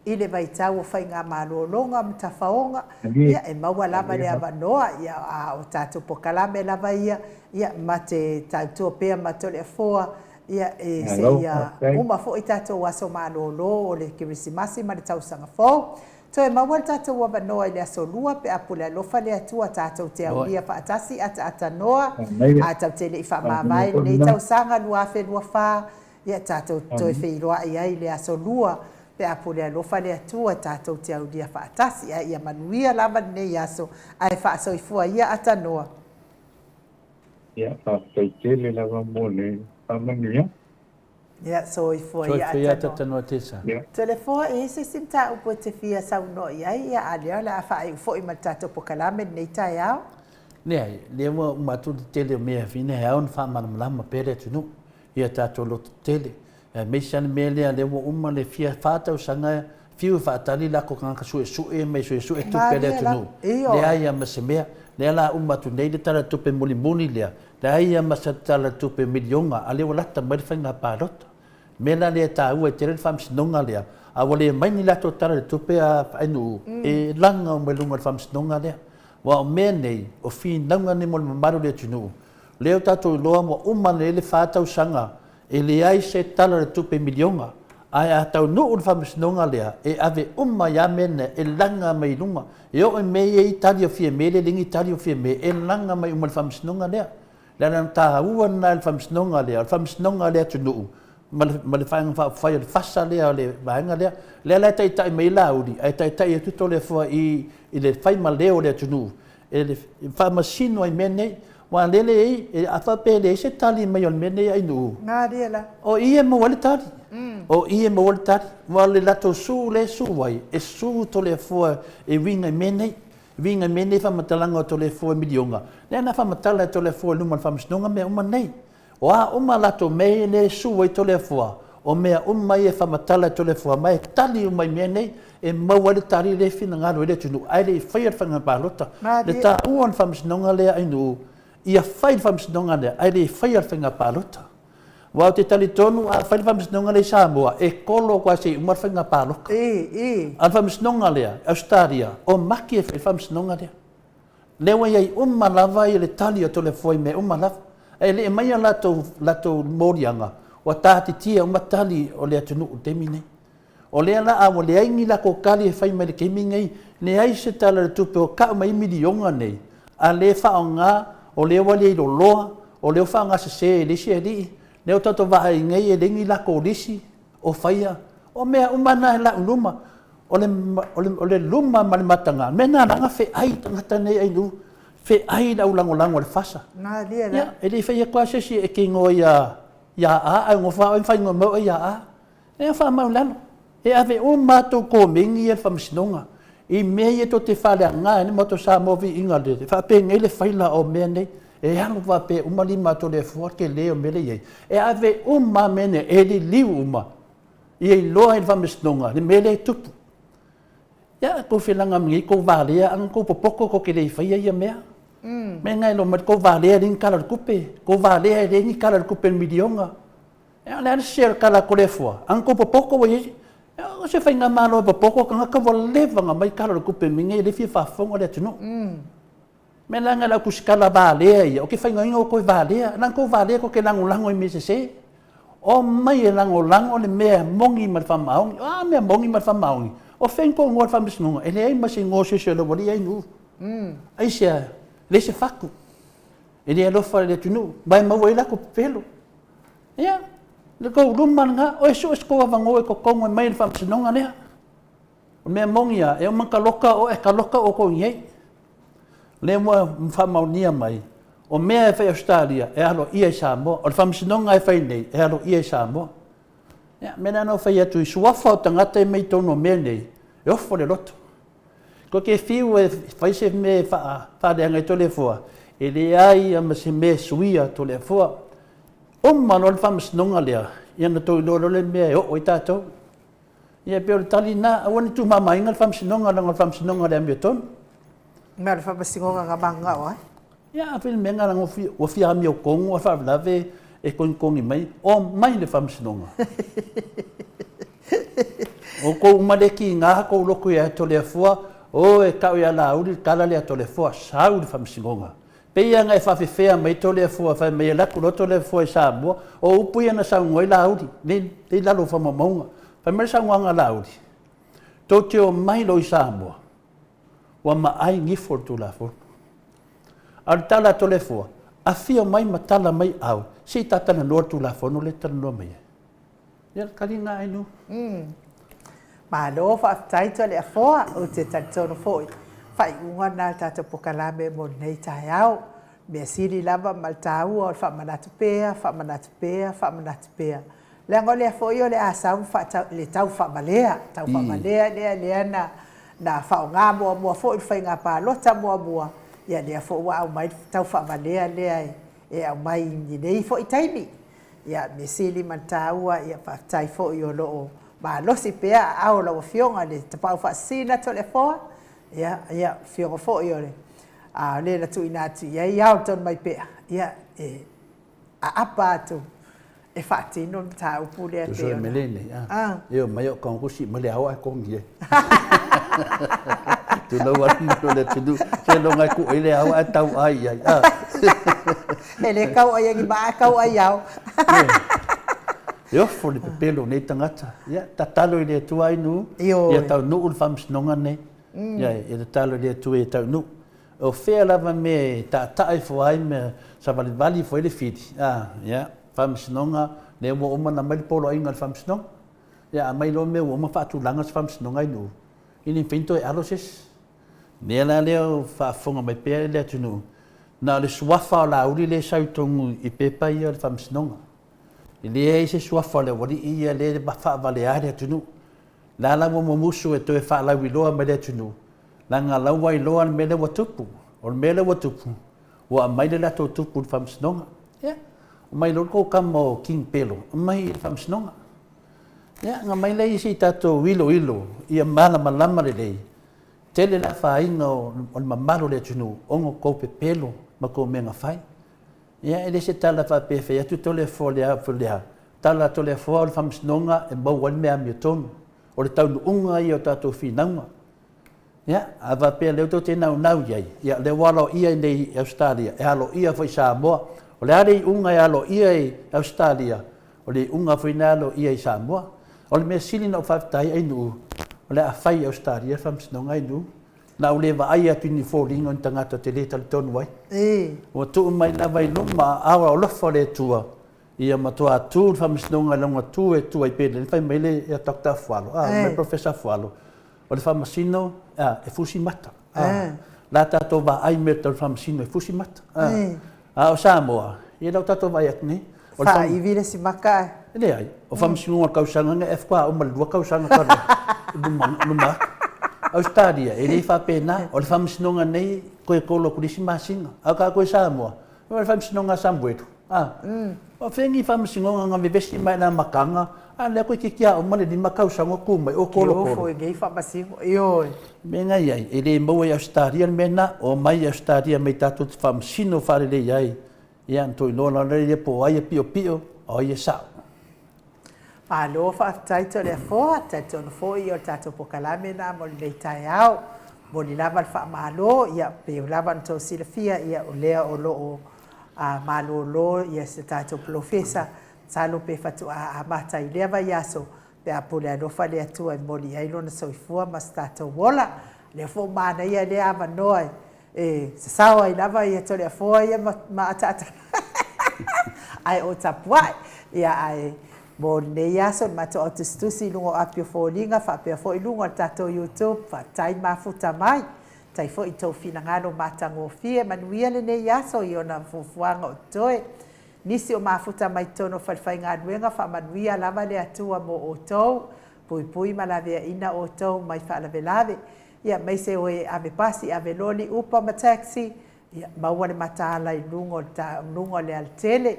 i le vai tau o whainga malolonga mtafaonga ia e maua lava le avanoa ia o tātou pokalame lava ia ma te tātou pēa ma tole foa ia e se ia uma fo i tātou aso malolo o le kirisimasi ma le tausanga fōu to e maua le tātou avanoa i le aso lua pe apule alofa le atua tātou te aulia whaatasi ata noa a tau te le i whamawai le tausanga lua fe lua wha ia tātou to e whiroa i ai le aso lua pe apule alofa le atua tātou te aulia whaatasi ia manuia lava nei aso ai whaasoifua ia ata noa. Ia whaafeitele lava mole whamanuia. Ia soifua ia ata noa tesa. Telefoa e se simta upo te fia sauno ia ia alea la whaai ufo i tātou pokalame nei tai au. Nei, le mo matu tele mea fine hea on whamanamlama pere tunu ia tātou loto tele. Meisian mele le uma le fia fatau sanga fiu fatali la ko kan kasu me su tu pele tunu le ai ma se mea le la uma tu nei tala tu pe muli le ai ma se tala tu pe milionga ale wala ta mai fanga parot mena le tāua e te rere whamsinonga lea. A wale mai ni lato tara le tupe a ainu e langa o me lunga le whamsinonga lea. Wa o mea nei, o whinaunga ni mo le mamaru le tunu. Leo tatou loa mo umana e le whātau sanga, e le ai se tala le tupe milionga. Ai a tau nuu le whamsinonga lea, e ave ya mene, e langa mai lunga. E o e mei e itali o fie me, le lingi itali o fie me, e langa mai le whamsinonga lea. Lea ta ua na le whamsinonga lea, le whamsinonga lea tunu. Ma le whai le whasa lea, le vahenga lea. Lea lea tai mai lauri, ai tai e tuto le fua i le whai ma leo lea tunu. E le whamasino ai mene, wa lele ei, e a whapele e se tali mai o mene ai nuu. Ngā rea la. O ie mo wale tali. O ie mo wale tali. Wa le lato su le su wai, e su to le fua e winga mene. Winga mene whamatalanga o to le fua milionga. Lea na whamatala to le fua luma whamasnonga mea uma nei. O a uma lato mei ne su wai to le fua. O mea uma e whamatala to le fua. Mai tali umai mea nei. E mawale tari le fina ngaro ele tunu. Ai le whaia whanga pālota. Le tā uan whamasnonga lea ainu. Ia whai whamasnonga lea. Ai le whaia whanga pālota. Wau te tali tonu a whai whamasnonga le Samoa. E kolo kwa se umar whanga pāloka. Al whamasnonga lea. Australia. O maki e whamasnonga lea. Lewa iai lava i le tali o tole foi me lava. E le mai lato morianga. Wa tāti tia tali o le atunu o temine. O lea la a o le aingi la ko kali e whai mai le kemingai. Ne ai se tala le tupe o ka mai milionga nei. A le whao ngā o le wale i lo loa. O le whao ngā se e lisi e li. Leo tato waha i ngai e lengi la ko lisi. O whaia. O mea umana e la unuma. O le luma ma le matanga. Mena nanga whi ai tangata nei ai nu. Whi ai la ulangolango le whasa. Ngā lia la. E le whaia kwa sesi e ki ngoi ia a. Ai ngō whao e whai ngō mau ia a. Lea wha mau lalo. E ave o mātou ko mingi e whamsinonga. I mea e to te whale a ngā ene mato Samoa vi inga le. Wha pe ngei le whaila o mea nei. E alo wha pe umali mātou le fuake leo mele iei. E ave o mā mene e li liu uma. I e loa e whamsinonga. Le mele e tupu. Ia ko whelanga mingi ko wālea. Anga ko popoko ko ke rei whaia ia mea. Me ngai lo mat ko wālea ringi kala kupe. Ko wālea ringi kala kupe milionga. Ia le ana share kala ko le fua. Anga ko popoko wa iei. O se whainga mālo e popoko ka ngaka walewanga mai kala kupe mingi le fia whafonga le tunu. Me langa la kusikala wālea ia. O ke whainga inga o koe wālea. Nang ko wālea ko ke lango i mese se. O mai e lango le mea mongi ma le whamaongi. O mea mongi ma le whamaongi. O whenko ngō le whamisinonga. E le ai masi ngō se le wali ai nu. Ai sea, le se whaku. E le alofa le tunu. Mai maua i lako pelo. Ia. Le kou luman ngā, o e so eskoa wango e ko kongo e mai le whamsinonga lea. O mea mongia, e o man kaloka o e kaloka o ko iei. Le mua mwhamaunia mai. O mea e whai Australia, e alo ia i Samoa. O le whamsinonga e whai nei, e alo ia i Samoa. Ia, mena no whai atu i suafa o tangata e mei tono mea nei. E ofo le loto. Ko ke whiu e whai se me whaadea ngai tole fua. E le ai ama se me suia tole fua. O mano le whamsinonga lea, ia na tau loro le mea o i tātou. Ia peo le tali nā, awani tu mamainga le whamsinonga langa le whamsinonga lea mea tonu. Mea le whamasingonga ngā manga o ai. Ia, apil mea ngā ranga o whia mi o kongo, a whawalawe e kongi mai, o mai le whamsinonga. O kou umareki ngā kou loko ia to lea fua, o e kau ia la uri, kala lea to lea fua, sau le whamsinonga. Peia ngai whawhiwhea mai to lea fua, whai mai laku lo to lea fua i Samoa, o upu ia na sau ngoi la uri, le lalo whamamonga, whai mai sau nganga la uri. Tau te o mai lo i Samoa, wa ma ai ngifo tu la fua. Al tala to lea fua, a fia mai matala mai au, si tatana lor tu la fua, no le tana lor mai. Ia kari ngā ainu. Ma lo whaatai to lea fua, o te tantono foi. Whai unga nā tātou pokalame mo nei tai au. Mea siri lava mal tāua o whamanatu pēa. Lea ngō lea fo i o le asau le tau whamalea. Tau whamalea lea na whao ngā mua fo i whai ngā pālota mua. Ia lea fo ua au mai tau whamalea lea e au mai ni nei fo i taimi. Ia mea siri man tāua ia whaatai fo i o loo. Ma losi pēa au lau fionga le tapau whaasina to le foa. Ia, fionga fo i ore. Le na tu ina atu, ia au ton mai pea. Ia, a apa atu. E E whaatino ta upu lea Tu te soe ona. melene. Eo mai o kongusi ma le hawa kongi e. Tu no wani no le tunu. Se no ngai ku ele hawa tau ai ai. E le kau ai angi maa kau ai au. Eo fo le pepelo nei tangata. Ia, ta talo i le tua inu. Ia tau nu ul whamsinonga nei. Ia, ia talo i le tua i tau nu. O whea lava me ta tae fo ai me sa vali fo ele fiti. Ia, whamsinonga. Ne mo oma na mai polo inga whamsinonga. Ia, mai lo me oma whaatu langa whamsinonga inu. Ini pinto e aloses. Nea la leo whaafonga mai pēr lea tunu. Nā le suafa o la uri le sautongu i pepa ia le whamsinonga. I lea i se suafa le wari ia le wha vale a lea tunu. Nā la mo musu e toe wha lau i loa mai lea tunu. Nā ngā lau wai loa le mele watupu. O le mele watupu. Wa mai le lato tupu le whamsinonga. Ia. O mai loko kamo king pelo. O mai le whamsinonga. Ia, ngā mai lei si tato ilo. Ia malama lama le lei. Tele la whainga o le mamaro le tunu. Ongo koupe pelo. Ma kou menga whai. Ia, ele se tala whapewhi. Atu tole fo lea fulea. Tala tole fo o le whamsinonga e mau wale mea mia tonu. O le taunu unga i o tato whinaunga. Ia, a wapea leo to te nau iai. Ia, le walo ia nei Australia. E alo ia fo i Samoa. O le are unga e alo ia i Australia. O le unga fo i nalo ia i Samoa. O le mea sili na o whaftai ai nuu. O le a whai Australia whamsinonga ai nuu. Na o le wa ai atu ni fōringa ni tangata te le tali tonu wai. O tuu mai la vai luma awa o lofa le tua. Ia matua atu whamsinonga longa tu e tu ai pēle. Whai mai le e Dr. Fualo. Mai Professor Fualo. O le whamasino e fusi mata. La tato wa ai me tau whamasino e fusi mata. O Samoa. Ia lau tato vai akne. Wha i vile si maka. Ele ai, o whamsingonga kausanga nga F4, o malua kausanga kare, luma. Australia, e rei whapena, o le whamsingonga nei, koe kolo kurisi masinga, au ka koe Samoa, o le whamsingonga Sambuetu. O whengi whamsingonga nga vivesi mai na makanga, lea koe kikia o male di makausanga kumai, o kolo kolo. Yo, foi gei whapasingo, yo. Me ngai ai, e rei maua i Australia mena, o mai Australia mei tatu te whamsino whare rei ai, ia ntoi nona rei po ai e pio pio, o ia sao. Alo whaaftaito lea fōa, taito na fōi o tato pokalame nā mo le tai au. Mo ni lava wha malo, ia pe lava nto silafia, ia o lea o loo malo lo, ia se tato profesa, salo pe fatu a mata i lea vai aso, pe a pule alofa lea tua i moli ailo na soifua mas tato wola, lea fō mana ia lea ama noa, sasawa i lava ia to lea fōa ia ma atata. Ai o tapuai, ia ai, mo nei aso ma to tustusi lungo apio fōlinga fa pe fo lungo tato YouTube fa tai mafuta mai tai fo i tau finangano matango fie manuia le nei aso i ona fufuanga o toe nisi o mafuta mai tono falfai ngaduenga fa manuia lava le atua mo o tou pui malavea ina o tou mai fa lavelave ia mai se oe ave pasi ave loli upa ma taxi ia maua le matala i lungo le altele.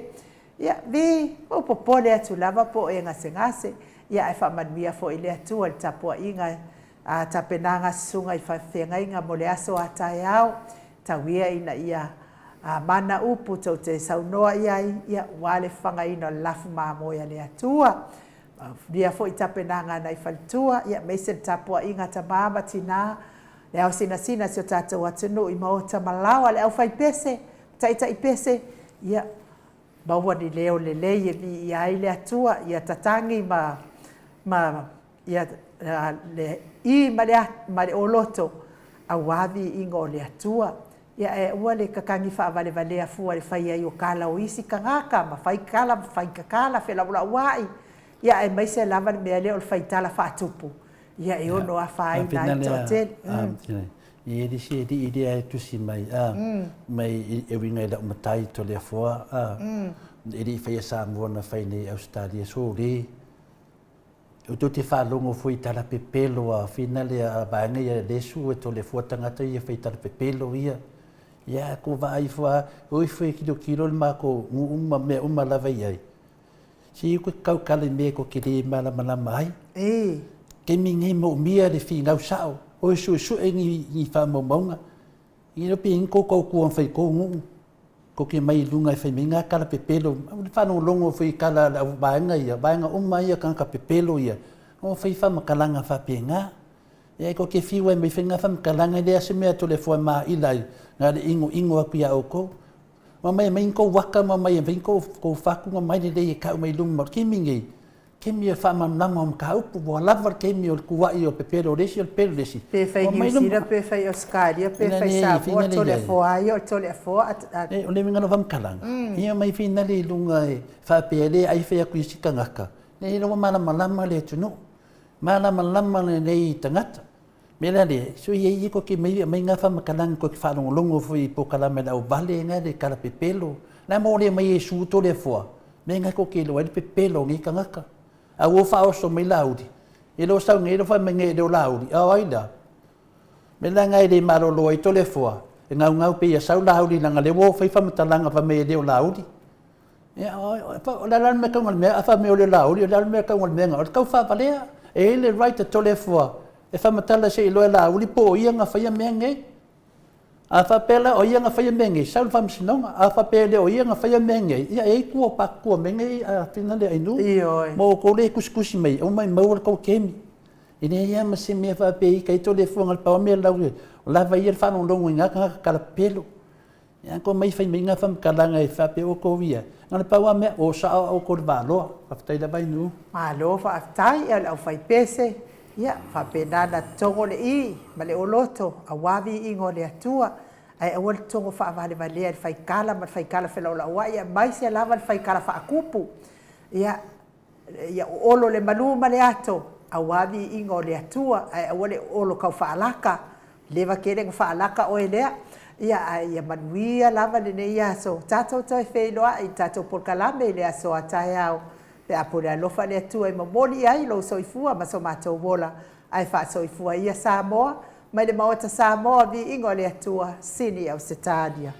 Ia, vi, o popole atu lava po e ngase, ia e whamanuia fo i le atu al tapua inga a tapenanga sunga i whawhenga inga mo le aso a tai au, tawia ina ia mana upu tau te saunoa ia wale whanga ina lafu maamoia le atua. Ria fo i tapenanga na i whaltua, ia meise tapua inga ta maama tina, le au sina si o tātou atunu i Maota malawa, le au whaipese, taita i pese, ia, maua ni leo le i ai le atua ia tatangi ia le i ma le oloto a wavi ingo le atua ia e ua le kakangi whaavale a fua le whai ai o kala o isi kangaka ma whai kakala whela wai ia e maise lava mea leo le whai tala whaatupu ia e ono a whai na i toten. I eri se eri iri ai tusi mai, mai e winga ila umatai to lea fua, eri whai a Samoa na whai nei Australia, so re, o to te whalongo fui tala pepelo a whina lea vaenga ia lesu e to le fua tangata ia whai tala pepelo ia, ia ko vai fua, oi fui kilo le mako mea lava iai. Si koe kaukale me ko kere malama ai, ke mingi mo mia le whingau sao, o su e ni fa mo monga i no pin ko ko ku on fai ko ngu ko ke mai lunga fai minga kala pepelo fa no longo foi kala baenga ia ka pepelo ia o fai fa makalanga fa penga e ko ke fiwa me fenga fa makalanga le ase me to le fo ma ilai nga ingo apia oko mai ko waka mai ko faku mai le ka mai lunga ke mingi ke mi fa manama ka upu bo lava ke mi o kuwa o pepelo resi o pelo resi pe fai ni sira pe fai oscaria pe fai sa bo to le fo ai to le fo o le minga no vam kalang ia mai fina le lunga fa pele ai fe ku sikangaka le no malama le tuno malama le tangata mela le so ye ko ke mai nga fa makalang ko fa longo fo i po kala me da o vale nga de kala pepelo na mo le mai su to le fo me nga ko ke lo el pepelo ngi kangaka a wo fa o so mai laudi e lo sa ngi lo fa me ngi do laudi a waida me la ngai de malo lo i to le fo e ngau pe ya sa laudi na ngale wo fa matalanga fa me de laudi e o la me ka ngol me fa me o le laudi la me ka ngol me ngol ka fa vale e le right to le fo e fa matala se lo laudi po ia nga fa ya me ngi a fa pela o ia nga fa ya me ngi sa fa msinonga a fa pele o ia nga fa ya me ngi ia e ku pa ku me ngi a finale ai nu mo ko le kuskusi mai o mai mo ko kemi ine ia ma se me fa pe kai to le fonga pa me la va ir fa no longo nga ka pelo ia ko mai fa me nga fa ka nga fa pe o ko via nga pa wa me o sa o ko va lo fa tai da bai nu ma lo fa tai el fa pese ia fa pe nana tongo le I ma le oloto a wavi ingo le atua ai awal tongo fa vale vale fai kala ma fai kala fela la wa ia mai se lava fai kala fa kupu ia olo le malu ma le ato a wavi ingo le atua ai awal olo ka fa alaka leva kele fa alaka o elea ia manuia lava le ne ia so tato toi fe loa i tato por kalame le aso ataiao pe apore alofa le atua i mamoli ai lo soifua ma so matou wola ai fa soifua ia Samoa mai le Maota Samoa vi ingo le atua sini au setadia